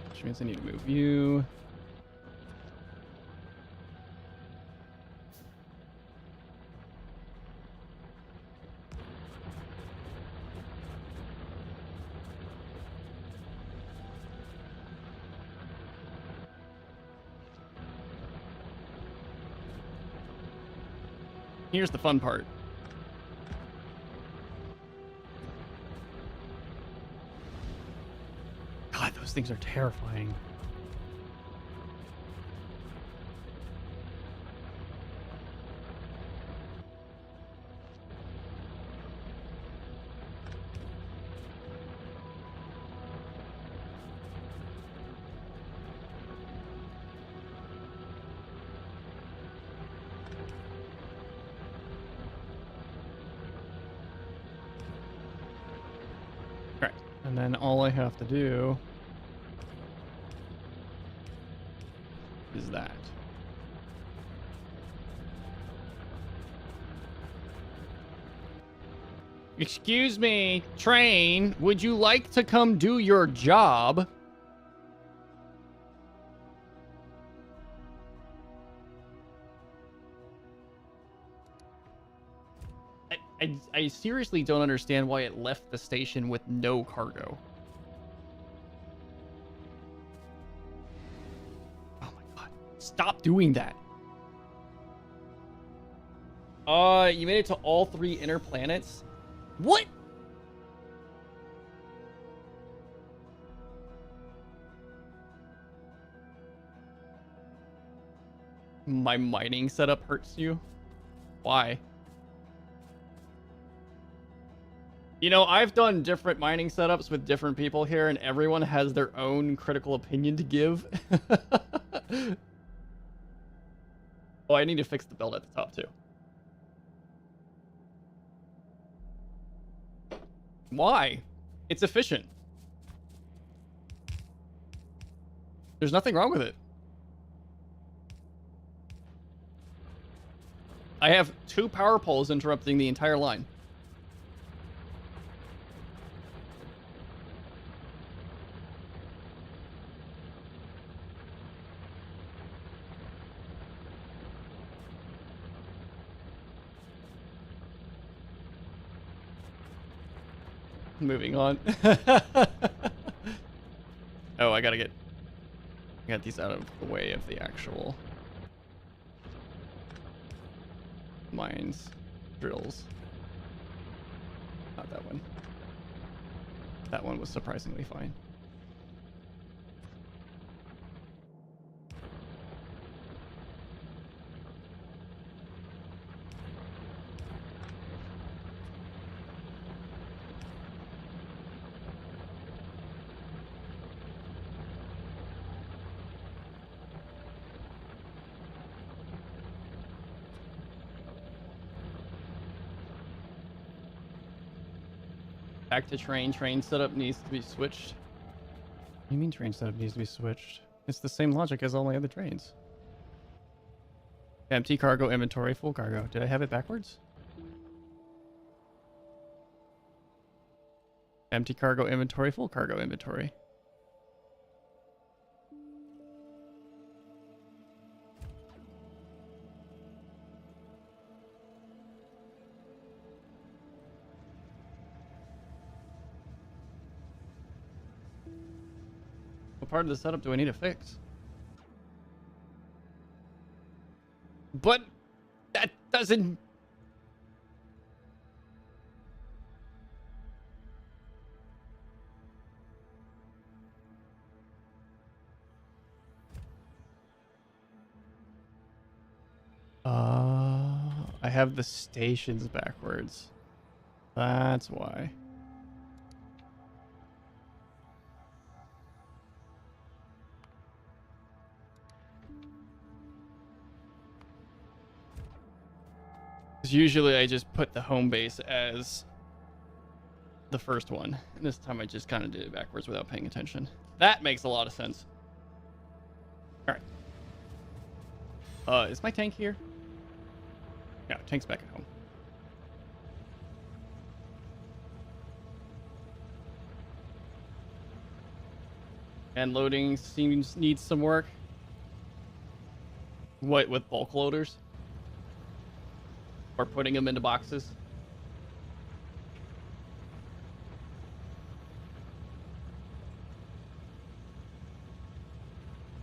Which means I need to move you. Here's the fun part. God, those things are terrifying. And then all I have to do is that. Excuse me, train, would you like to come do your job? I seriously don't understand why it left the station with no cargo. Oh my god. Stop doing that. You made it to all 3 inner planets? What? My mining setup hurts you? Why? You know, I've done different mining setups with different people here, and everyone has their own critical opinion to give. Oh, I need to fix the belt at the top, too. Why? It's efficient. There's nothing wrong with it. I have 2 power poles interrupting the entire line. Moving on. Oh, I gotta get these out of the way of the actual mines, drills. Not that one. That one was surprisingly fine. Back to train. Train setup needs to be switched. What do you mean train setup needs to be switched? It's the same logic as all my other trains. Empty cargo inventory, full cargo. Did I have it backwards? Empty cargo inventory, full cargo inventory. What part of the setup do I need to fix? But that doesn't... I have the stations backwards. That's why. Usually I just put the home base as the first one. And this time I just kind of did it backwards without paying attention. That makes a lot of sense. All right. Is my tank here? Yeah, tank's back at home. And loading needs some work. What, with bulk loaders? Or putting them into boxes?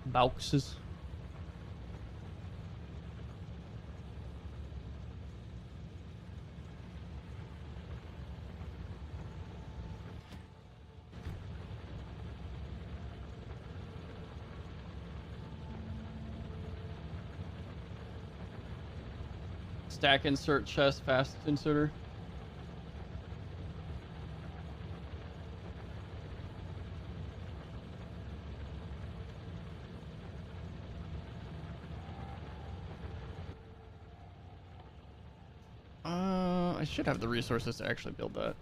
Boxes. Stack insert chest fast inserter. I should have the resources to actually build that.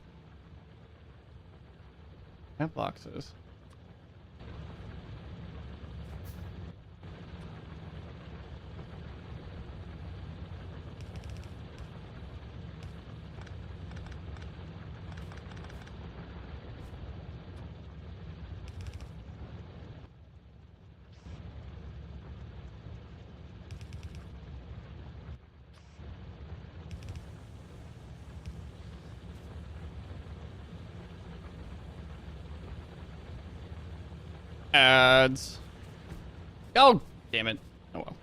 Have boxes. Ads. Oh, damn it. Oh well.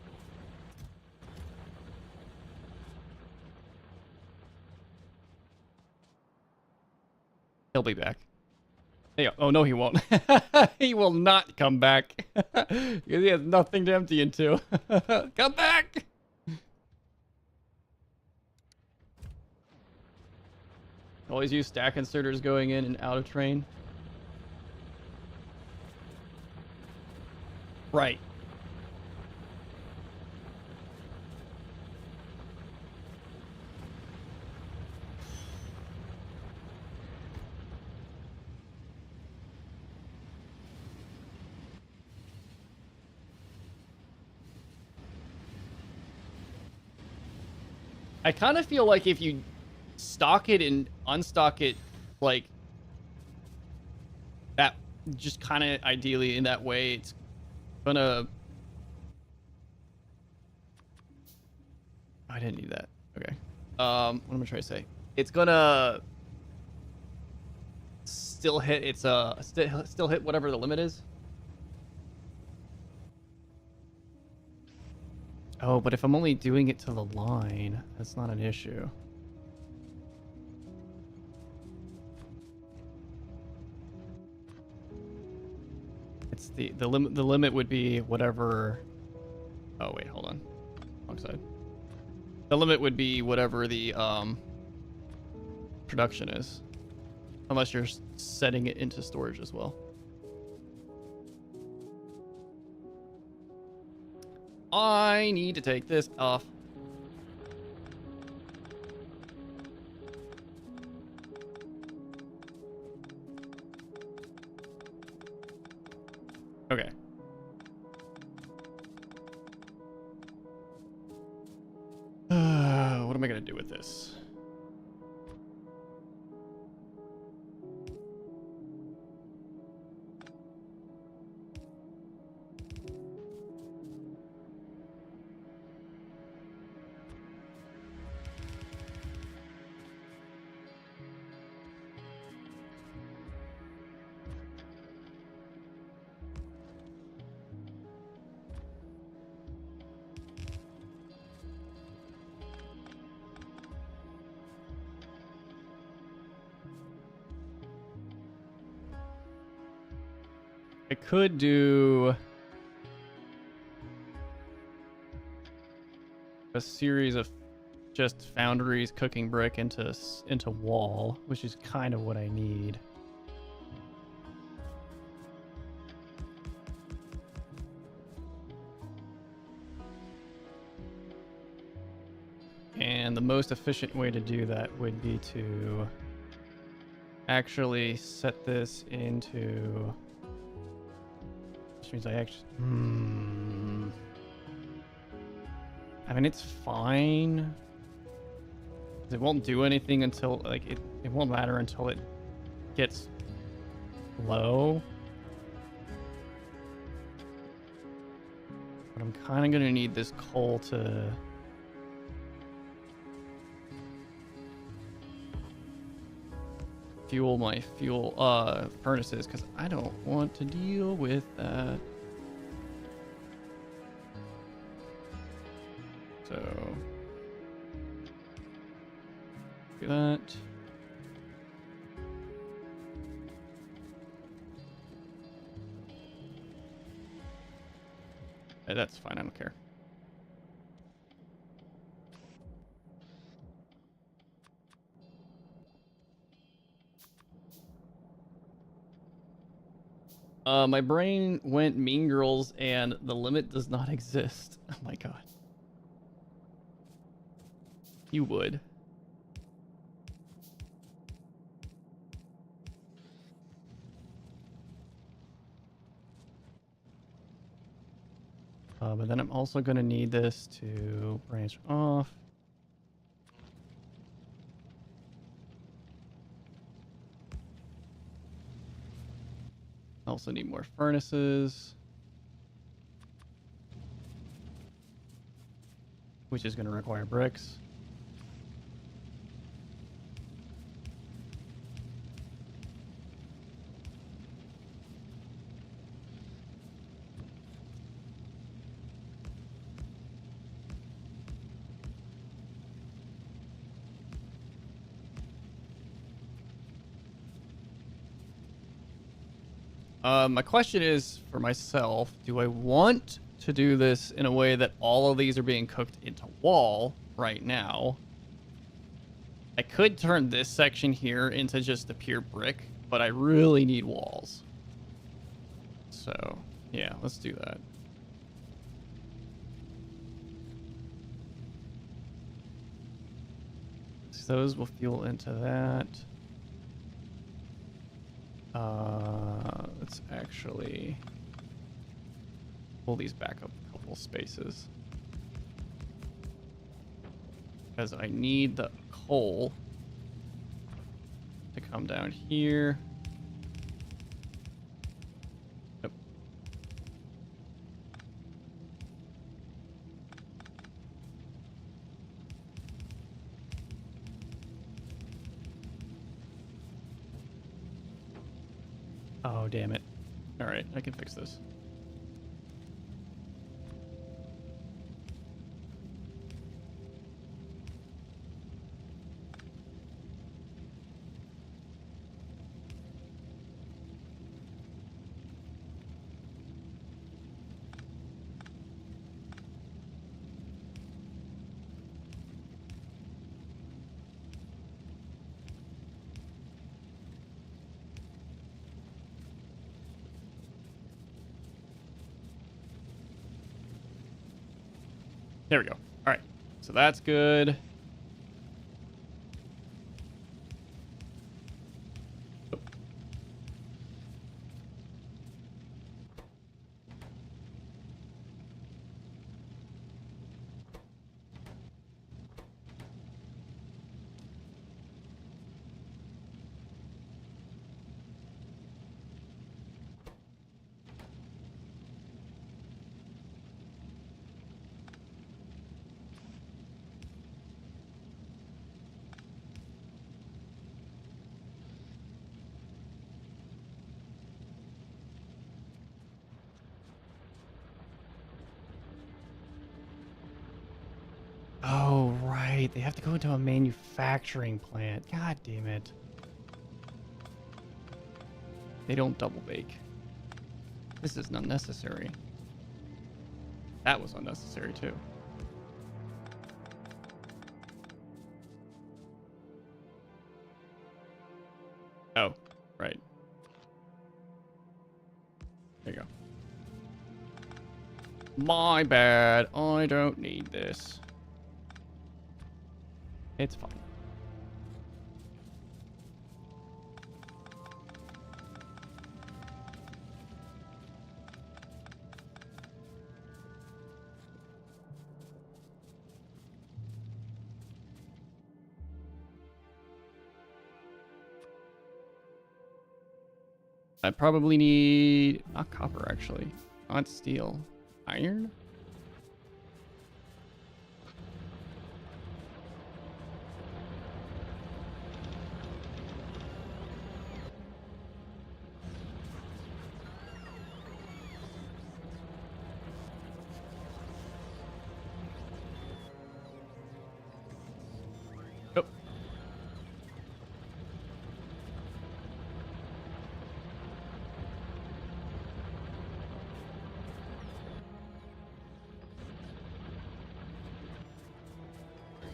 He'll be back. There you go. Oh, no, he won't. He will not come back. Because he has nothing to empty into. Come back! Always use stack inserters going in and out of train. Right. I kind of feel like if you stock it and unstock it, like, that, just kind of ideally in that way, it's gonna... I didn't need that. Okay. What am I trying to say? It's gonna still hit its still hit whatever the limit is. Oh, but if I'm only doing it to the line, that's not an issue. It's the limit. The limit would be whatever. Oh wait, hold on. Wrong side. The limit would be whatever the production is, unless you're setting it into storage as well. I need to take this off. Okay. What am I gonna do with this? I could do a series of just foundries cooking brick into wall, which is kind of what I need. And the most efficient way to do that would be to actually set this into... Which means I actually... I mean, it's fine. It won't do anything until, like, it won't matter until it gets low. But I'm kind of going to need this coal to... fuel my furnaces, because I don't want to deal with that. So do that. That's fine, I don't care. My brain went Mean Girls and the limit does not exist. Oh my god. You would. But then I'm also going to need this to branch off. I also need more furnaces, which is going to require bricks. My question is for myself, do I want to do this in a way that all of these are being cooked into wall right now? I could turn this section here into just the pure brick, but I really need walls. So, yeah, let's do that. So those will fuel into that. Let's actually pull these back up a couple spaces. Because I need the coal to come down here. Yep. Oh, damn it. All right, I can fix this. There we go. All right, so that's good. Oh, right. They have to go into a manufacturing plant. God damn it. They don't double bake. This is unnecessary. That was unnecessary, too. Oh, right. There you go. My bad. I don't need this. It's fine. I probably need not copper, actually, not steel, iron. Nope.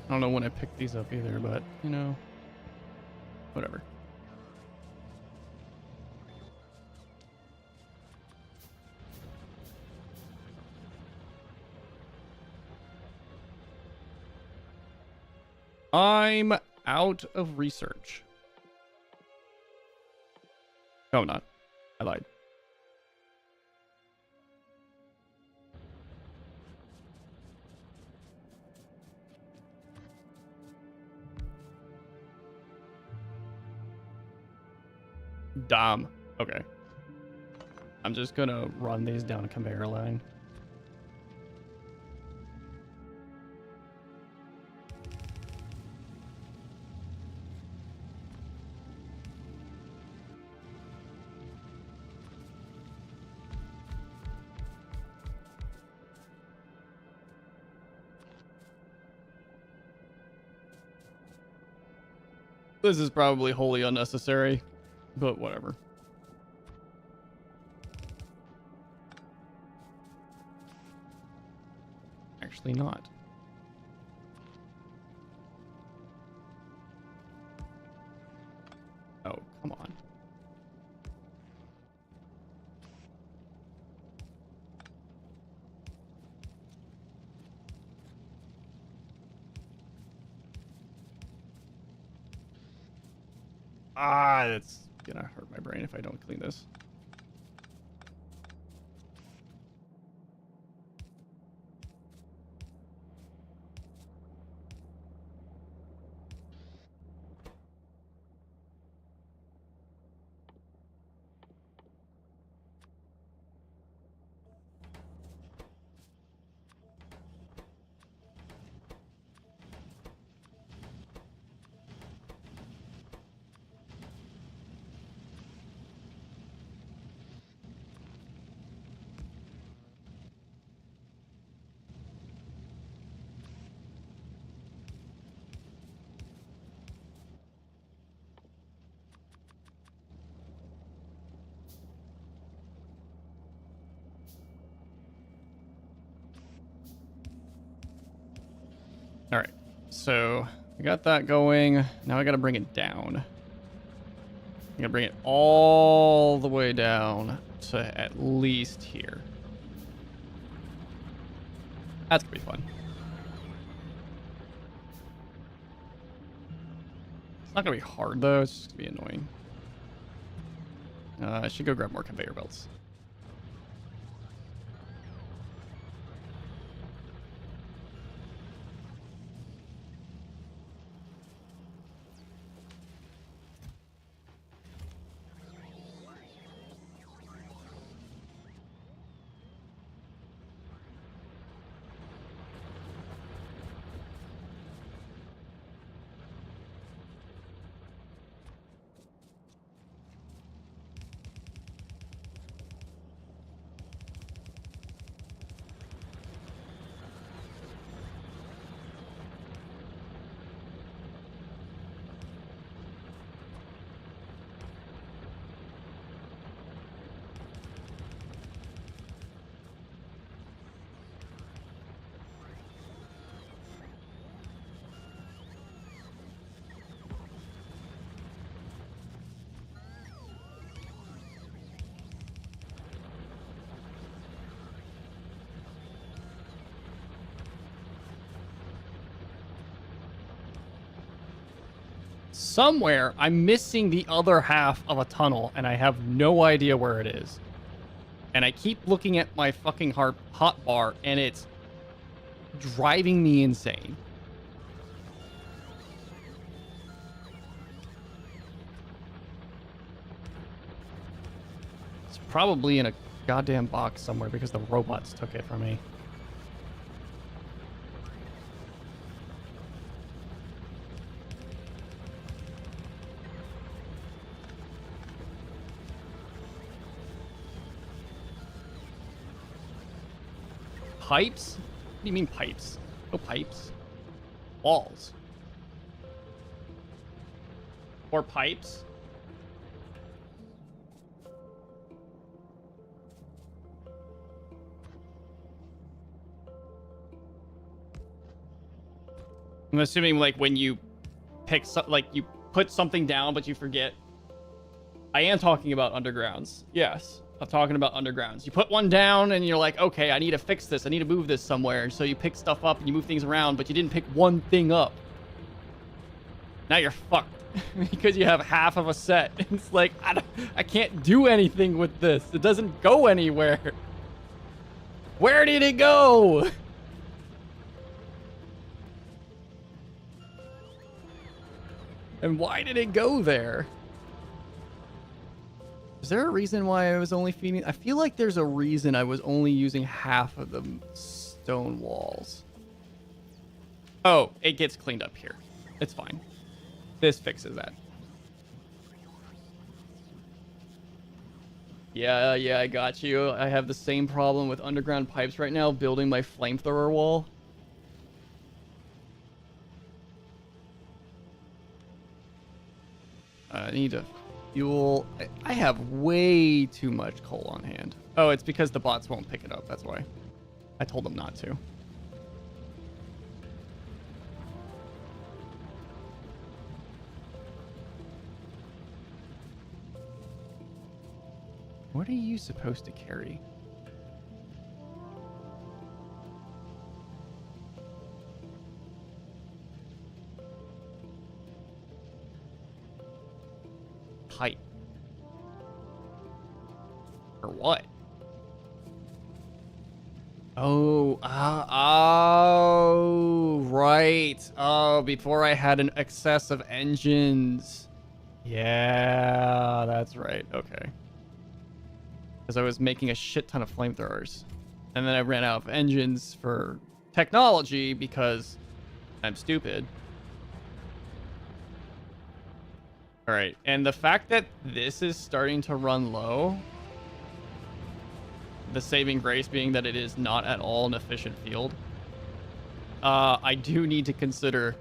I don't know when I picked these up either, but, you know, whatever. I'm out of research. No, I'm not. I lied. Damn. Okay. I'm just gonna run these down a conveyor line. This is probably wholly unnecessary, but whatever. Actually not. Oh, come on. Ah, that's gonna hurt my brain if I don't clean this. All right, so I got that going. Now I got to bring it down. I'm gonna bring it all the way down to at least here. That's gonna be fun. It's not gonna be hard though. It's just gonna be annoying. I should go grab more conveyor belts. Somewhere, I'm missing the other half of a tunnel, and I have no idea where it is. And I keep looking at my fucking hot bar, and it's driving me insane. It's probably in a goddamn box somewhere because the robots took it from me. Pipes? What do you mean pipes? No pipes. Walls. Or pipes? I'm assuming like when you pick like you put something down but you forget. I am talking about undergrounds. Yes. I'm talking about undergrounds. You put one down and you're like, okay, I need to fix this. I need to move this somewhere. So you pick stuff up and you move things around, but you didn't pick one thing up. Now you're fucked because you have half of a set. It's like, I can't do anything with this. It doesn't go anywhere. Where did it go? And why did it go there? there a reason why I was only feeding? I feel like there's a reason I was only using half of the stone walls. Oh, it gets cleaned up here. It's fine. This fixes that. Yeah, I got you. I have the same problem with underground pipes right now, building my flamethrower wall. I need to fuel. I have way too much coal on hand. Oh, it's because the bots won't pick it up. That's why. I told them not to. What are you supposed to carry? Pipe. For what? Oh, right. Oh, before I had an excess of engines. Yeah, that's right. Okay. Because I was making a shit ton of flamethrowers. And then I ran out of engines for technology because I'm stupid. All right, and the fact that this is starting to run low, the saving grace being that it is not at all an efficient field, I do need to consider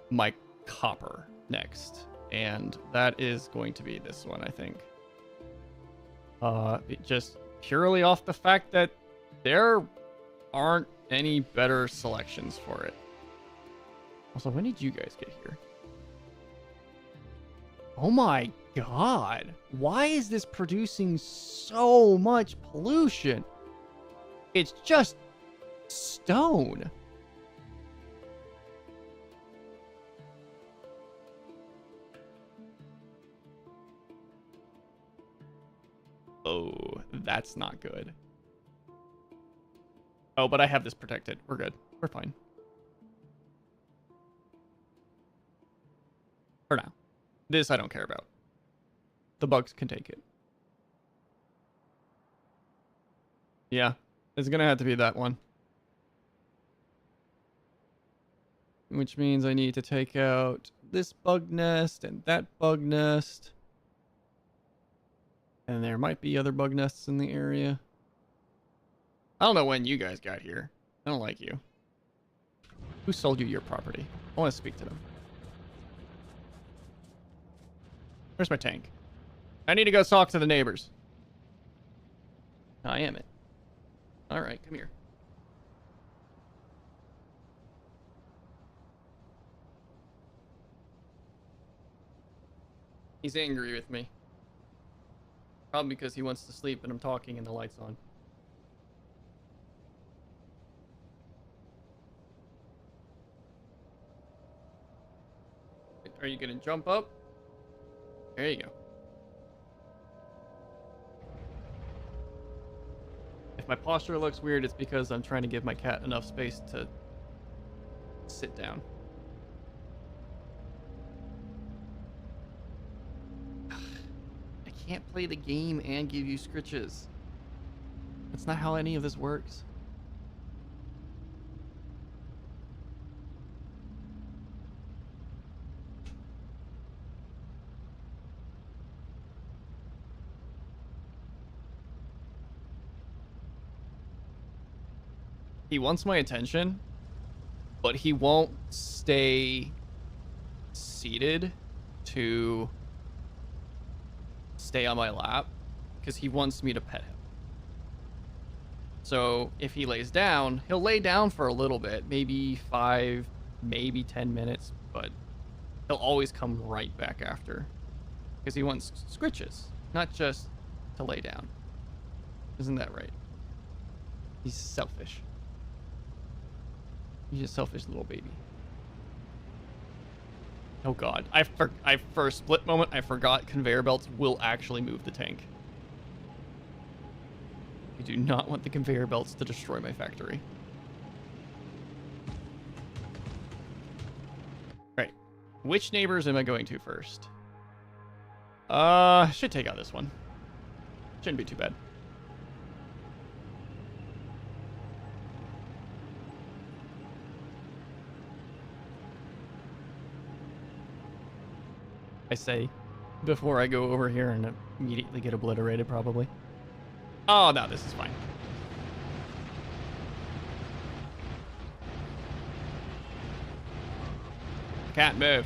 my copper next, and that is going to be this one, I think. Just purely off the fact that there aren't any better selections for it. Also, when did you guys get here? Oh my god. Why is this producing so much pollution? It's just stone. Oh, that's not good. Oh, but I have this protected. We're good. We're fine. For now. This I don't care about. The bugs can take it. Yeah, it's gonna have to be that one. Which means I need to take out this bug nest and that bug nest. And there might be other bug nests in the area. I don't know when you guys got here. I don't like you. Who sold you your property? I want to speak to them. Where's my tank? I need to go talk to the neighbors. I am it. All right, come here. He's angry with me. Probably because he wants to sleep and I'm talking and the light's on. Are you gonna jump up? There you go. If my posture looks weird, it's because I'm trying to give my cat enough space to sit down. I can't play the game and give you scritches. That's not how any of this works. He wants my attention, but he won't stay seated to stay on my lap because he wants me to pet him. So if he lays down, he'll lay down for a little bit, maybe 5, maybe 10 minutes, but he'll always come right back after because he wants scritches, not just to lay down. Isn't that right? He's selfish. He's a selfish little baby. Oh god. For a split moment, I forgot conveyor belts will actually move the tank. I do not want the conveyor belts to destroy my factory. Right. Which neighbors am I going to first? Should take out this one. Shouldn't be too bad. I say before I go over here and immediately get obliterated, probably. Oh, no, this is fine. Can't move.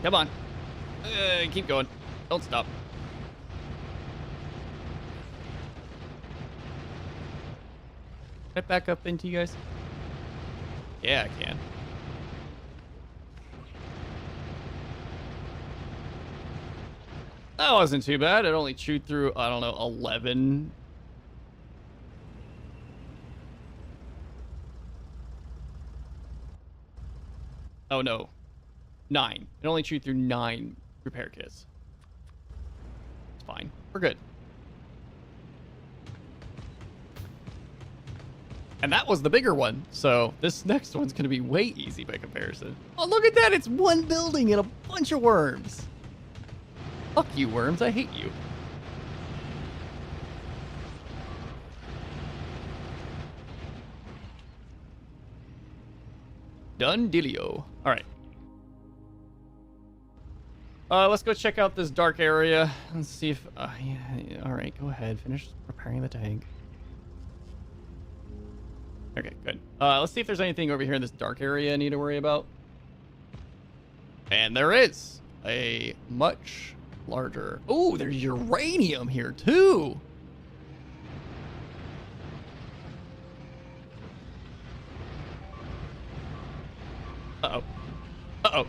Come on. Keep going. Don't stop. Can I back up into you guys? Yeah, I can. That wasn't too bad. It only chewed through, I don't know, 11. Oh, no. 9. It only chewed through 9 repair kits. It's fine. We're good. And that was the bigger one, so this next one's going to be way easy by comparison. Oh, look at that! It's one building and a bunch of worms! Fuck you, worms. I hate you. Done dealio. Alright. Let's go check out this dark area. Let's see if... yeah, alright, go ahead. Finish repairing the tank. Okay, good. Let's see if there's anything over here in this dark area I need to worry about. And there is a much larger... Oh, there's uranium here, too! Uh-oh. Uh-oh.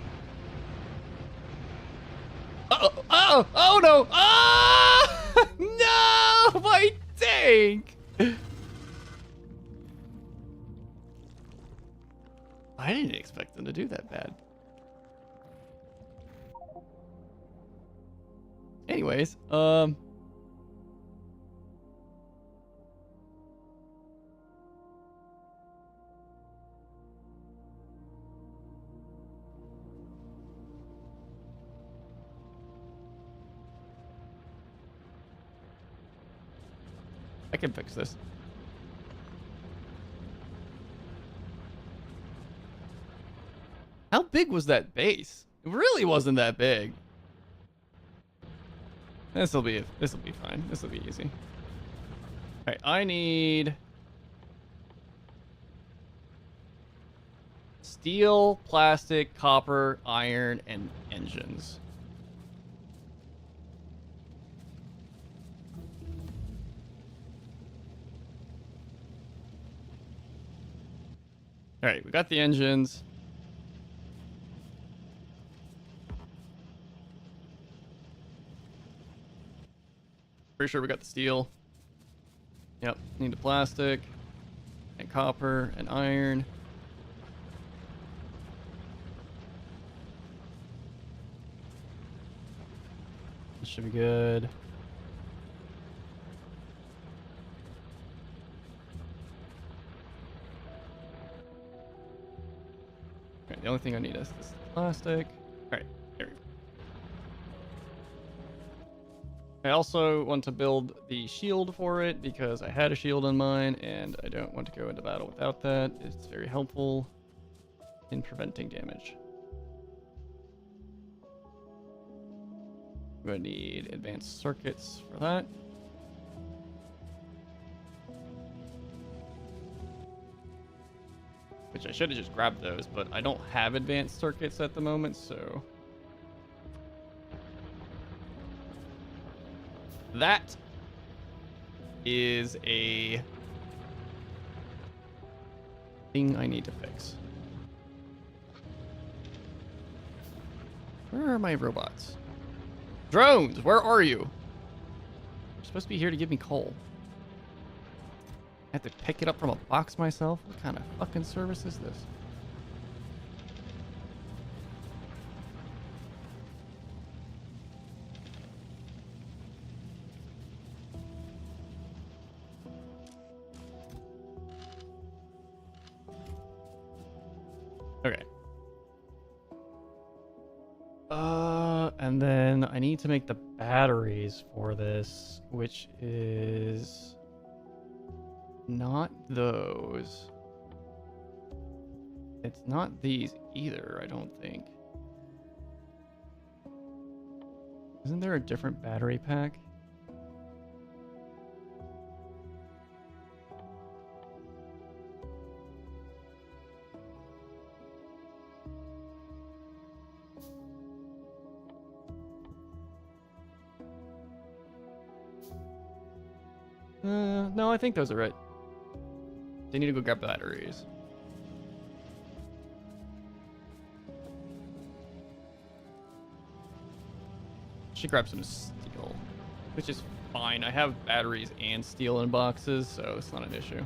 Uh-oh. Uh-oh. Oh, no! Ah! No! My tank! I didn't expect them to do that bad. Anyways, I can fix this. How big was that base? It really wasn't that big. This'll be fine. This'll be easy. Alright, I need steel, plastic, copper, iron, and engines. Alright, we got the engines. Pretty sure we got the steel. Yep, need the plastic and copper and iron. This should be good. Alright, the only thing I need is this plastic. Alright, there we go. I also want to build the shield for it because I had a shield on mine and I don't want to go into battle without that. It's very helpful in preventing damage. I'm going to need advanced circuits for that. Which I should have just grabbed those, but I don't have advanced circuits at the moment, so... That is a thing I need to fix. Where are my robots? Drones, where are you? You're supposed to be here to give me coal. I have to pick it up from a box myself? What kind of fucking service is this? And then I need to make the batteries for this, which is not those. It's not these either, I don't think. Isn't there a different battery pack? No, I think those are right. They need to go grab batteries. Should grab some steel, which is fine. I have batteries and steel in boxes, so it's not an issue.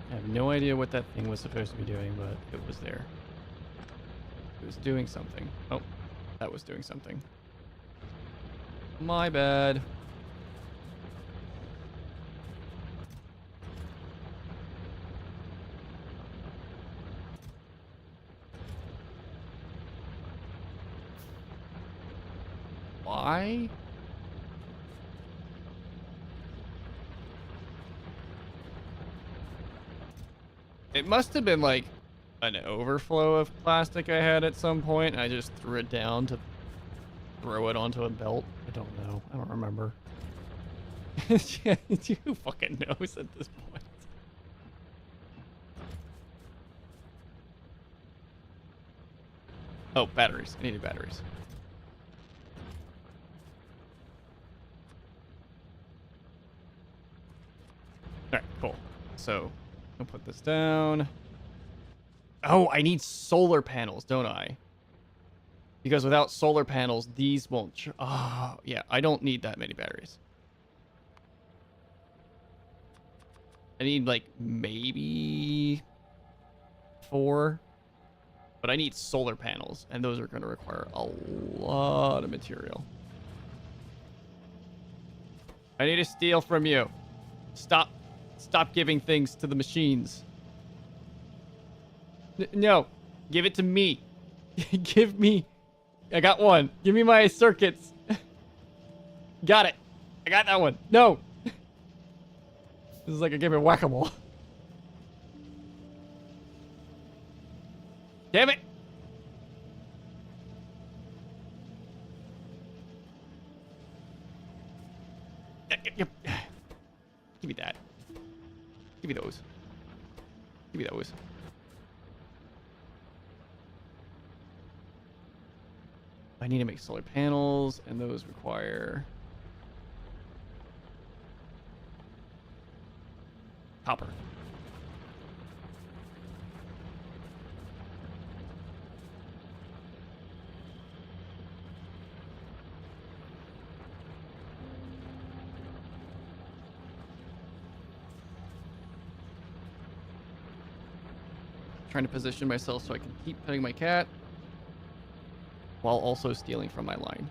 I have no idea what that thing was supposed to be doing, but it was there. It was doing something. Oh, that was doing something. My bad. Why? It must have been like an overflow of plastic I had at some point, and I just threw it down to throw it onto a belt. I don't know. I don't remember. Yeah, who fucking knows at this point? Oh, batteries. I needed batteries. Alright, cool. So, I'll put this down. Oh, I need solar panels, don't I? Because without solar panels, these won't... Oh, yeah, I don't need that many batteries. I need, like, maybe 4. But I need solar panels, and those are going to require a lot of material. I need to steal from you. Stop giving things to the machines. No, give it to me. Give me... I got one. Give me my circuits. Got it. I got that one. No. This is like a game of whack-a-mole. Damn it. Give me that. Give me those. Give me those. I need to make solar panels, and those require copper. Trying to position myself so I can keep petting my cat while also stealing from my line.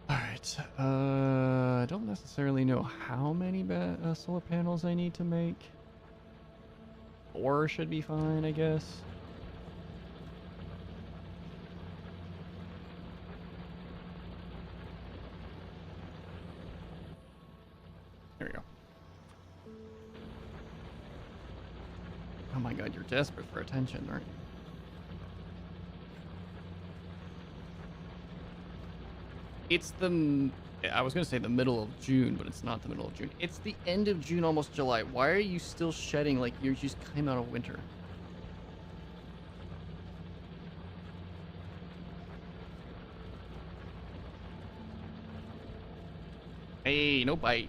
Alright, I don't necessarily know how many solar panels I need to make. 4 should be fine, I guess. There we go. Oh my god, you're desperate for attention, aren't you? It's the... I was going to say the middle of June, but it's not the middle of June. It's the end of June, almost July. Why are you still shedding like you just came out of winter? Hey, no bite.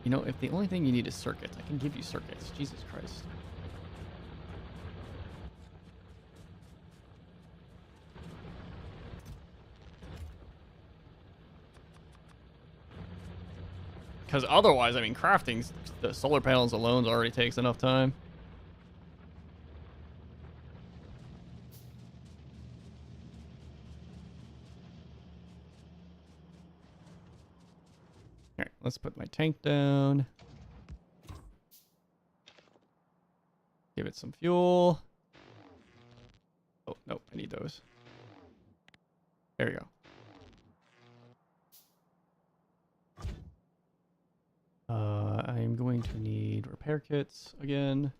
You know, if the only thing you need is circuits, I can give you circuits. Jesus Christ. Because otherwise, I mean, crafting the solar panels alone already takes enough time. All right, let's put my tank down. Give it some fuel. Oh, no, I need those. There we go. I'm going to need repair kits again.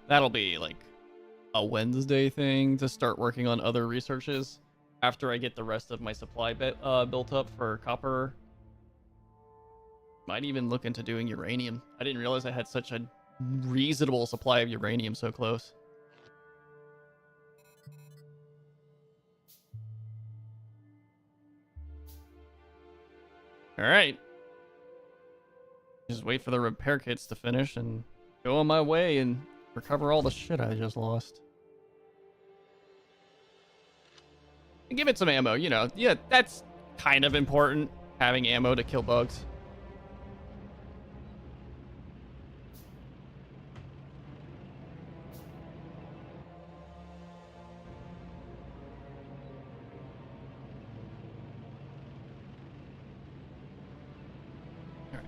That'll be like a Wednesday thing to start working on other researches after I get the rest of my supply built up for copper. Might even look into doing uranium. I didn't realize I had such a reasonable supply of uranium so close. All right. Just wait for the repair kits to finish and go on my way and recover all the shit I just lost. And give it some ammo, you know. Yeah, that's kind of important, having ammo to kill bugs. All right.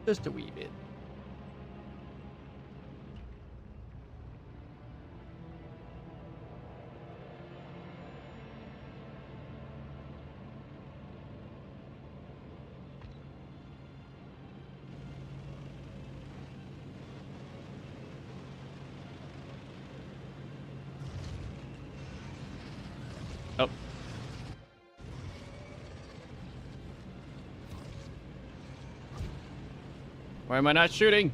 Just a wee bit. Oh. Why am I not shooting?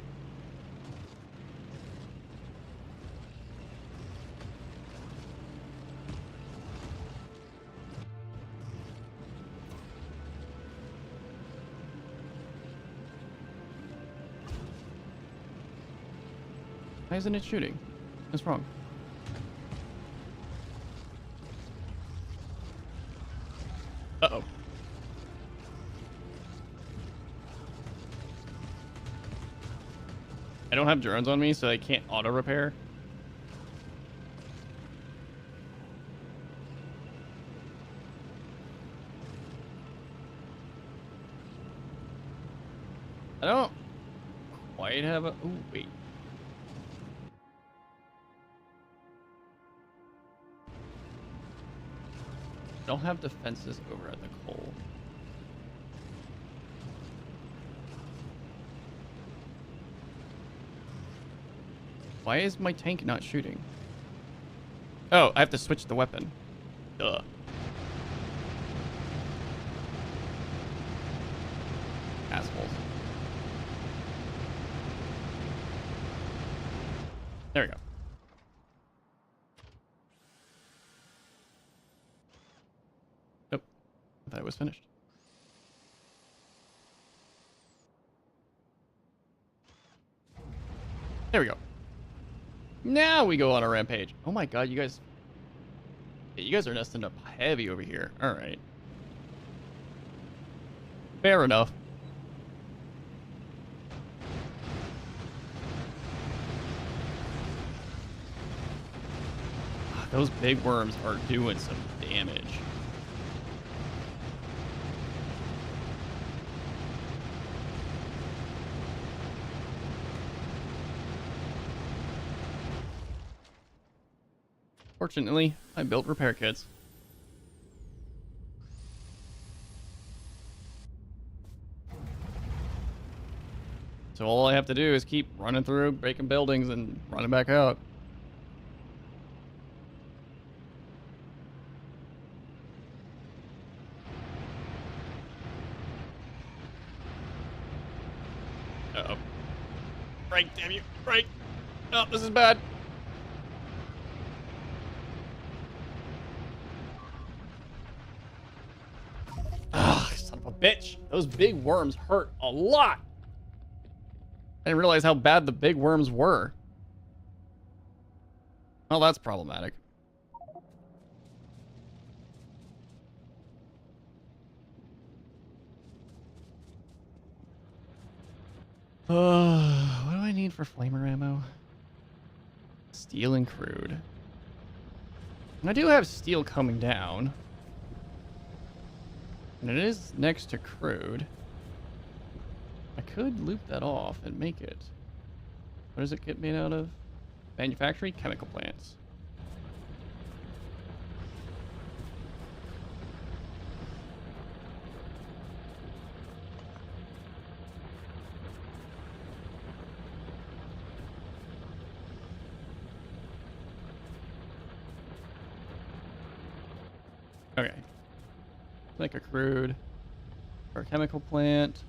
Why isn't it shooting? What's wrong? Uh-oh. I don't have drones on me, so I can't auto repair. I don't quite have a... Ooh, wait. I don't have defenses over at the coal. Why is my tank not shooting? Oh, I have to switch the weapon. Duh. Assholes. There we go. Nope. I thought it was finished. There we go. Now we go on a rampage. Oh my god, you guys... Yeah, you guys are nesting up heavy over here. Alright. Fair enough. Those big worms are doing some damage. Fortunately, I built repair kits. So all I have to do is keep running through, breaking buildings, and running back out. Uh-oh. Break, damn you. Break. Oh, this is bad. Ah, son of a bitch. Those big worms hurt a lot. I didn't realize how bad the big worms were. Well, that's problematic. What do I need for flamer ammo? Steel and crude. And I do have steel coming down. And it is next to crude. I could loop that off and make it. What does it get made out of? Manufacturing chemical plants. Okay. Like a crude or a chemical plant.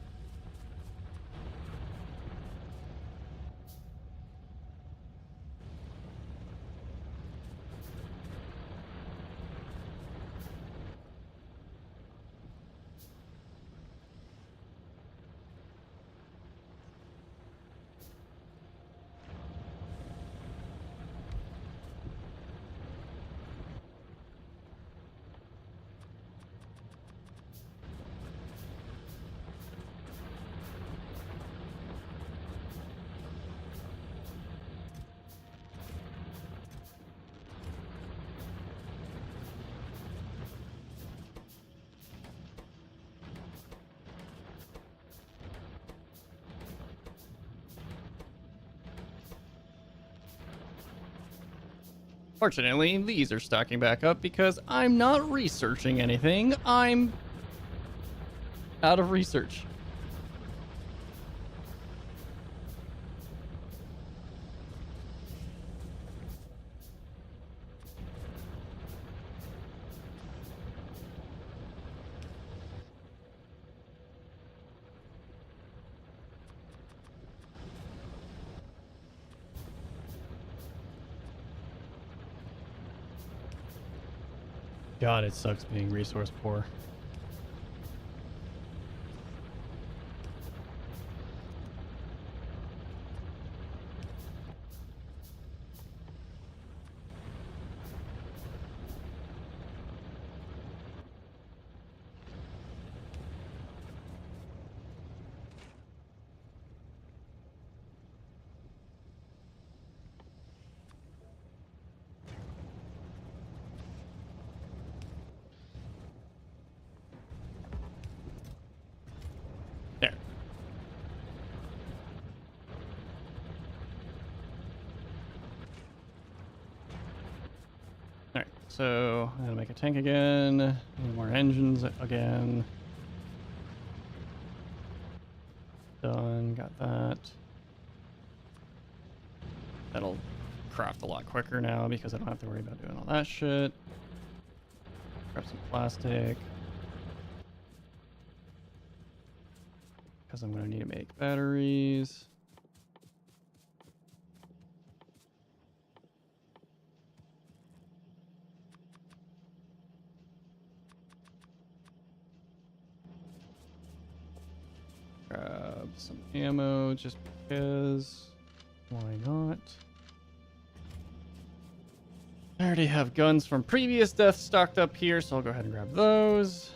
Fortunately, these are stocking back up because I'm not researching anything. I'm out of research. God, it sucks being resource poor. There. Alright, so I'm gonna make a tank again. Need more engines again. Done, got that. That'll craft a lot quicker now because I don't have to worry about doing all that shit. Grab some plastic. Because I'm going to need to make batteries. Grab some ammo just because. Why not? I already have guns from previous deaths stocked up here, so I'll go ahead and grab those.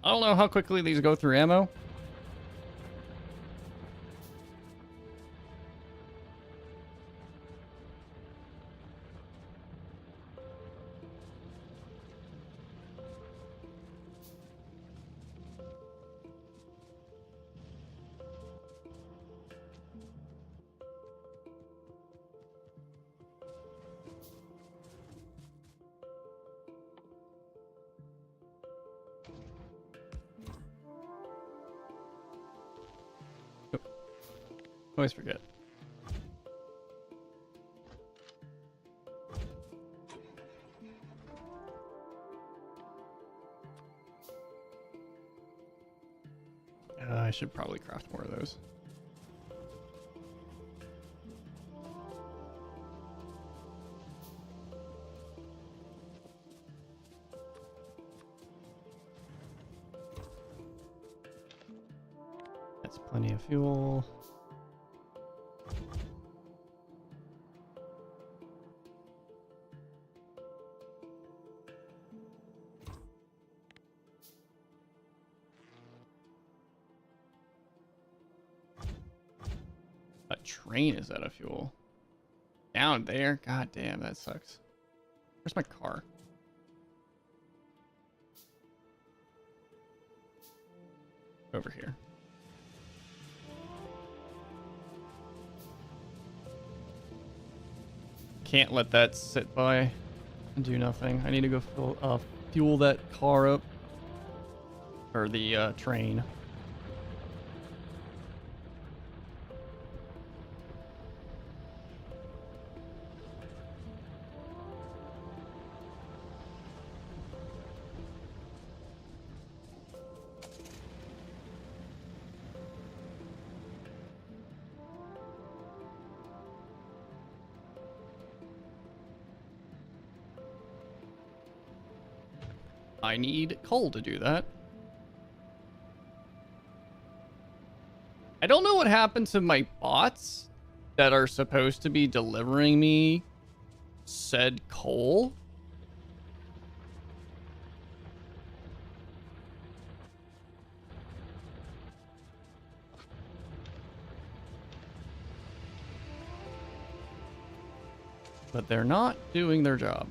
I don't know how quickly these go through ammo. Always forget. I should probably craft more of those. That's plenty of fuel. A train is out of fuel. Down there? God damn, that sucks. Where's my car? Over here. Can't let that sit by and do nothing. I need to go fuel that car up. Or the train. I need coal to do that. I don't know what happened to my bots that are supposed to be delivering me said coal. But they're not doing their job.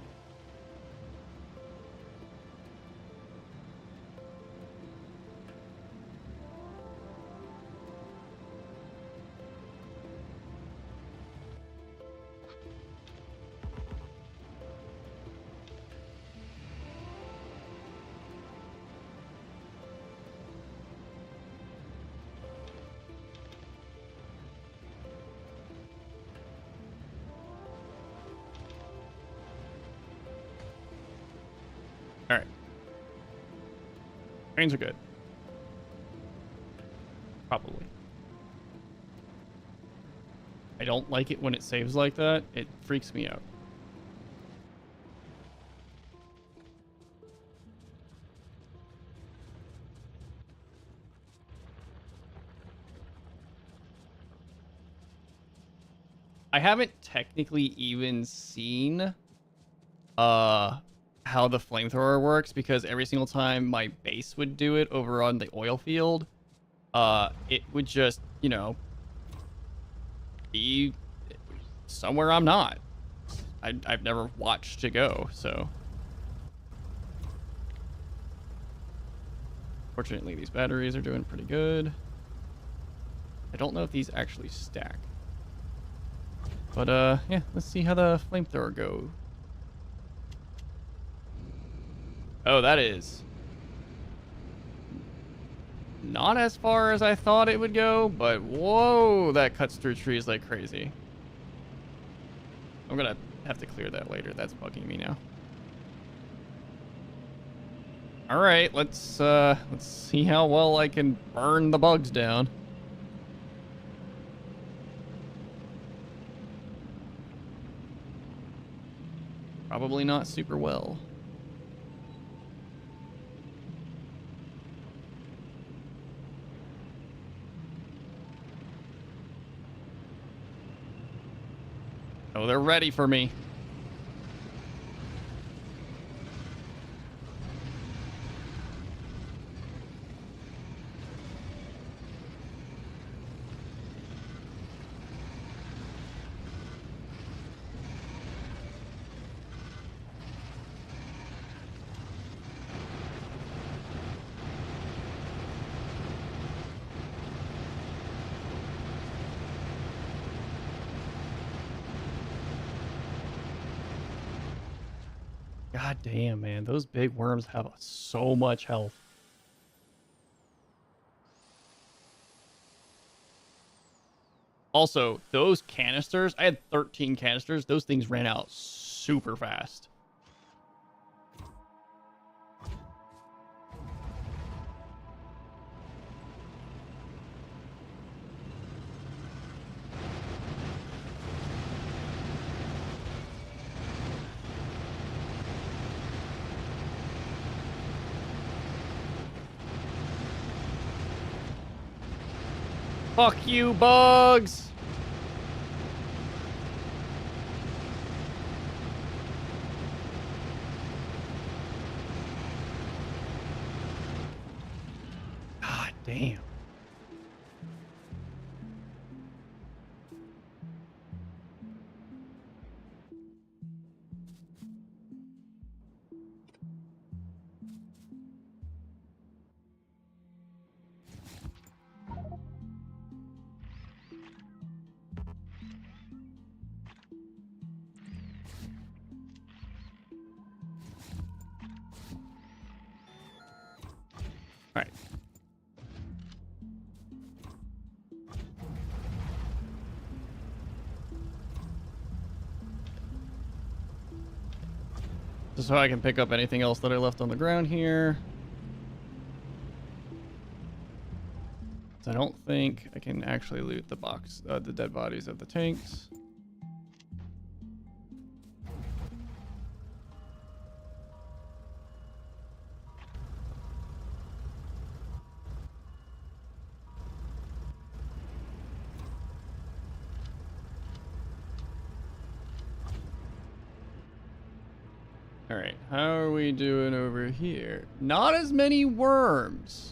Alright. Trains are good. Probably. I don't like it when it saves like that. It freaks me out. I haven't technically even seen how the flamethrower works, because every single time my base would do it over on the oil field, it would just, you know, be somewhere I'm not. I've never watched to go, so. Fortunately, these batteries are doing pretty good. I don't know if these actually stack. But, yeah, let's see how the flamethrower go. Oh, that is not as far as I thought it would go, but whoa, that cuts through trees like crazy. I'm gonna have to clear that later. That's bugging me now. All right, let's see how well I can burn the bugs down. Probably not super well. Oh, they're ready for me. God damn, man. Those big worms have so much health. Also, those canisters, I had 13 canisters. Those things ran out super fast. Fuck you, bugs! God damn. All right. Just so I can pick up anything else that I left on the ground here. So I don't think I can actually loot the box, the dead bodies of the tanks. All right, how are we doing over here? Not as many worms.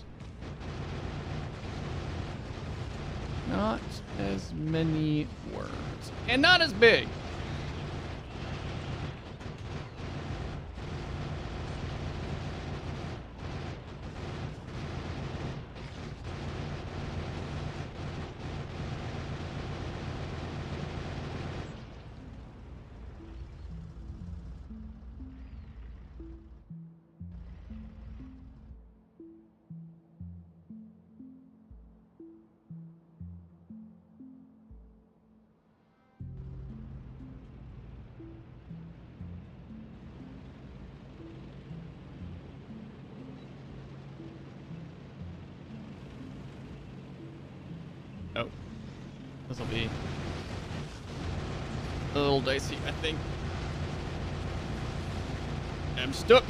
Not as many worms. And not as big. Oh, this will be a little dicey, I think. I'm stuck.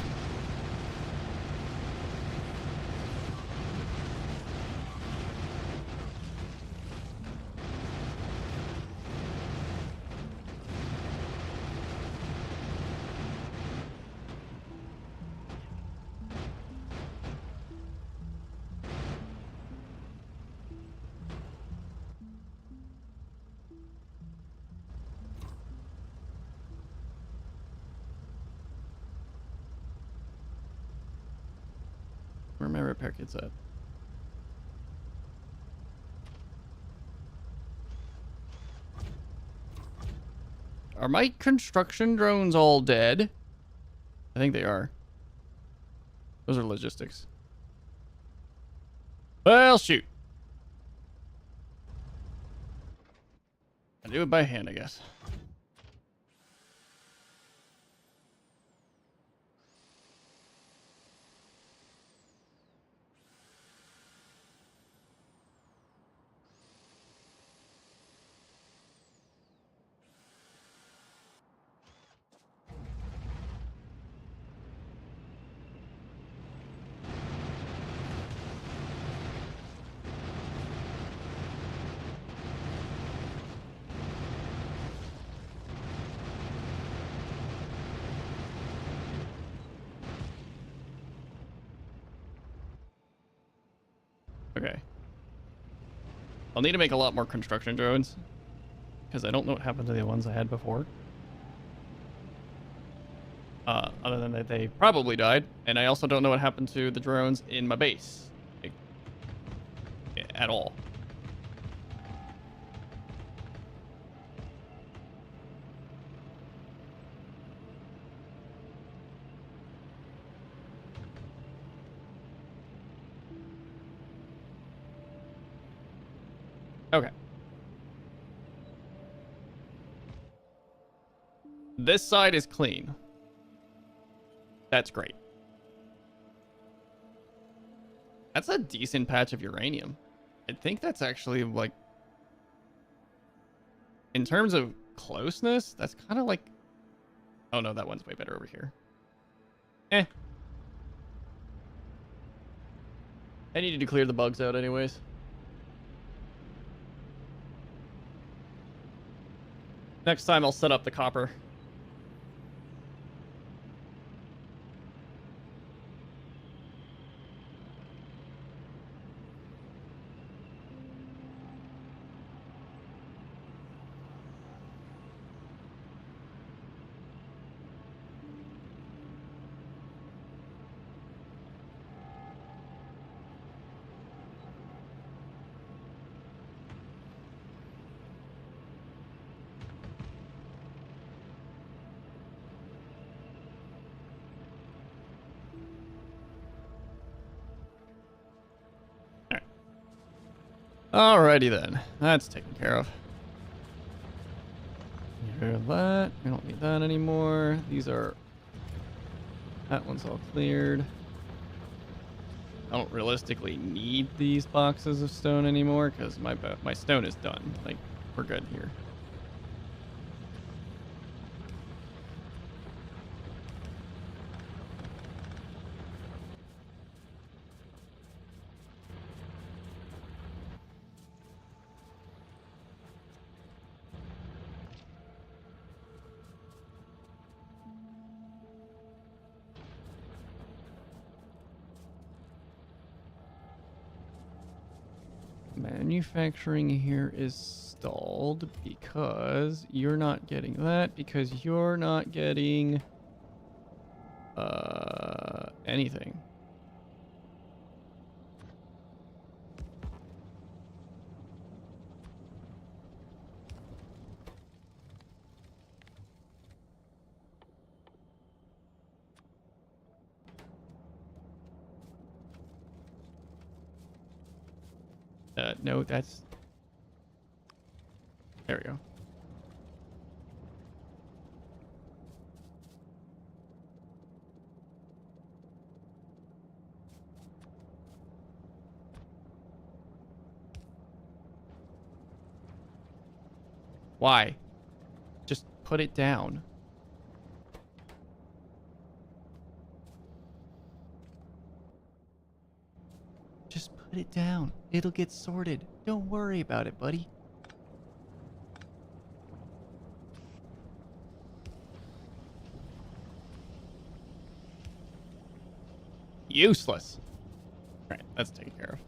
Where are my repair kits at? Are my construction drones all dead? I think they are. Those are logistics. Well, shoot. I do it by hand, I guess. Okay. I'll need to make a lot more construction drones, because I don't know what happened to the ones I had before. Other than that they probably died, and I also don't know what happened to the drones in my base. Like, at all. Okay. This side is clean. That's great. That's a decent patch of uranium. I think that's actually like, in terms of closeness, that's kind of like, oh no, that one's way better over here. Eh. I needed to clear the bugs out anyways. Next time I'll set up the copper. Alrighty then. That's taken care of. Get rid of that. We don't need that anymore. These are... That one's all cleared. I don't realistically need these boxes of stone anymore because my stone is done. Like, we're good here. Manufacturing here is stalled because you're not getting that, because you're not getting anything. No, that's... There we go. Why? Just put it down. Just put it down. It'll get sorted. Don't worry about it, buddy. Useless. All right, that's taken care of.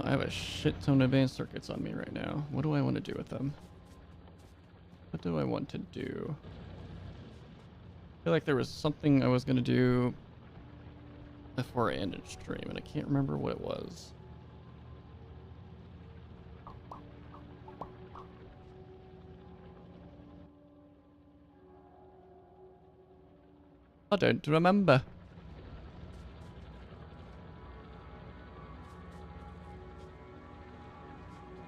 I have a shit ton of advanced circuits on me right now. What do I want to do with them? What do I want to do? I feel like there was something I was going to do before I ended stream, and I can't remember what it was. I don't remember.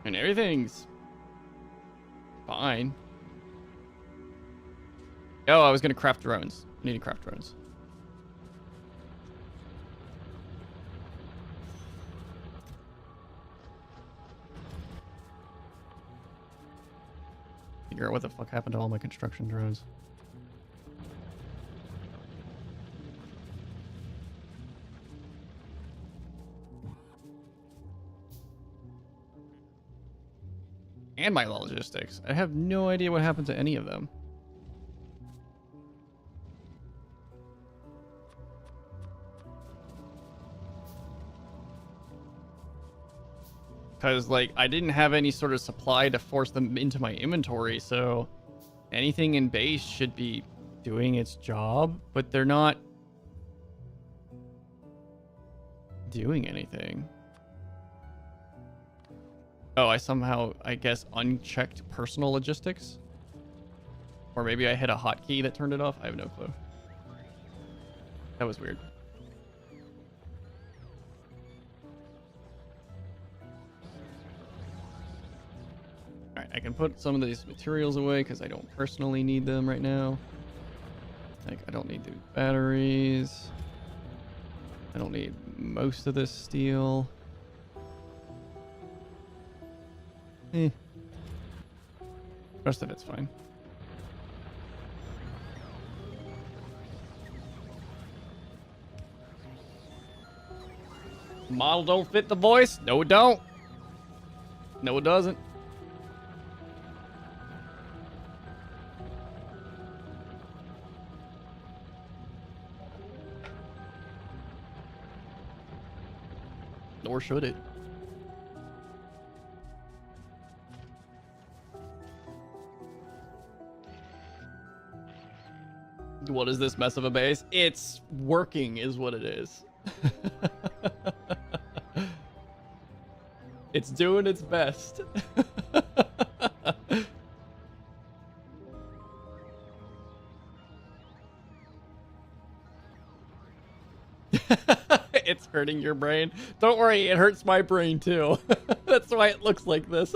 And everything's fine. Oh, I was gonna craft drones. I need to craft drones. Figure out what the fuck happened to all my construction drones. And my logistics. I have no idea what happened to any of them. Because, like, I didn't have any sort of supply to force them into my inventory, so anything in base should be doing its job, but they're not doing anything. Oh, I somehow, I guess, unchecked personal logistics? Or maybe I hit a hotkey that turned it off? I have no clue. That was weird. I can put some of these materials away because I don't personally need them right now. Like, I don't need the batteries. I don't need most of this steel. The rest of it's fine. Model don't fit the voice? No, it don't. No, it doesn't. Nor should it. What is this mess of a base? It's working is what it is. It's doing its best. It's hurting your brain. Don't worry, it hurts my brain too. That's why it looks like this.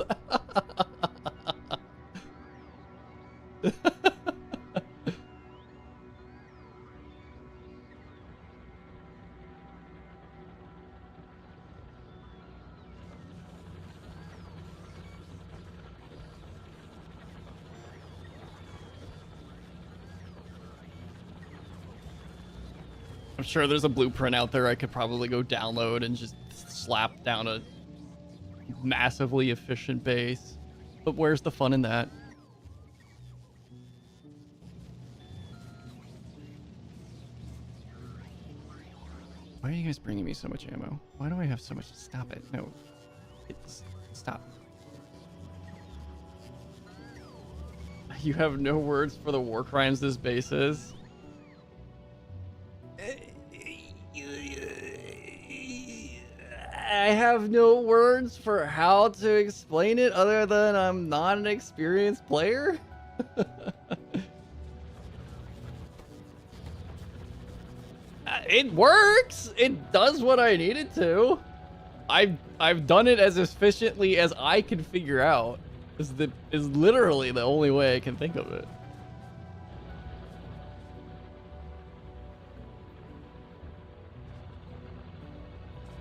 I'm sure there's a blueprint out there I could probably go download and just slap down a massively efficient base. But where's the fun in that? Why are you guys bringing me so much ammo? Why do I have so much? Stop it. No. Stop. You have no words for the war crimes this base is? I have no words for how to explain it other than I'm not an experienced player. It works. It does what I need it to. I've done it as efficiently as I can figure out. Is literally the only way I can think of it.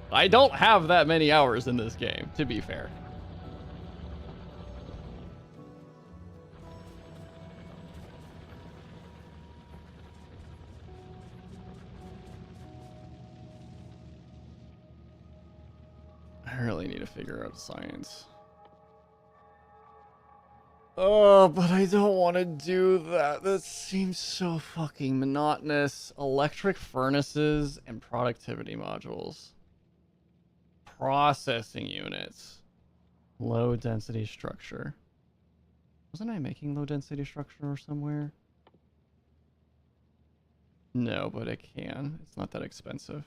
I don't have that many hours in this game, to be fair. I really need to figure out science. Oh, but I don't want to do that. That seems so fucking monotonous. Electric furnaces and productivity modules. Processing units. Low density structure. Wasn't I making low density structure somewhere? No, but it can. It's not that expensive.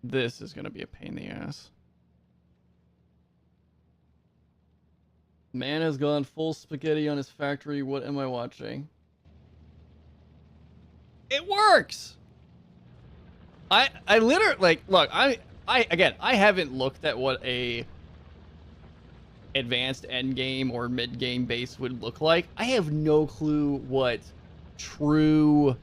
This is going to be a pain in the ass. Man has gone full spaghetti on his factory. What am I watching? It works! I literally, like, look, I haven't looked at what a advanced end game or mid game base would look like. I have no clue what true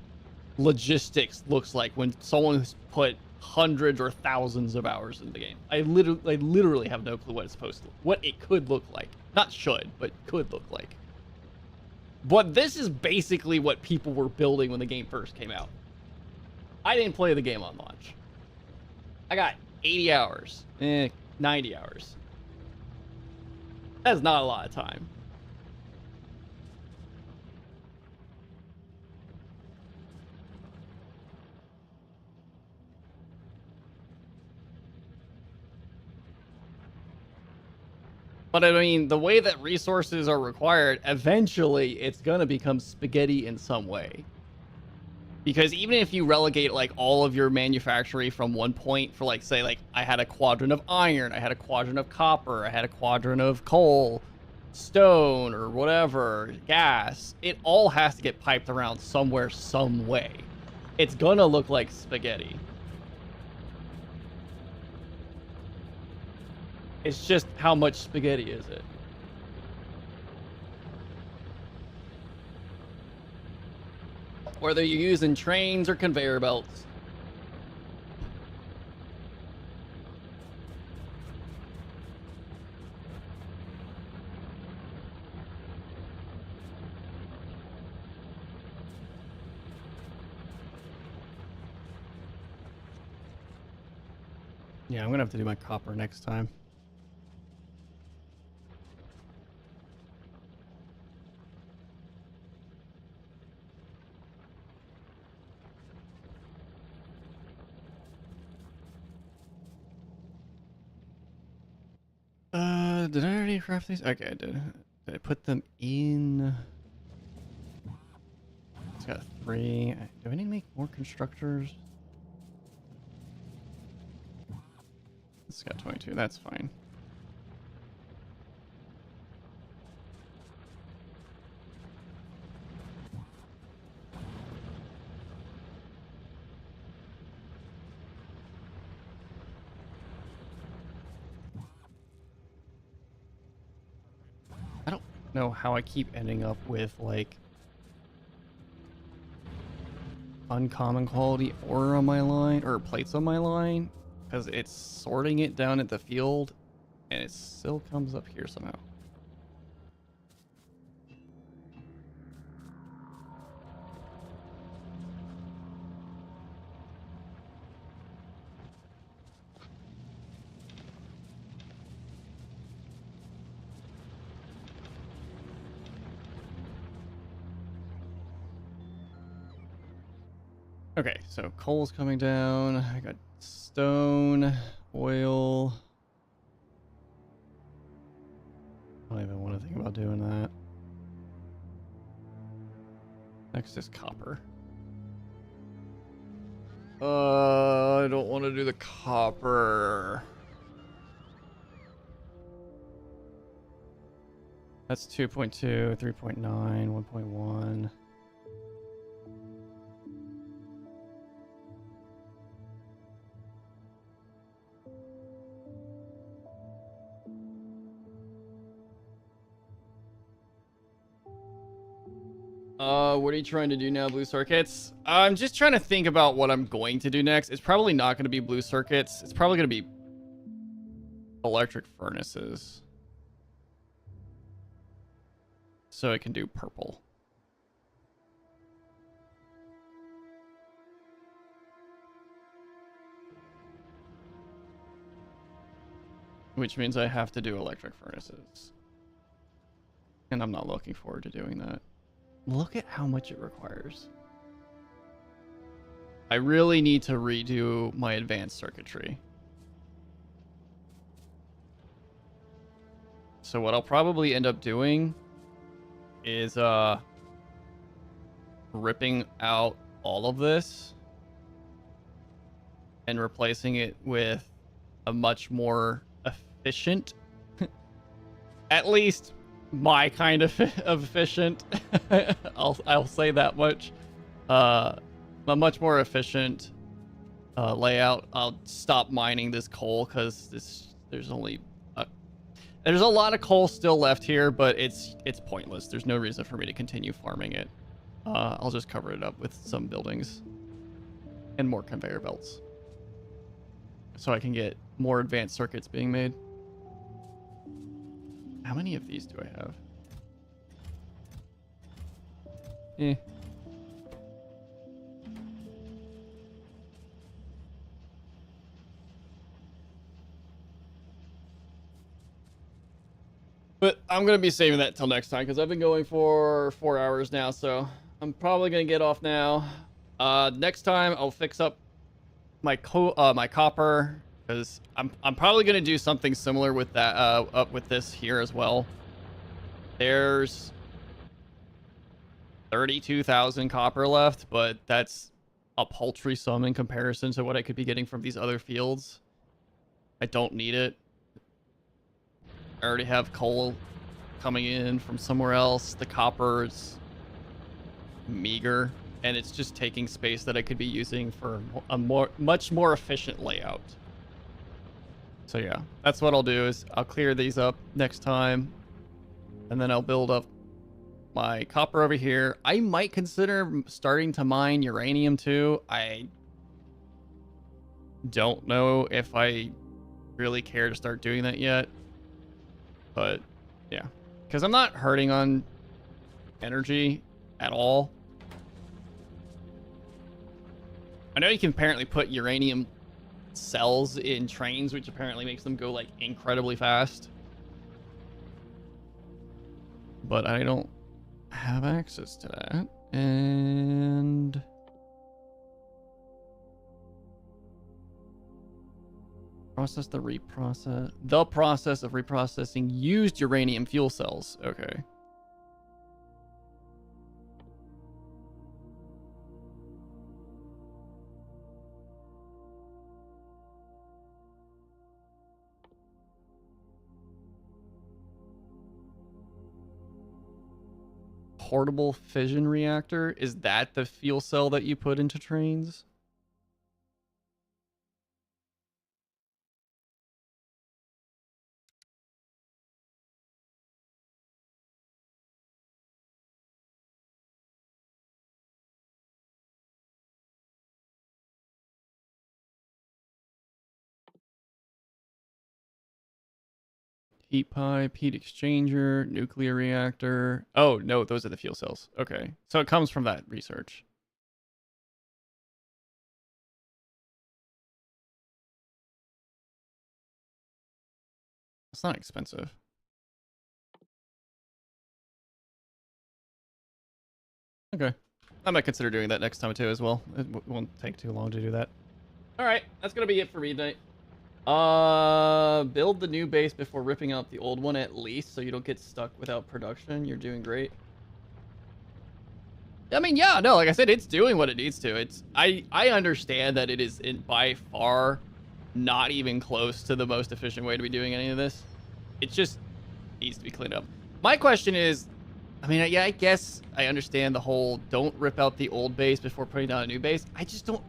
logistics looks like when someone who's put hundreds or thousands of hours in the game. I literally have no clue what it's supposed to, what it could look like. Not should, but could look like. But this is basically what people were building when the game first came out. I didn't play the game on launch. I got 80 hours. 90 hours. That's not a lot of time. But I mean, the way that resources are required, eventually it's gonna become spaghetti in some way. Because even if you relegate like all of your manufacturing from one point for like, say, like I had a quadrant of iron, I had a quadrant of copper, I had a quadrant of coal, stone, or whatever, gas, it all has to get piped around somewhere, some way. It's gonna look like spaghetti. It's just how much spaghetti is it? Whether you're using trains or conveyor belts. Yeah, I'm gonna have to do my copper next time. Did I already craft these? Okay, I did. Did I put them in? It's got 3. Do I need to make more constructors? It's got 22. That's fine. I don't know how I keep ending up with like uncommon quality ore on my line or plates on my line, because it's sorting it down at the field and it still comes up here somehow. Okay, so coal's coming down. I got stone, oil. I don't even want to think about doing that. Next is copper. I don't want to do the copper. That's 2.2, 3.9, 1.1. What are you trying to do now, blue circuits? I'm just trying to think about what I'm going to do next. It's probably not going to be blue circuits. It's probably going to be electric furnaces. So it can do purple. Which means I have to do electric furnaces. And I'm not looking forward to doing that. Look at how much it requires. I really need to redo my advanced circuitry. So what I'll probably end up doing is ripping out all of this and replacing it with a much more efficient, at least my kind of efficient. I'll say that much. A much more efficient layout. I'll stop mining this coal because there's a lot of coal still left here, but it's pointless. There's no reason for me to continue farming it. I'll just cover it up with some buildings and more conveyor belts, so I can get more advanced circuits being made. How many of these do I have? Eh. But I'm going to be saving that till next time because I've been going for 4 hours now, so I'm probably going to get off now. Next time I'll fix up my copper, because I'm probably going to do something similar with that up with this here as well. There's 32,000 copper left, but that's a paltry sum in comparison to what I could be getting from these other fields. I don't need it. I already have coal coming in from somewhere else. The copper is meager, and it's just taking space that I could be using for a much more efficient layout. So yeah, that's what I'll do is I'll clear these up next time, and then I'll build up my copper over here. I might consider starting to mine uranium too. I don't know if I really care to start doing that yet, but yeah, because I'm not hurting on energy at all. I know you can apparently put uranium cells in trains, which apparently makes them go like incredibly fast, but I don't have access to that. And the process of reprocessing used uranium fuel cells. Okay. Portable fission reactor, is that the fuel cell that you put into trains? Heat pipe, heat exchanger, nuclear reactor. Oh, no, those are the fuel cells. Okay. So it comes from that research. It's not expensive. Okay. I might consider doing that next time too as well. It won't take too long to do that. All right, that's going to be it for me tonight. Build the new base before ripping out the old one at least so you don't get stuck without production. You're doing great. I mean, yeah, no, like I said, it's doing what it needs to. It's I understand that it is by far not even close to the most efficient way to be doing any of this. It just needs to be cleaned up. My question is, I mean, yeah, I guess I understand the whole don't rip out the old base before putting down a new base. I just don't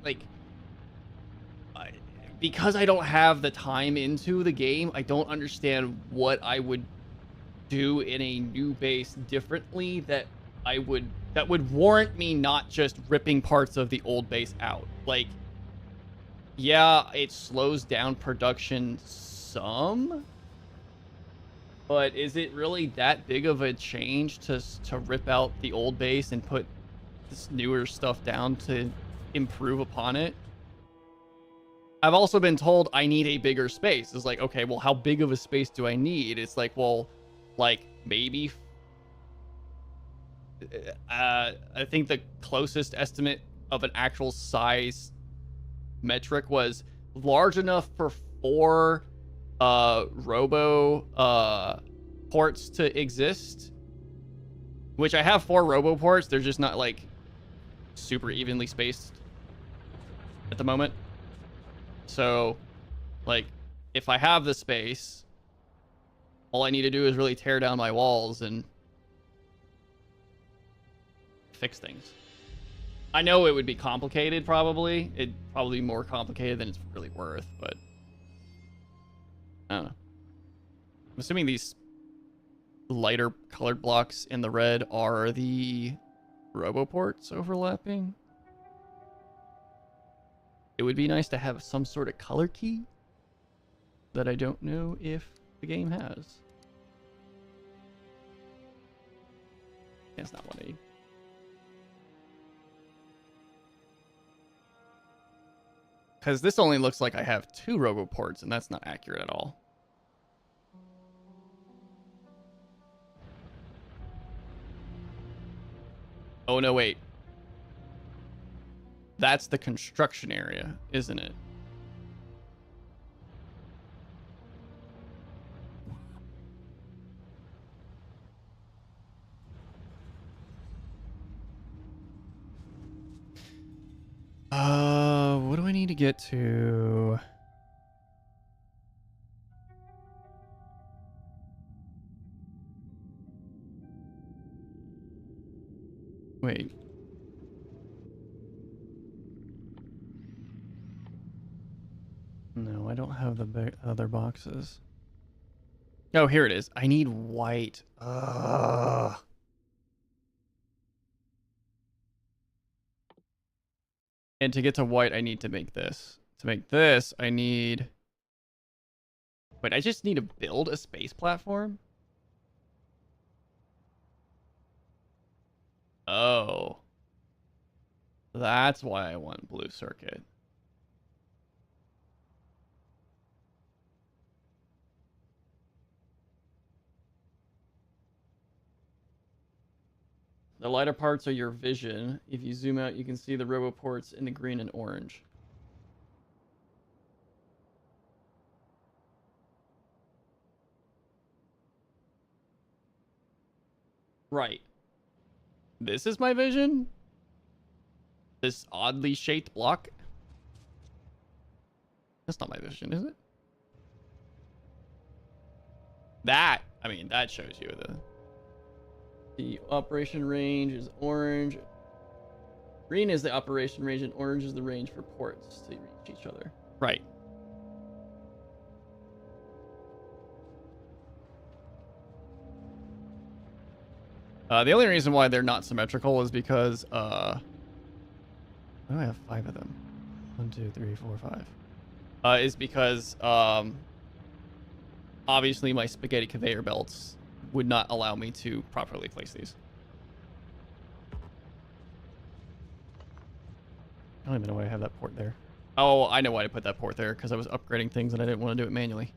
like because I don't have the time into the game. I don't understand what I would do in a new base differently that would warrant me not just ripping parts of the old base out. Like, yeah, it slows down production some, but is it really that big of a change to rip out the old base and put this newer stuff down to improve upon it? I've also been told I need a bigger space. It's like, okay, well, how big of a space do I need? It's like, well, like maybe I think the closest estimate of an actual size metric was large enough for 4 robo ports to exist, which I have 4 robo ports. They're just not like super evenly spaced at the moment. So like if I have the space, all I need to do is really tear down my walls and fix things. I know it would be complicated, probably. It'd probably be more complicated than it's really worth, but I don't know. I'm assuming these lighter colored blocks in the red are the roboports overlapping. It would be nice to have some sort of color key that I don't know if the game has. That's not what I need. Because this only looks like I have 2 roboports, and that's not accurate at all. Oh, no, wait. That's the construction area, isn't it? What do I need to get to? Wait. No, don't have the big other boxes. Oh, here it is. I need white. Ugh. And to get to white, I need to make this. To make this, I need... Wait, I just need to build a space platform? Oh. That's why I want blue circuit. The lighter parts are your vision. If you zoom out, you can see the roboports in the green and orange. Right. This is my vision? This oddly shaped block? That's not my vision, is it? That, I mean, that shows you the operation range is orange. Green is the operation range and orange is the range for ports to reach each other. Right. The only reason why they're not symmetrical is because, why do I have 5 of them? 1, 2, 3, 4, 5. Is because, obviously my spaghetti conveyor belts would not allow me to properly place these. I don't even know why I have that port there. Oh, I know why I put that port there, because I was upgrading things and I didn't want to do it manually.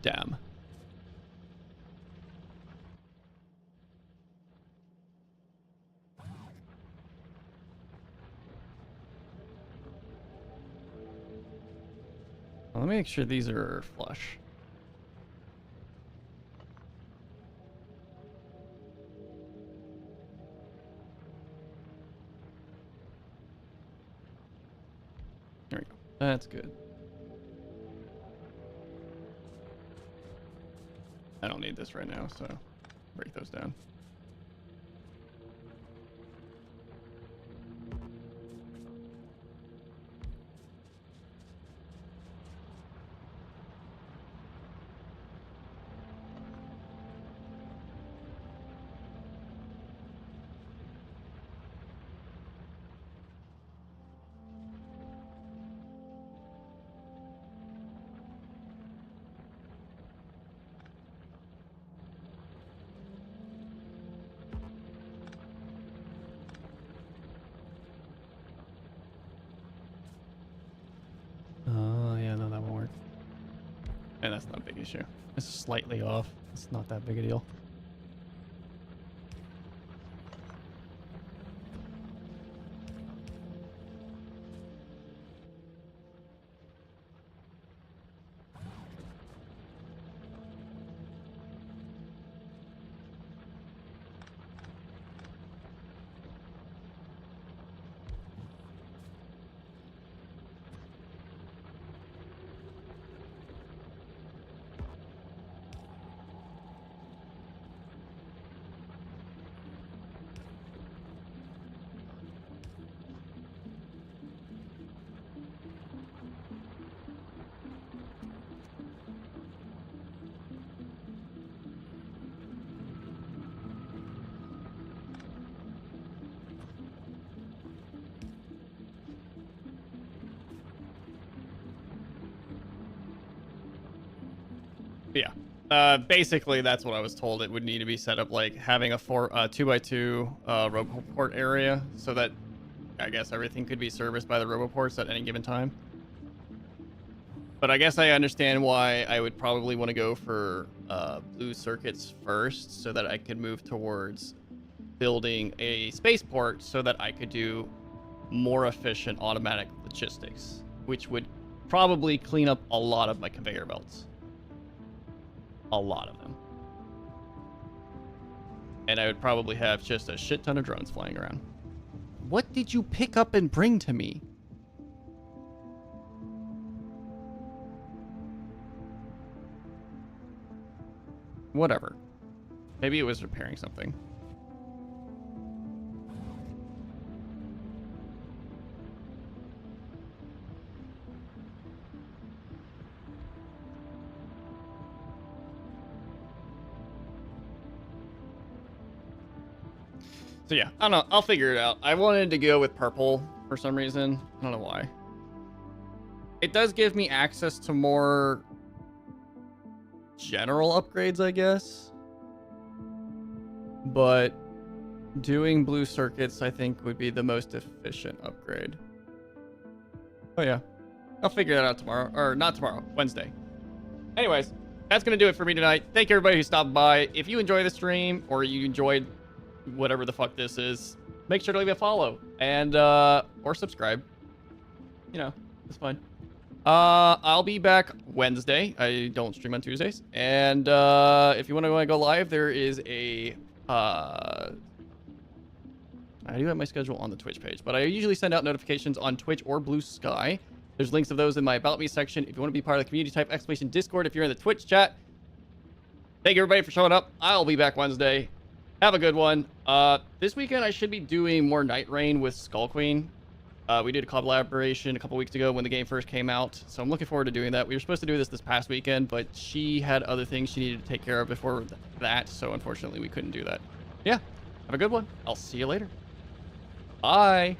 Damn. Well, let me make sure these are flush. There we go. That's good. I don't need this right now, so break those down. And that's not a big issue. It's slightly off. It's not that big a deal. Yeah. Basically, that's what I was told. It would need to be set up like having a 2x2 roboport area so that I guess everything could be serviced by the roboports at any given time. But I guess I understand why I would probably want to go for blue circuits first so that I could move towards building a spaceport so that I could do more efficient automatic logistics, which would probably clean up a lot of my conveyor belts. A lot of them. And I would probably have just a shit ton of drones flying around. What did you pick up and bring to me? Whatever. Maybe it was repairing something. So yeah, I don't know. I'll figure it out. I wanted to go with purple for some reason. I don't know why. It does give me access to more general upgrades, I guess. But doing blue circuits, I think, would be the most efficient upgrade. Oh yeah. I'll figure that out tomorrow. Or not tomorrow, Wednesday. Anyways, that's going to do it for me tonight. Thank you everybody who stopped by. If you enjoy the stream or you enjoyed whatever the fuck this is, make sure to leave a follow and or subscribe. You know, it's fine. I'll be back Wednesday. I don't stream on Tuesdays. And if you want to go live, there is a I do have my schedule on the Twitch page, but I usually send out notifications on Twitch or Blue Sky. There's links of those in my About Me section. If you want to be part of the community, type exclamation Discord if you're in the Twitch chat. Thank you everybody for showing up. I'll be back Wednesday. Have a good one. This weekend I should be doing more Night Rain with Skull Queen. We did a collaboration a couple weeks ago when the game first came out, so I'm looking forward to doing that. We were supposed to do this past weekend, but she had other things she needed to take care of before that, so unfortunately we couldn't do that. Yeah, have a good one. I'll see you later. Bye.